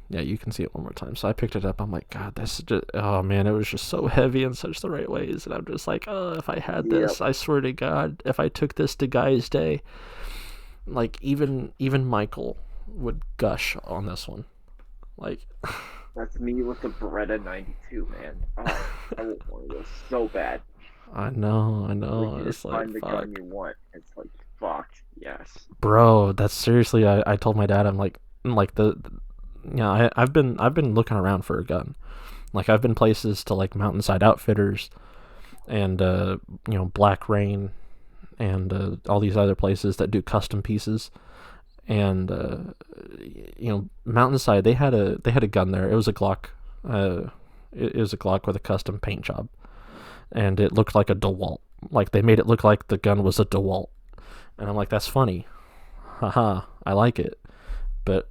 you can see it one more time. So I picked it up. I'm like, God, that's just, oh man, it was just so heavy in such the right ways. And I'm just like, oh, if I had this, I swear to God, if I took this to Guy's Day, like even Michael would gush on this one. Like, that's me with the Beretta 92, man. Oh, I want one of those so bad. I know. Like, you It's just like, find the fuck. gun you want. It's like, fuck, yes. Bro, that's seriously. I told my dad, I'm like I've been looking around for a gun. Like, I've been places to like Mountainside Outfitters, and Black Rain, and all these other places that do custom pieces. And Mountainside, they had a gun there. It was a Glock. It was a Glock with a custom paint job. and it looked like a DeWalt. Like they made it look like the gun was a DeWalt, and I'm like, that's funny, haha, I like it, but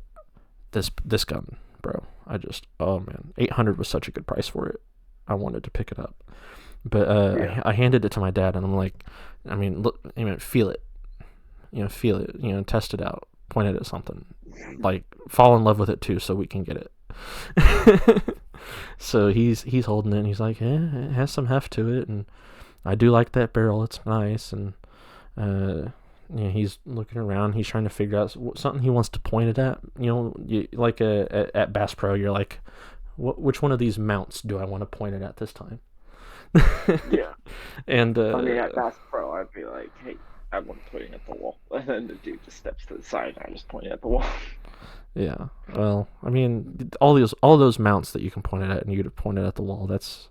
this gun, bro, oh man, 800 was such a good price for it. I wanted to pick it up, but I handed it to my dad, and I'm like, I mean, look, feel it, feel it, test it out, point it at something, like fall in love with it too, so we can get it. So he's holding it, and he's like, it has some heft to it, and I do like that barrel, it's nice, and he's looking around, he's trying to figure out something he wants to point it at. Like at Bass Pro, you're like, which one of these mounts do I want to point it at this time? Yeah. And at Bass Pro, I'd be like, hey, I want to point it at the wall. And then the dude just steps to the side, and I just point it at the wall. Yeah. Well, I mean, all those mounts that you can point it at, and you could point it at the wall. That's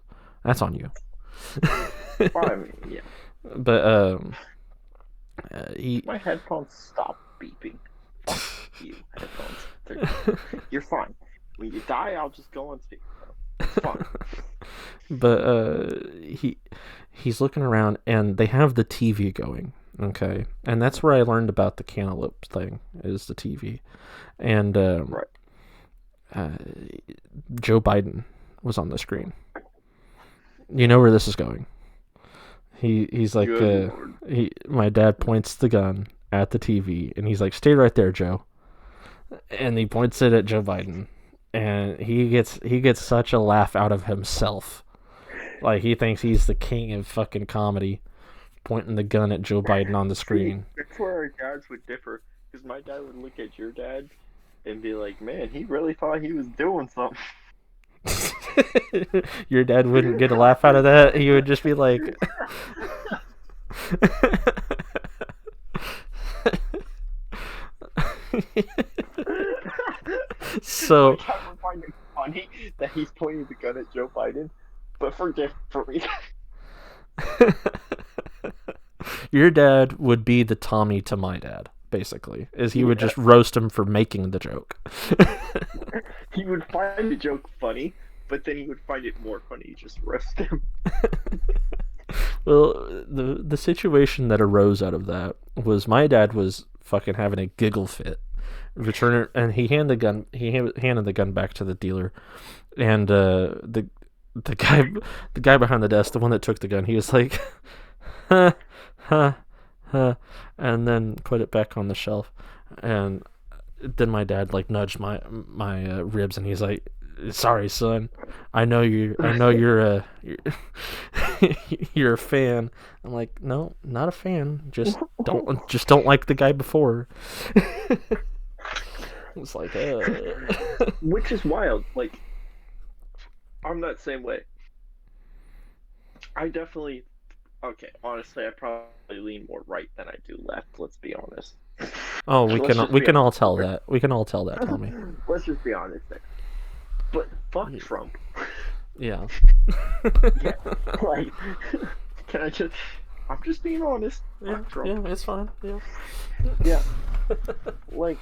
on you. Well, I mean, yeah. But my headphones stop beeping. Fuck you, headphones. You're fine. When you die, I'll just go on speakerphone. It's fine. But he's looking around, and they have the TV going. Okay, and that's where I learned about the cantaloupe thing, is the TV, and right. Joe Biden was on the screen. You know where this is going. He's like, my dad points the gun at the TV, and he's like, stay right there, Joe. And he points it at Joe Biden, and he gets such a laugh out of himself. Like, he thinks he's the king of fucking comedy, pointing the gun at Joe Biden on the screen. That's where our dads would differ, because my dad would look at your dad and be like, man, he really thought he was doing something. Your dad wouldn't get a laugh out of that. He would just be like, so I would find it funny that he's pointing the gun at Joe Biden, but for different reasons. Your dad would be the Tommy to my dad, basically, is he would just roast him for making the joke. He would find the joke funny, but then he would find it more funny to just roast him. Well, the situation that arose out of that was my dad was fucking having a giggle fit, and he handed the gun back to the dealer, and the guy behind the desk, the one that took the gun, he was like, huh, huh, huh, and then put it back on the shelf, and then my dad like nudged my ribs, and he's like, sorry, son, I know you're you're a fan. I'm like, no, not a fan, just don't like the guy before. It's like, which is wild. Like, I'm that same way. I definitely, honestly, I probably lean more right than I do left. Let's be honest. Oh, we can all tell that. We can all tell that, Tommy. Let's just be honest there. But fuck Trump. Yeah. Yeah. Like, can I just? I'm just being honest. Yeah, fuck Trump. Yeah, it's fine. Yeah. Yeah. Like.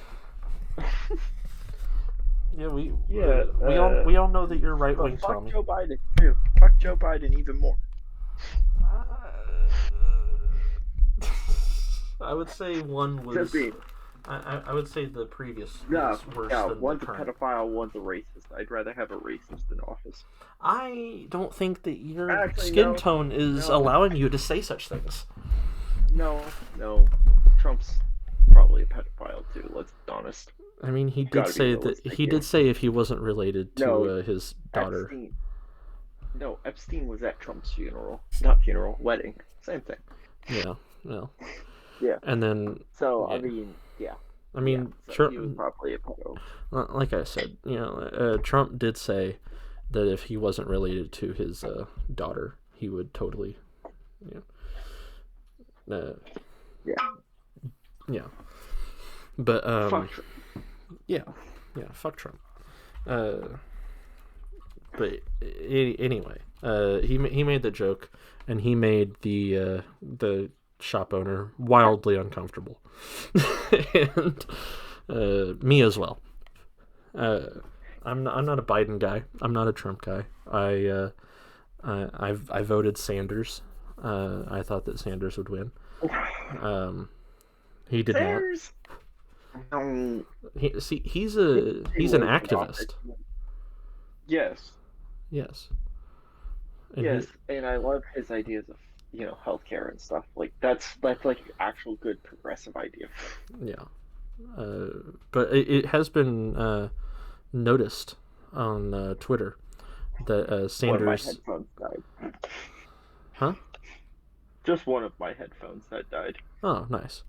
Yeah, we all know that you're right wing, Tommy. Fuck Joe Biden too. Fuck Joe Biden even more. I would say one was. I would say the previous was worse than one's the current. a pedophile, one's a racist. I'd rather have a racist in office. I don't think that your skin tone is allowing you to say such things. No. Trump's probably a pedophile too. Let's be honest. I mean, he did say that did say if he wasn't related to his daughter. Epstein. No, Epstein was at Trump's wedding. Same thing. Yeah. Well. Yeah. And then. So I mean, yeah. I mean, so Trump. he was probably a pedo. Like I said, Trump did say that if he wasn't related to his daughter, he would totally. Yeah. But fuck Trump. Yeah, fuck Trump. But anyway, he made the joke, and he made the shop owner wildly uncomfortable, and me as well. I'm not a Biden guy. I'm not a Trump guy. I voted Sanders. I thought that Sanders would win. He did There's no. not. He's an activist. Yes, Yes. And yes, and I love his ideas of healthcare and stuff. Like that's like actual good progressive idea. yeah. But it has been noticed on Twitter that One of my Sanders. headphones died. Huh? Just one of my headphones that died. Oh, nice.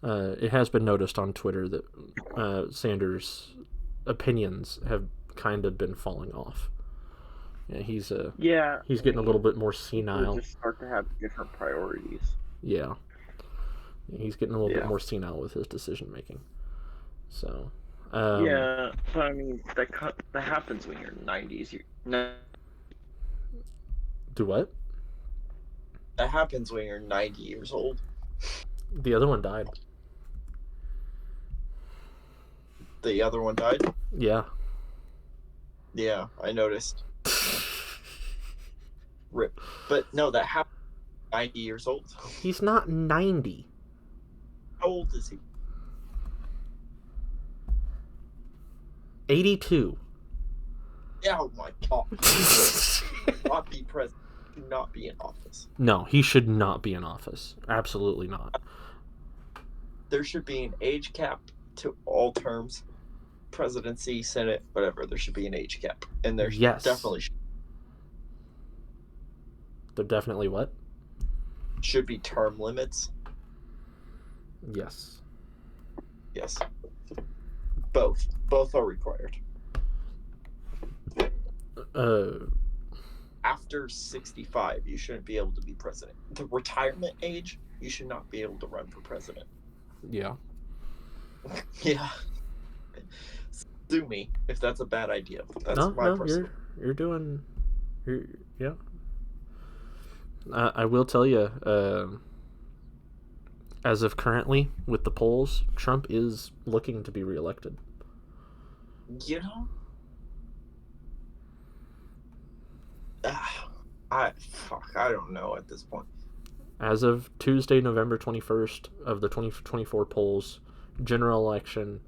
It has been noticed on Twitter that Sanders' opinions have kind of been falling off. Yeah, he's getting a little bit more senile. Just start to have different priorities. Yeah, he's getting a little bit more senile with his decision making. So. Yeah, but I mean that happens when you're in 90s. Do what? That happens when you're 90 years old. The other one died. The other one died? Yeah. Yeah, I noticed. Rip. But no, that happened 90 years old. He's not 90. How old is he? 82. Yeah, oh my god. Not be president. Should not be in office. No, he should not be in office. Absolutely not. There should be an age cap to all terms. Presidency, Senate, whatever. There should be an age cap. And there definitely There definitely what? Should be term limits. Yes. Yes. Both. Both are required. After 65, you shouldn't be able to be president. The retirement age, you should not be able to run for president. Yeah. Yeah. Sue me if that's a bad idea. That's personal. Yeah. I will tell you, as of currently with the polls, Trump is looking to be reelected. You know, I don't know at this point. As of Tuesday, November 21st of the 2024 polls, general election,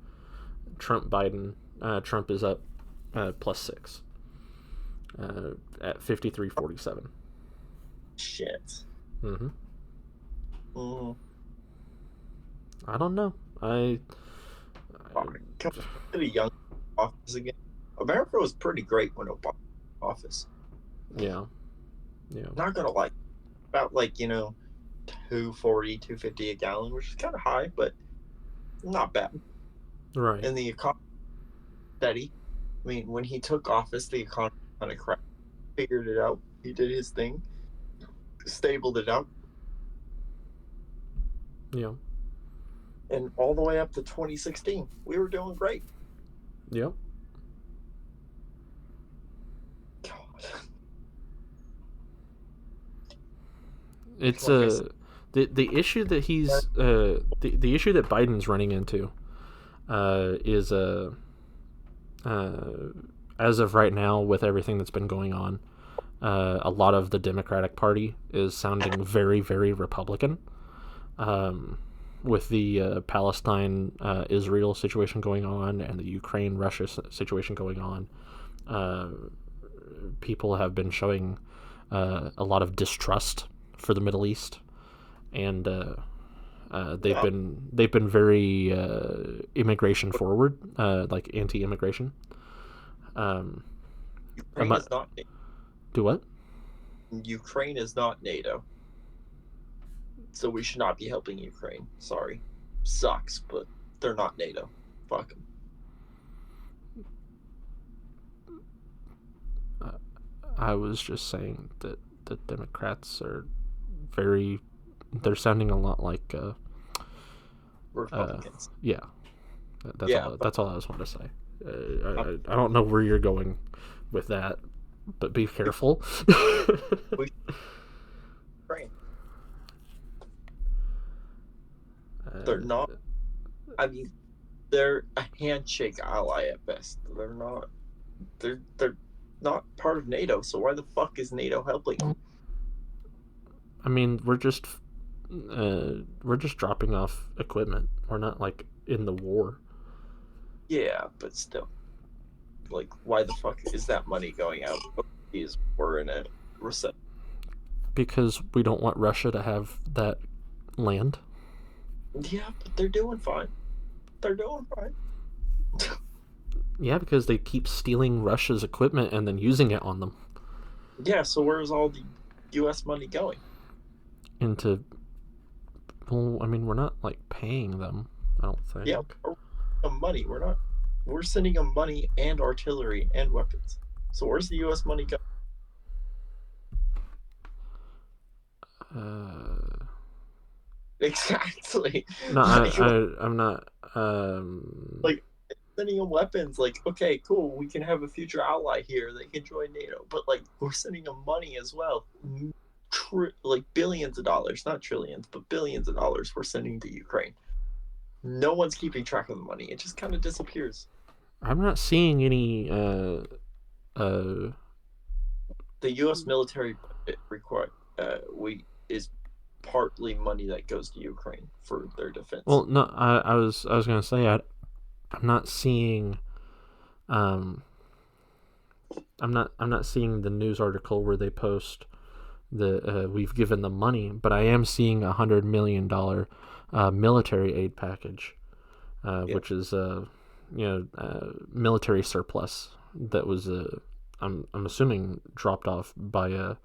Trump-Biden, Trump is up +6 at 53-47. Shit. Mm-hmm. Mm. I don't know. Pretty young office again. America was pretty great when Obama was in office. Yeah. Not gonna lie, about 240, 250 a gallon, which is kind of high, but not bad. Right. And the economy steady. I mean, when he took office, the economy kind of crashed. Figured it out. He did his thing. Stabled it out. Yeah. And all the way up to 2016, we were doing great. Yep. God. It's the issue that he's the issue that Biden's running into is as of right now, with everything that's been going on, a lot of the Democratic Party is sounding very, very Republican. With the Palestine Israel situation going on and the Ukraine Russia situation going on, people have been showing a lot of distrust for the Middle East, and they've been very immigration forward, like anti-immigration. Ukraine is not NATO. Do what? Ukraine is not NATO. So we should not be helping Ukraine. Sorry. Sucks, but they're not NATO. Fuck them. I was just saying that the Democrats are they're sounding a lot like Republicans. Yeah. That's all I just wanted to say. I don't know where you're going with that, but be careful. Ukraine. They're not. I mean, they're a handshake ally at best. They're not. They're not part of NATO, so why the fuck is NATO helping them? I mean, we're just dropping off equipment. We're not like in the war. Yeah, but still. Like, why the fuck is that money going out? Overseas, we're in a recession. Because we don't want Russia to have that land. Yeah, but they're doing fine. They're doing fine. Yeah, because they keep stealing Russia's equipment and then using it on them. Yeah, so where's all the U.S. money going? Into, well, I mean, we're not like paying them, I don't think. Yeah, money. We're sending them money and artillery and weapons. So where's the U.S. money going? Exactly. No, Like, I'm not. Like, sending them weapons. Like, okay, cool, we can have a future ally here. They can join NATO. But like, we're sending them money as well. Like billions of dollars, not trillions, but billions of dollars we're sending to Ukraine. No one's keeping track of the money. It just kind of disappears. I'm not seeing any. The U.S. military is partly money that goes to Ukraine for their defense. Well, no, I was gonna say I'm not seeing. I'm not seeing the news article where they post the we've given them money, but I am seeing $100 million military aid package, which is military surplus that was I'm assuming dropped off by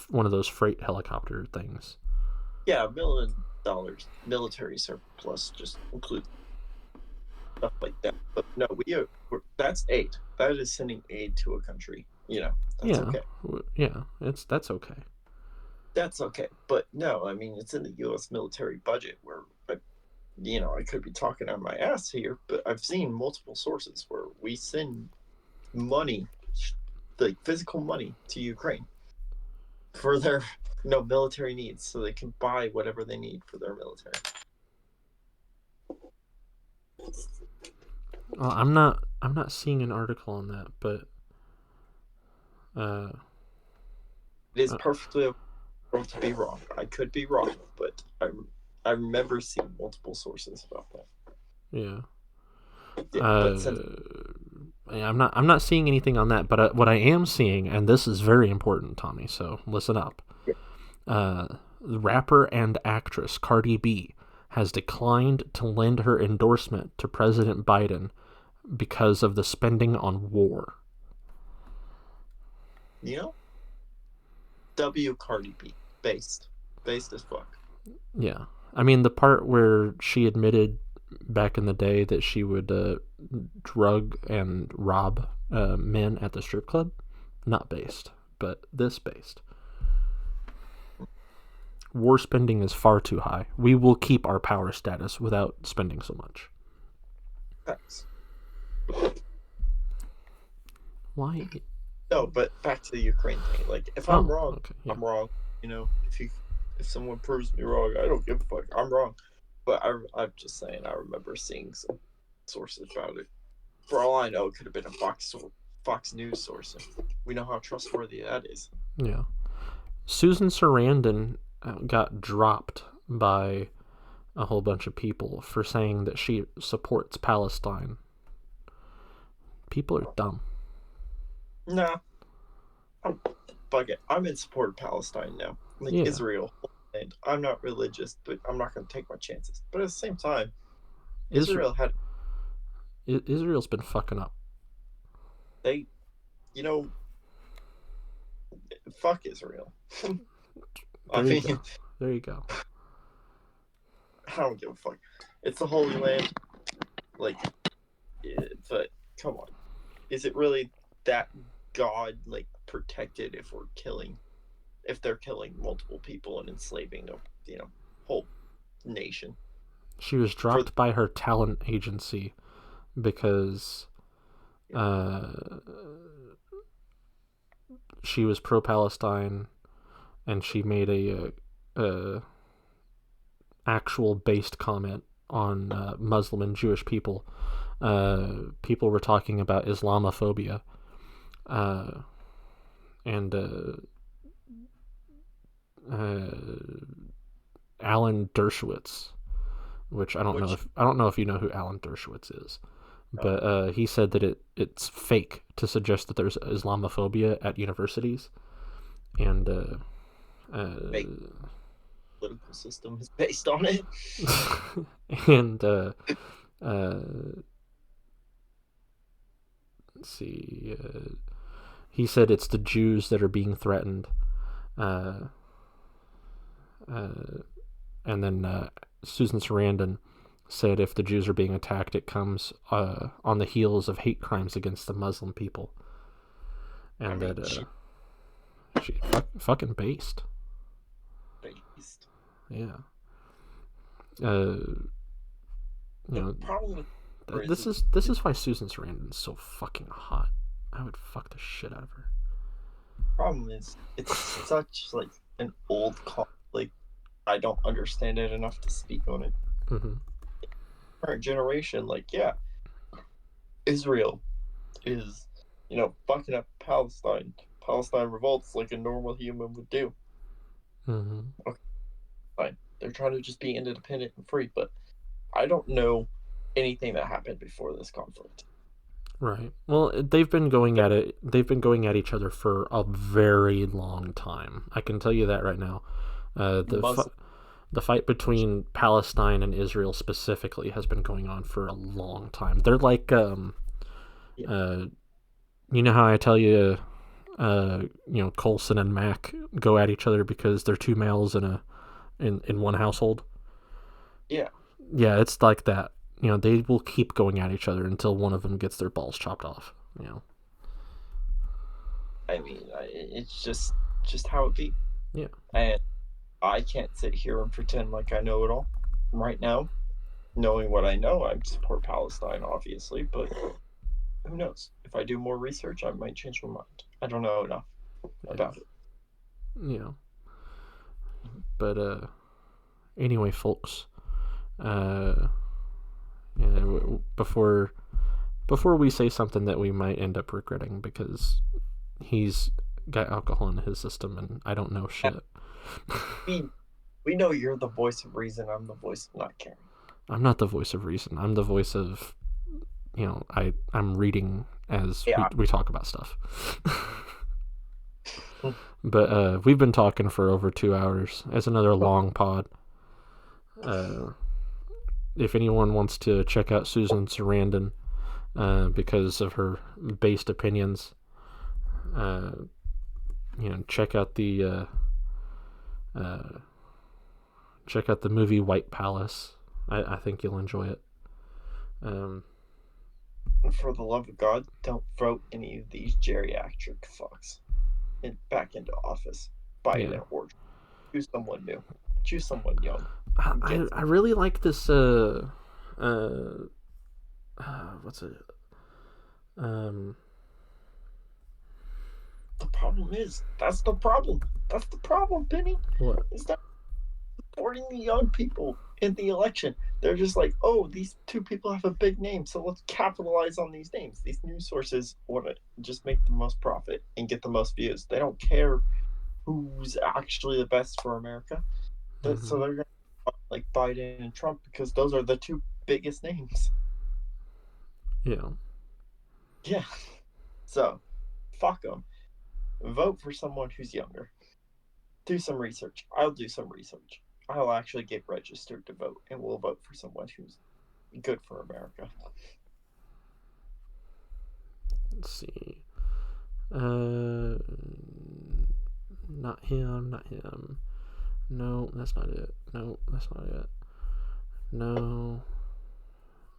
one of those freight helicopter things. Yeah, $1 million military surplus just includes stuff like that. But no, that's aid. That is sending aid to a country. That's okay. Yeah, that's okay. That's okay. But no, I mean, it's in the U.S. military budget where, I could be talking on my ass here, but I've seen multiple sources where we send money, like physical money, to Ukraine for their military needs, so they can buy whatever they need for their military. Well, I'm not seeing an article on that, but it is perfectly okay to be wrong. I could be wrong, but I remember seeing multiple sources about that. Yeah. I'm not seeing anything on that, but what I am seeing, and this is very important, Tommy, so listen up. Yeah. Rapper and actress Cardi B has declined to lend her endorsement to President Biden because of the spending on war. Cardi B. Based as fuck. Yeah. I mean, the part where she admitted back in the day that she would drug and rob men at the strip club, not based, but this based. War spending is far too high. We will keep our power status without spending so much. Thanks. Why? No, but back to the Ukraine thing. Like, if I'm wrong, okay, yeah. I'm wrong. If someone proves me wrong, I don't give a fuck. I'm wrong. But I'm just saying, I remember seeing some sources about it. For all I know, it could have been a Fox News source. We know how trustworthy that is. Yeah. Susan Sarandon got dropped by a whole bunch of people for saying that she supports Palestine. People are dumb. Nah. Fuck it. I'm in support of Palestine now. Like, yeah. Israel. And I'm not religious, but I'm not going to take my chances. But at the same time, Israel's been fucking up. They, fuck Israel. There you go. I don't give a fuck. It's the Holy Land. Like, but come on. Is it really that God, protected if they're killing multiple people and enslaving a whole nation? She was dropped by her talent agency because she was pro-Palestine and she made a actual based comment on Muslim and Jewish people people were talking about Islamophobia, and Alan Dershowitz, which I don't know if you know who Alan Dershowitz is, but he said that it's fake to suggest that there's Islamophobia at universities, and fake political system is based on it. and let's see, he said it's the Jews that are being threatened, and then Susan Sarandon said if the Jews are being attacked, it comes on the heels of hate crimes against the Muslim people, and she fucking based. Yeah. Problem this is why Susan Sarandon is so fucking hot. I would fuck the shit out of her. Problem is, it's such like an old like I don't understand it enough to speak on it. Mm-hmm. Current generation, like, yeah, Israel is, fucking up Palestine. Palestine revolts like a normal human would do. Mm-hmm. Okay, fine. They're trying to just be independent and free, but I don't know anything that happened before this conflict. Right. Well, they've been going at it. They've been going at each other for a very long time. I can tell you that right now. The fight between Palestine and Israel specifically has been going on for a long time. They're like, you know how I tell you, Coulson and Mac go at each other because they're two males in one household. Yeah. Yeah, it's like that. They will keep going at each other until one of them gets their balls chopped off. I mean, it's just how it be. Yeah. And I can't sit here and pretend like I know it all right now. Knowing what I know, I support Palestine, obviously, but who knows? If I do more research, I might change my mind. I don't know enough about it. Yeah. But anyway, folks, before we say something that we might end up regretting because he's got alcohol in his system and I don't know shit. We know you're the voice of reason. I'm the voice of not caring. I'm not the voice of reason. I'm the voice of, I'm reading as we talk about stuff. But we've been talking for over 2 hours. It's another long pod. If anyone wants to check out Susan Sarandon because of her based opinions, check out the movie White Palace. I think you'll enjoy it. For the love of God, don't vote any of these geriatric fucks back into office. Biden or choose someone new. Choose someone young. I really like this. What's it? The problem is that's the problem. That's the problem, Penny. What? Is that supporting the young people in the election? They're just like, oh, these two people have a big name, so let's capitalize on these names. These news sources want to just make the most profit and get the most views. They don't care who's actually the best for America. Mm-hmm. So they're going to like Biden and Trump because those are the two biggest names. Yeah. Yeah. So, fuck them. Vote for someone who's younger. Do some research. I'll do some research. I'll actually get registered to vote, and we'll vote for someone who's good for America. Let's see. Not him. No, that's not it. No, that's not it. No.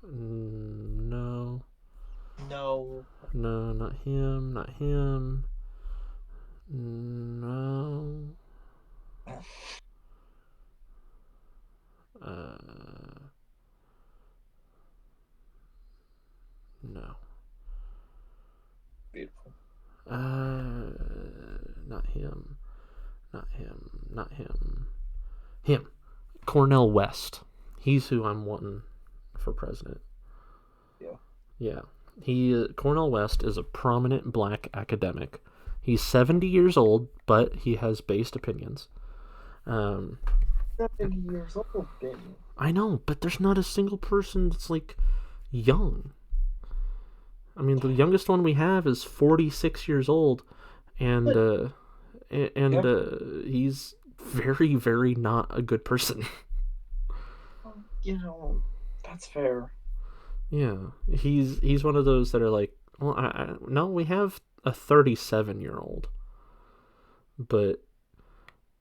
No. No. No, not him. Not him. No. No. Beautiful. Not him. Not him. Not him. Him. Cornel West. He's who I'm wanting for president. Yeah. Yeah. Cornel West is a prominent black academic. He's 70 years old, but he has based opinions. 70 years old, Benny. I know, but there's not a single person that's like young. I mean, the youngest one we have is 46 years old, and he's very, very not a good person. You know, that's fair. Yeah, he's one of those that are like, well, no, we have a 37-year-old, but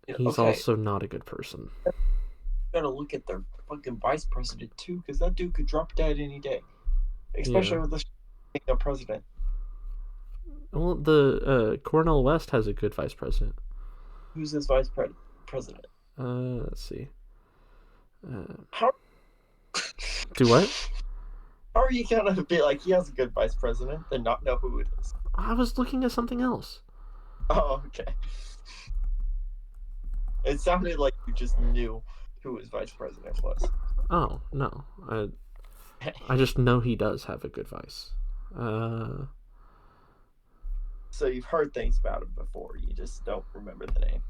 he's also not a good person. You gotta look at their fucking vice president too, because that dude could drop dead any day, especially with the being a president. Well, the Cornel West has a good vice president. Who's his vice president? Let's see. How? Do what? How are you gonna be like he has a good vice president and not know who it is? I was looking at something else. Oh, okay. It sounded like you just knew who his vice president was. Oh no, I just know he does have a good vice. So you've heard things about him before, you just don't remember the name.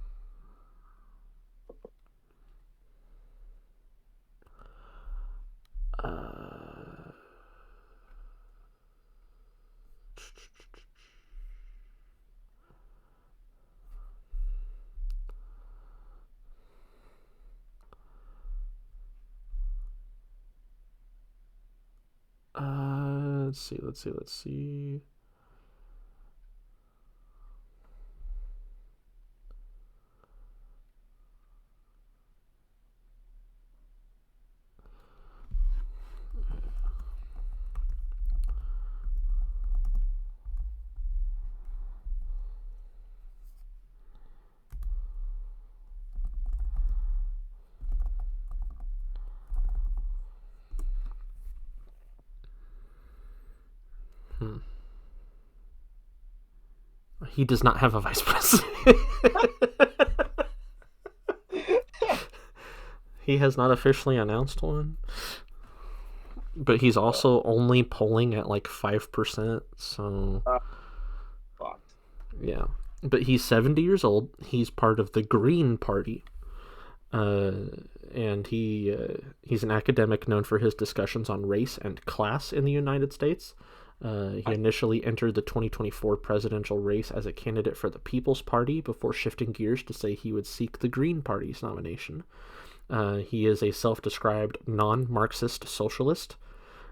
Let's see. He does not have a vice president. He has not officially announced one. But he's also only polling at like 5%, so... Fucked. Yeah. But he's 70 years old. He's part of the Green Party. And he's an academic known for his discussions on race and class in the United States. He initially entered the 2024 presidential race as a candidate for the People's Party before shifting gears to say he would seek the Green Party's nomination. He is a self-described non-Marxist socialist.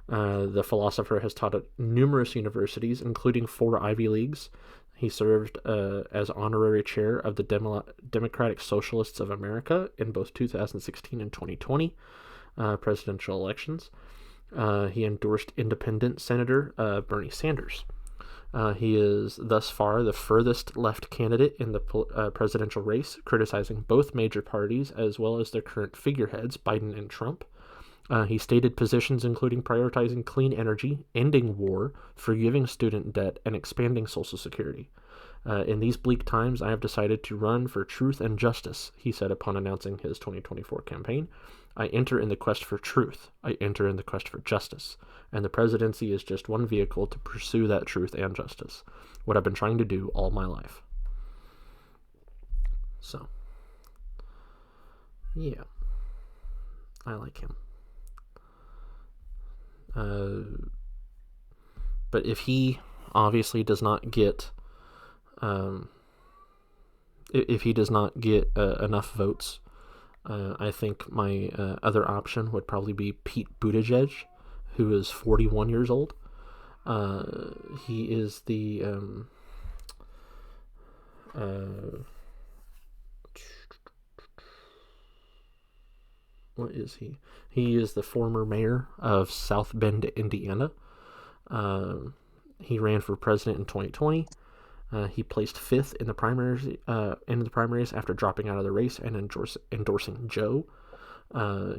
The philosopher has taught at numerous universities, including 4 Ivy Leagues. He served as honorary chair of the Democratic Socialists of America in both 2016 and 2020 presidential elections. He endorsed independent Senator Bernie Sanders. He is thus far the furthest left candidate in the presidential race, criticizing both major parties as well as their current figureheads, Biden and Trump. He stated positions including prioritizing clean energy, ending war, forgiving student debt, and expanding Social Security. In these bleak times, I have decided to run for truth and justice, he said upon announcing his 2024 campaign. I enter in the quest for truth. I enter in the quest for justice. And the presidency is just one vehicle to pursue that truth and justice. What I've been trying to do all my life. So, yeah. I like him. But if he obviously does not get enough votes, I think my other option would probably be Pete Buttigieg, who is 41 years old. He is the what is he? He is the former mayor of South Bend, Indiana. He ran for president in 2020. He placed 5th in the primaries after dropping out of the race and endorsing Joe.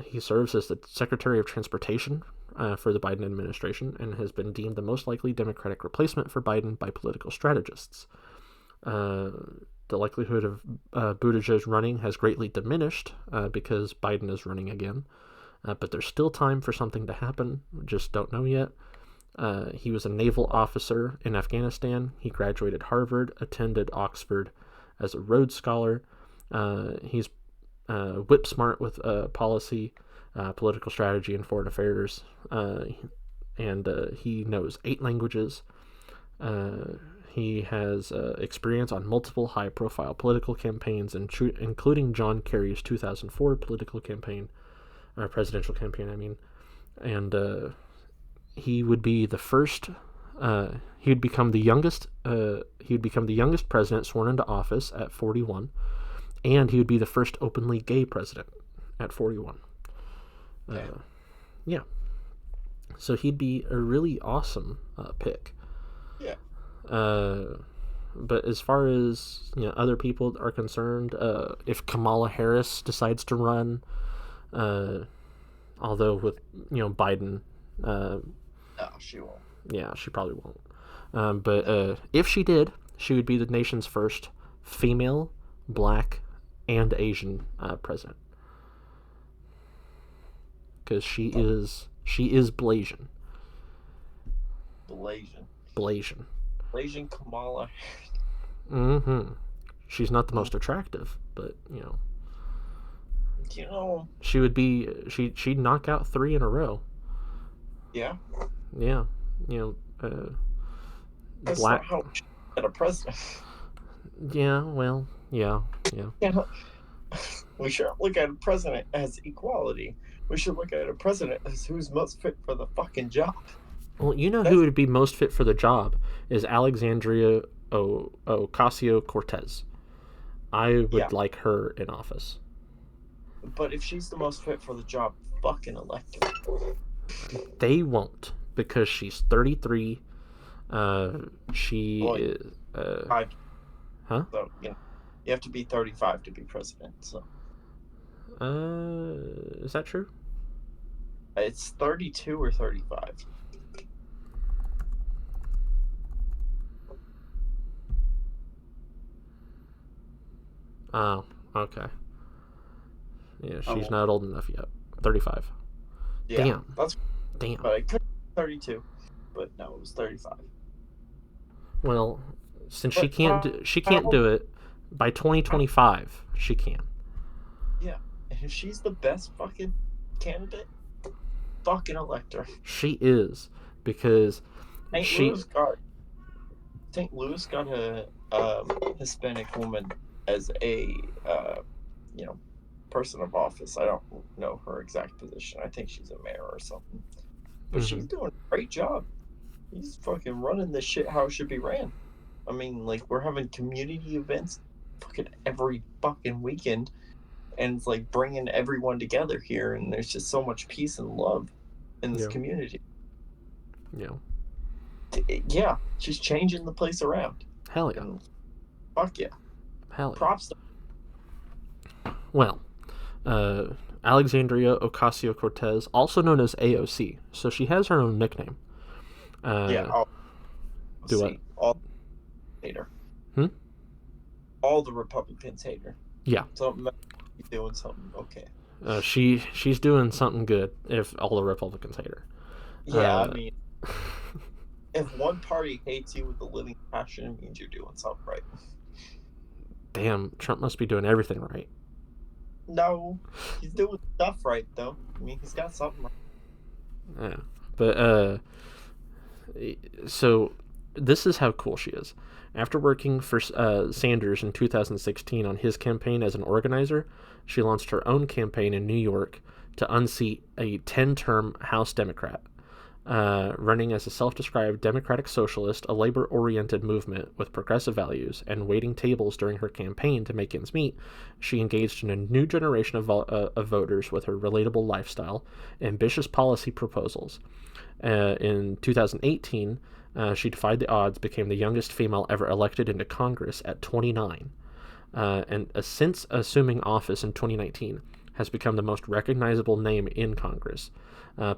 He serves as the Secretary of Transportation for the Biden administration and has been deemed the most likely Democratic replacement for Biden by political strategists. The likelihood of Buttigieg running has greatly diminished because Biden is running again. But there's still time for something to happen. We just don't know yet. He was a naval officer in Afghanistan. He graduated Harvard, attended Oxford as a Rhodes Scholar. He's whip smart with policy, political strategy, and foreign affairs. And he knows 8 languages. He has experience on multiple high-profile political campaigns, including John Kerry's 2004 political campaign, or presidential campaign, I mean. And he would be the first. He would become the youngest. He would become the youngest president sworn into office at 41, and he would be the first openly gay president at 41. Yeah. So he'd be a really awesome pick. Yeah. But as far as other people are concerned, if Kamala Harris decides to run, although with Biden, No, she won't. yeah, she probably won't. But if she did, she would be the nation's first female, black, and Asian president. Because she is Blasian. Blasian Kamala. Mm-hmm. She's not the most attractive, but she would be. She'd knock out 3 in a row. Yeah. Yeah. That's Black. not how we should look at a president. Yeah. Well. Yeah. We shouldn't look at a president as equality. We should look at a president as who's most fit for the fucking job. Well, who would be most fit for the job is Alexandria Ocasio-Cortez. I would like her in office. But if she's the most fit for the job, fucking elect her. They won't, because she's 33. She is. Huh? So, you have to be 35 to be president. So. Is that true? It's 32 or 35. Oh, okay. Yeah, she's not old enough yet. 35. Yeah, Damn. But I could 32, but no, it was 35. Well, since she can't do it by 2025, she can. Yeah, and if she's the best fucking candidate, fucking elect her. She is, because St. Louis got a Hispanic woman as a person of office. I don't know her exact position. I think she's a mayor or something. But she's doing a great job. He's fucking running this shit how it should be ran. I mean, like, we're having community events fucking every fucking weekend, and it's like bringing everyone together here, and there's just so much peace and love in this community. Yeah, she's changing the place around. Hell yeah. And fuck yeah. Hell yeah. Props to Well, Alexandria Ocasio-Cortez, also known as AOC, so she has her own nickname. All hate her. All the Republicans hate her. Yeah. Something doing something okay. She's doing something good if all the Republicans hate her. Yeah, I mean, if one party hates you with a living passion, it means you're doing something right. Damn, Trump must be doing everything right. No, he's doing stuff right, though. I mean, he's got something right. Yeah, but so this is how cool she is. After working for Sanders in 2016 on his campaign as an organizer, she launched her own campaign in New York to unseat a 10-term House Democrat. Running as a self-described democratic socialist, a labor-oriented movement with progressive values, and waiting tables during her campaign to make ends meet, she engaged in a new generation of voters with her relatable lifestyle, ambitious policy proposals. In 2018, she defied the odds, became the youngest female ever elected into Congress at 29, and since assuming office in 2019, has become the most recognizable name in Congress,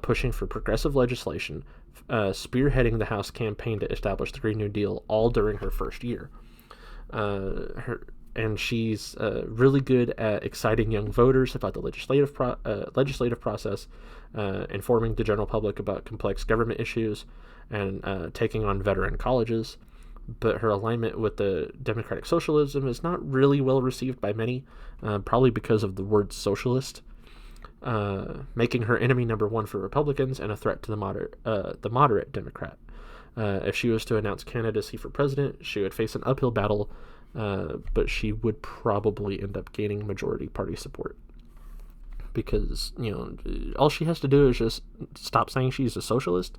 pushing for progressive legislation, spearheading the House campaign to establish the Green New Deal, all during her first year. and she's really good at exciting young voters about the legislative process, informing the general public about complex government issues, and taking on veteran colleges. But her alignment with the democratic socialism is not really well received by many, probably because of the word socialist, making her enemy number one for Republicans and a threat to the moderate Democrat. If she was to announce candidacy for president, she would face an uphill battle, but she would probably end up gaining majority party support. Because, all she has to do is just stop saying she's a socialist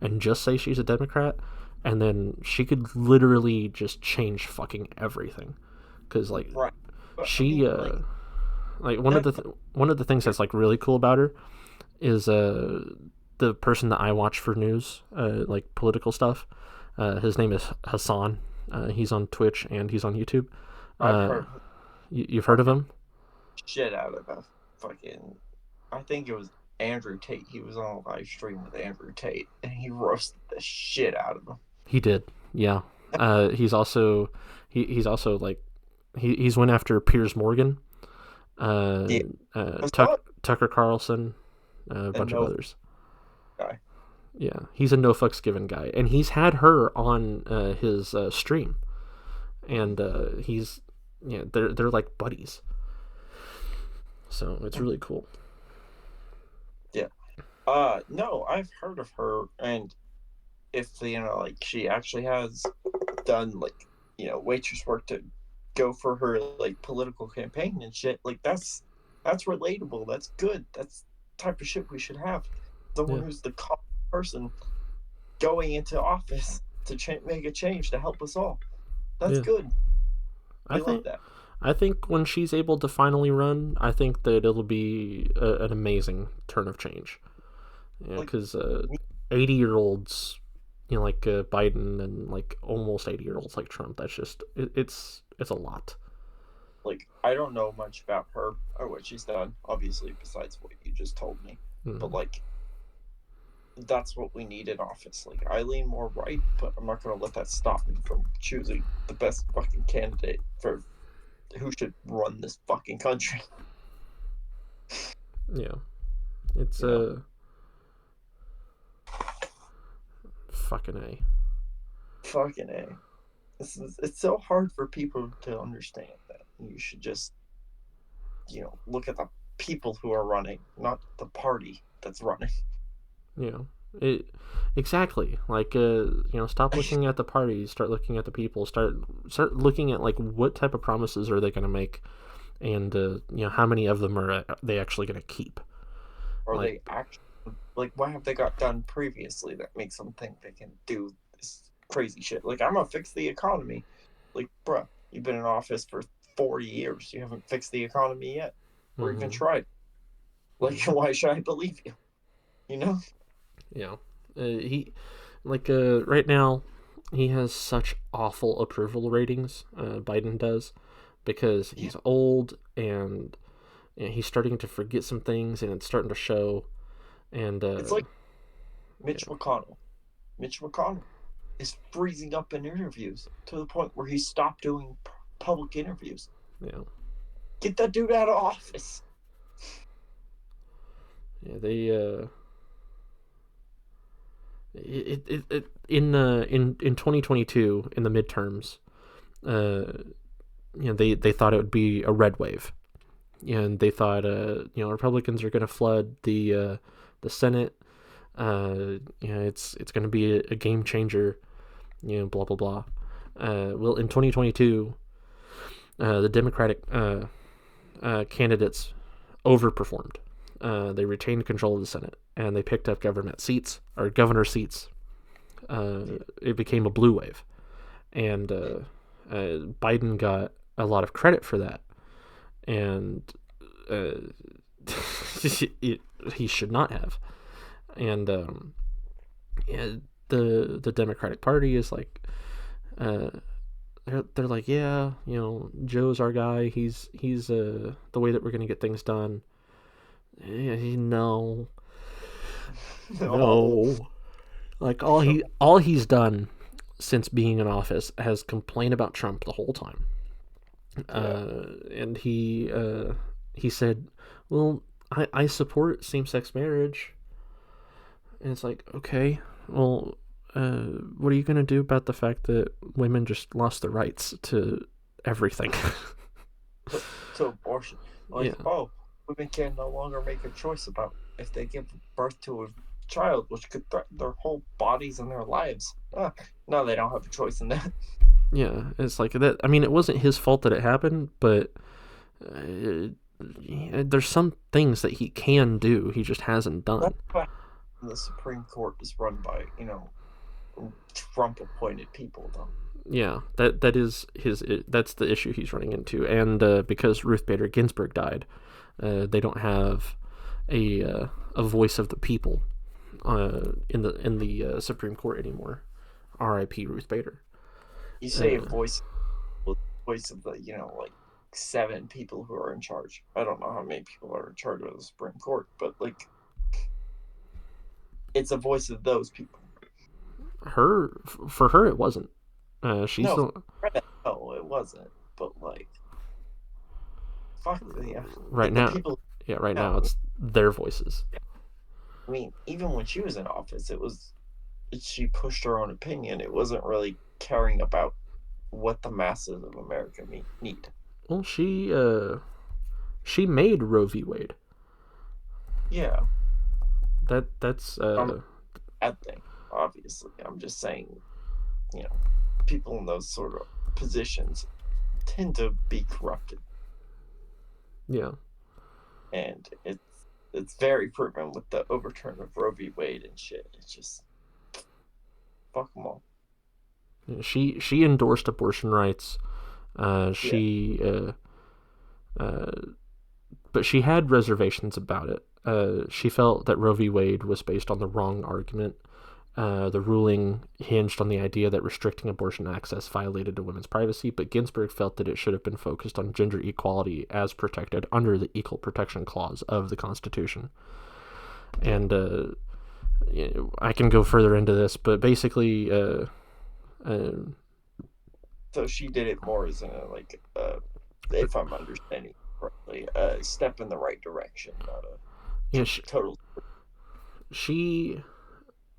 and just say she's a Democrat, and then she could literally just change fucking everything. Because, like, Right. But, she, one of the things that's, like, really cool about her is, the person that I watch for news, like political stuff. His name is Hassan. He's on Twitch and he's on YouTube. I've heard You've heard of him? shit out of a fucking. I think it was Andrew Tate. He was on a live stream with Andrew Tate, and he roasted the shit out of him. He did, yeah. He's also like he's went after Piers Morgan, Tucker Carlson, a bunch of others. Guy. Yeah, he's a no fucks given guy, and he's had her on his stream, and they're like buddies, so it's really cool. Yeah. No, I've heard of her, and if like she actually has done like waitress work to go for her like political campaign and shit, like that's relatable. That's good. That's the type of shit we should have. Someone who's the common person going into office to make a change to help us all. That's good. I love that. I think when she's able to finally run, I think that it'll be an amazing turn of change. Yeah, because 80-year-olds, like Biden, and like almost 80-year-olds like Trump, that's just it's a lot. Like, I don't know much about her or what she's done, obviously, besides what you just told me. Mm-hmm. But like, that's what we need in office. Like, I lean more right, but I'm not going to let that stop me from choosing the best fucking candidate for who should run this fucking country. Yeah. It's fucking A. Fucking A. It's so hard for people to understand that. You should just, look at the people who are running, not the party that's running. Exactly. Like, stop looking at the parties, start looking at the people, start looking at, like, what type of promises are they going to make, and, how many of them are they actually going to keep? Or they actually, like, what have they got done previously that makes them think they can do this crazy shit? Like, I'm going to fix the economy. Like, bruh, you've been in office for 40 years. You haven't fixed the economy yet. Or even tried. Like, why should I believe you? Yeah. He, like, right now, he has such awful approval ratings, Biden does, because he's old, and he's starting to forget some things, and it's starting to show, and... it's like Mitch McConnell. Mitch McConnell is freezing up in interviews to the point where he stopped doing public interviews. Yeah. Get that dude out of office. Yeah, they, in 2022 in the midterms, they thought it would be a red wave, and they thought Republicans are going to flood the Senate. It's going to be a game changer, blah blah blah. Well, in 2022, the Democratic candidates overperformed. They retained control of the Senate, and they picked up governor seats. It became a blue wave, and Biden got a lot of credit for that, and he should not have. And the Democratic Party is like, they're like, yeah, Joe's our guy. He's the way that we're gonna get things done. No. Like, all he's done since being in office has complained about Trump the whole time. And he said, "Well, I support same-sex marriage." And it's like, okay, well, what are you gonna do about the fact that women just lost their rights to everything? To abortion. Like, Yeah. oh, women can no longer make a choice about if they give birth to a child, which could threaten their whole bodies and their lives. No, they don't have a choice in that. Yeah, it's like that. I mean, it wasn't his fault that it happened, but there's some things that he can do. He just hasn't done. That's why the Supreme Court is run by, Trump-appointed people, though. Yeah, that is that's the issue he's running into, and because Ruth Bader Ginsburg died, they don't have a voice of the people in the Supreme Court anymore. R.I.P. Ruth Bader. You say a voice of the, like 7 people who are in charge. I don't know how many people are in charge of the Supreme Court, but like, it's a voice of those people. For her, it wasn't. She's no, it wasn't. But like, fuck yeah. Right now, right now it's their voices. I mean, even when she was in office, she pushed her own opinion. It wasn't really caring about what the masses of America need. Well, she made Roe v. Wade. Yeah. That's bad thing, obviously. I'm just saying, people in those sort of positions tend to be corrupted. Yeah. And it's very proven with the overturn of Roe v. Wade and shit. It's just fuck them all. She endorsed abortion rights. But she had reservations about it. She felt that Roe v. Wade was based on the wrong argument. The ruling hinged on the idea that restricting abortion access violated a woman's privacy, but Ginsburg felt that it should have been focused on gender equality as protected under the Equal Protection Clause of the Constitution. And I can go further into this, but basically... so she did it more as if I'm understanding correctly, a step in the right direction, not a total...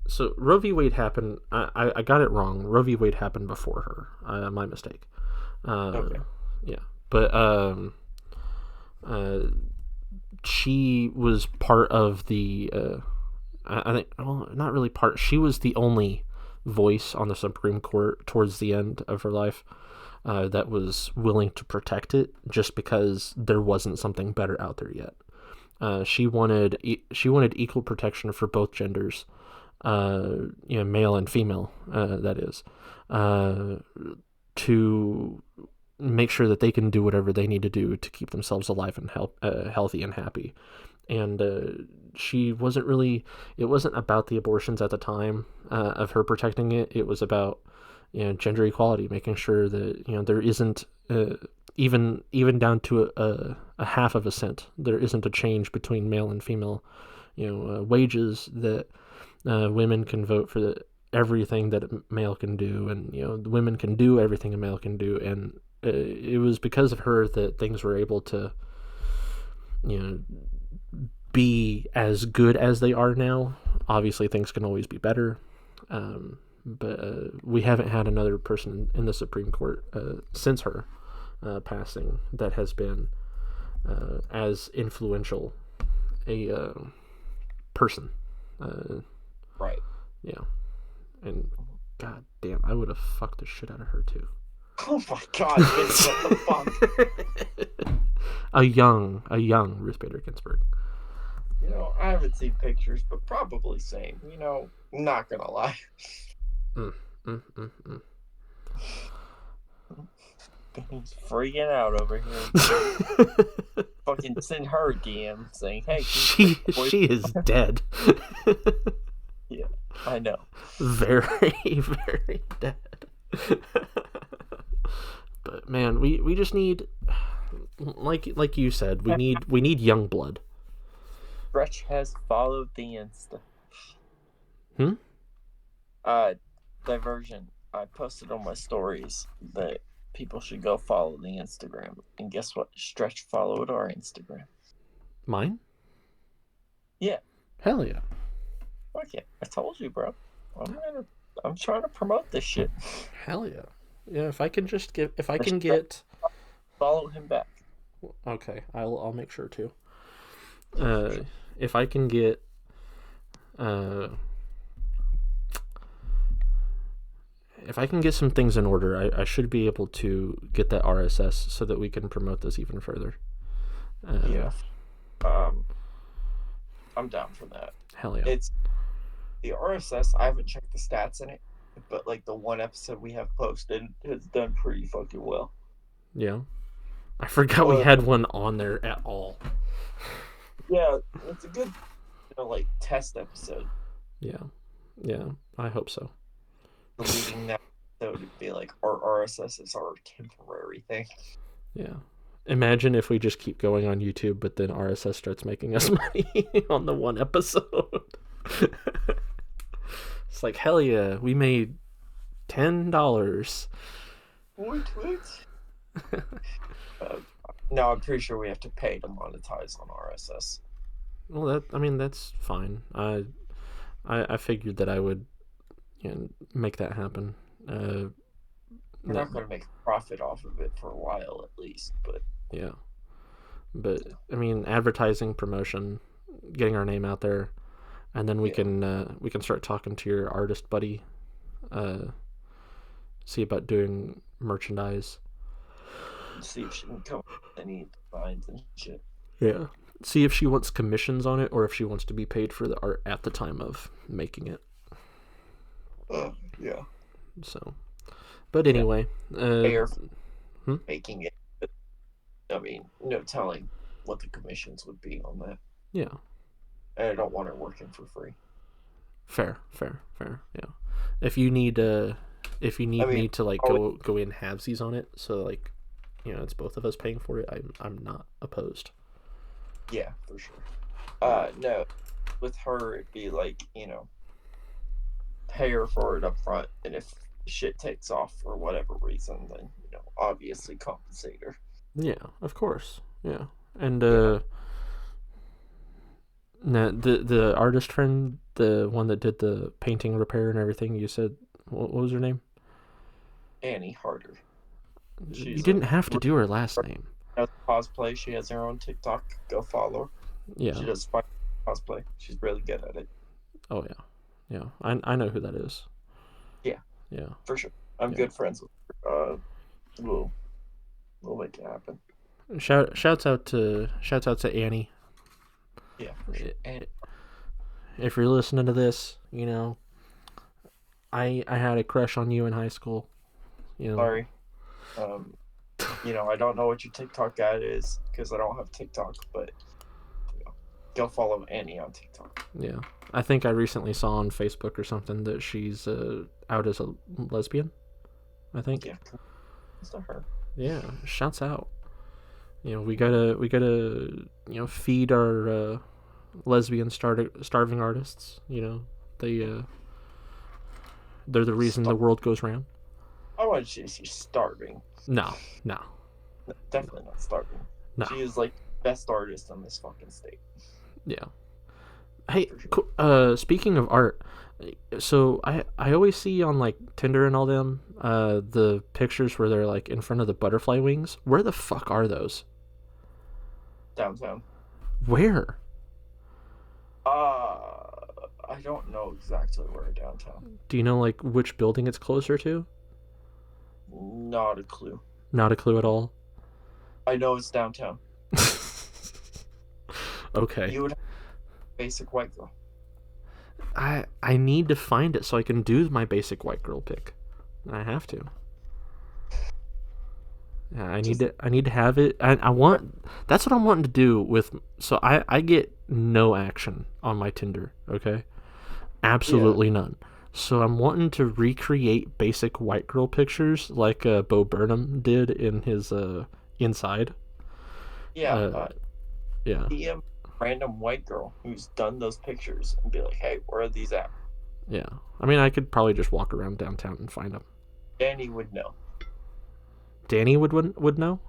So Roe v. Wade happened. I got it wrong. Roe v. Wade happened before her. My mistake. Okay. Yeah, but she was part of the. I think. Well, not really part. She was the only voice on the Supreme Court towards the end of her life that was willing to protect it, just because there wasn't something better out there yet. She wanted equal protection for both genders. Male and female, that is, to make sure that they can do whatever they need to do to keep themselves alive and healthy and happy. And it wasn't about the abortions at the time of her protecting it. It was about gender equality, making sure that there isn't even down to a half of a cent, there isn't a change between male and female wages, that women can vote for everything that a male can do, and women can do everything a male can do. And it was because of her that things were able to be as good as they are now. Obviously things can always be better, but we haven't had another person in the Supreme Court since her passing that has been as influential a person. Right. Yeah. And god damn, I would have fucked the shit out of her too. Oh my god, what the fuck? a young Ruth Bader Ginsburg. I haven't seen pictures, but probably same. Not gonna lie. He's freaking out over here. Fucking send her a DM saying, "Hey, she is dead." Yeah, I know. Very, very dead. But man, we just need, like you said, we need young blood. Stretch has followed the Insta. Diversion. I posted on my stories that people should go follow the Instagram. And guess what? Stretch followed our Instagram. Mine? Yeah. Hell yeah. Fuck yeah. I told you, bro. I'm trying to promote this shit. Hell yeah. Yeah, if I can get Follow him back. okay, I'll make sure to. If I can get some things in order, I should be able to get that RSS so that we can promote this even further. Yeah. I'm down for that. Hell yeah. It's the RSS. I haven't checked the stats in it, but like the one episode we have posted has done pretty fucking well. Yeah. I forgot we had one on there at all. Yeah, it's a good, like test episode. Yeah. Yeah, I hope so. Deleting that episode would be like our RSS is our temporary thing. Yeah. Imagine if we just keep going on YouTube, but then RSS starts making us money on the one episode. It's like, hell yeah, we made $10. What? No, I'm pretty sure we have to pay to monetize on RSS. Well, that's fine. I figured that I would, make that happen. We're not going to make a profit off of it for a while, at least, but yeah. But I mean, advertising, promotion, getting our name out there, and then we can start talking to your artist buddy. See about doing merchandise. See if she can come up with any designs and shit. Yeah. See if she wants commissions on it or if she wants to be paid for the art at the time of making it. Yeah. So, but anyway, making it. But, I mean, no telling what the commissions would be on that. Yeah. And I don't want her working for free. Fair. Yeah. If you need me to like go in halvesies on it, so like, it's both of us paying for it, I'm not opposed. Yeah, for sure. No, with her it'd be like, pay her for it up front, and if shit takes off for whatever reason, then obviously compensate her. Yeah, of course. Yeah. And the artist friend, the one that did the painting repair and everything, you said, what was her name? Annie Harder. You didn't have to do her last name. She does cosplay. She has her own TikTok. Go follow her. Yeah. She does fun cosplay. She's really good at it. Oh yeah. Yeah. I know who that is. Yeah. Yeah. For sure. I'm good friends with her. We'll make it happen. Shouts out to Annie. Yeah, for sure. And if you're listening to this, I had a crush on you in high school. Sorry. I don't know what your TikTok ad is because I don't have TikTok, but go follow Annie on TikTok. Yeah. I think I recently saw on Facebook or something that she's out as a lesbian, I think. Yeah. It's to her. Yeah. Shouts out. We gotta feed our lesbian starving artists. They're the reason the world goes round. I want you to see starving. No. Definitely not starving. No. She is like best artist in this fucking state. Yeah. Hey, speaking of art, so I always see on like Tinder and all them the pictures where they're like in front of the butterfly wings. Where the fuck are those? Downtown. Where? I don't know exactly where downtown. Do you know like which building it's closer to? Not a clue. Not a clue at all. I know it's downtown. Okay. You would have basic white girl. I need to find it so I can do my basic white girl pick. I have to. Yeah, I need to have it. That's what I'm wanting to do with. So I get no action on my Tinder. Okay, absolutely none. So I'm wanting to recreate basic white girl pictures like Bo Burnham did in his Inside. Yeah. Yeah. DM random white girl who's done those pictures and be like, hey, where are these at? Yeah. I mean, I could probably just walk around downtown and find them. Danny would know. Danny would know?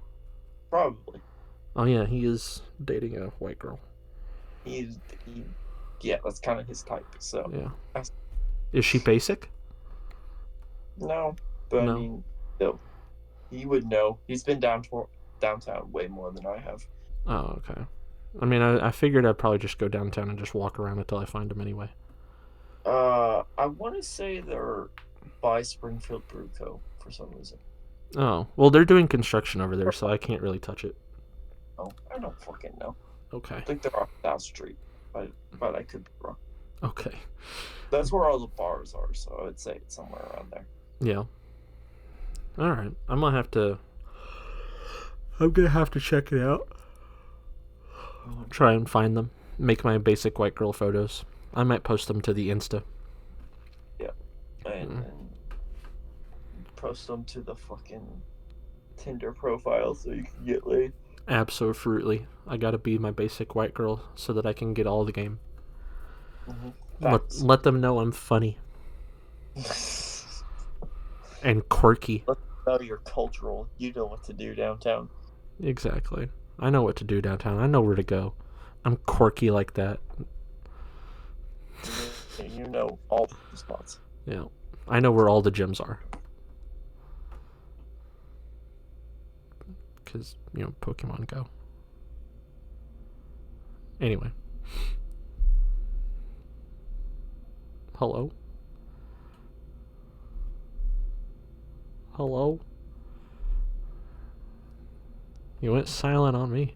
Probably. Oh yeah, he is dating a white girl. Yeah, that's kind of his type. So Yeah. Is she basic? no, but No. I mean, still, he would know. He's been downtown way more than I have. Oh, okay. I mean, I figured I'd probably just go downtown and just walk around until I find him anyway. I want to say they're by Springfield Brew Co. for some reason. Oh, well, they're doing construction over there, so I can't really touch it. Oh, I don't fucking know. Okay. I think they're off South Street, but I could be wrong. Okay. That's where all the bars are, so I would say it's somewhere around there. Yeah. All right. I'm gonna have to check it out. Try and find them. Make my basic white girl photos. I might post them to the Insta. Yeah. And post them to the fucking Tinder profile so you can get laid. Absolutely. I gotta be my basic white girl so that I can get all the game. Mm-hmm. Let them know I'm funny and quirky. Let them know you're cultural. You know what to do downtown. Exactly. I know what to do downtown. I know where to go. I'm quirky like that. You know all the spots. Yeah. I know where all the gyms are. Because, Pokemon Go. Anyway. Hello? Hello? You went silent on me.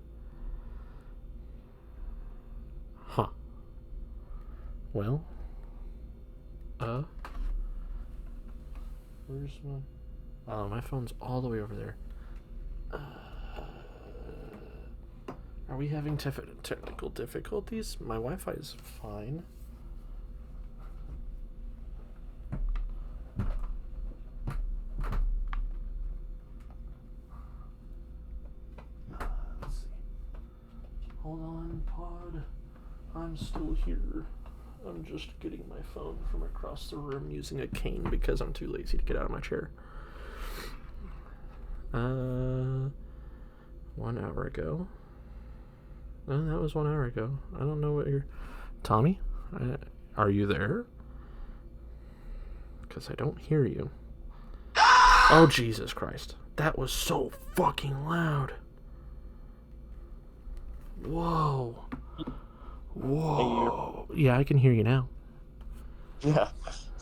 Huh. Well. Where's my... Oh, my phone's all the way over there. Are we having technical difficulties? My Wi-Fi is fine. Let's see. Hold on, pod. I'm still here. I'm just getting my phone from across the room using a cane because I'm too lazy to get out of my chair. 1 hour ago. Oh, that was 1 hour ago. I don't know what you're... Tommy? Are you there? Because I don't hear you. Oh, Jesus Christ. That was so fucking loud. Whoa. Whoa. Yeah, I can hear you now. Yeah.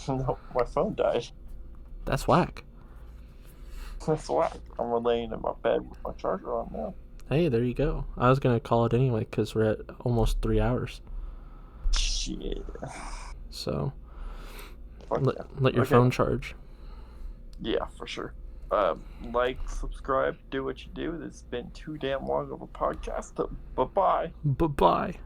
No, my phone died. That's whack. That's whack. I'm laying in my bed with my charger on now. Hey, there you go. I was going to call it anyway because we're at almost 3 hours. Shit. So, Yeah. let your phone charge. Yeah, for sure. Like, subscribe, do what you do. This has been too damn long of a podcast. Bye-bye. Bye-bye.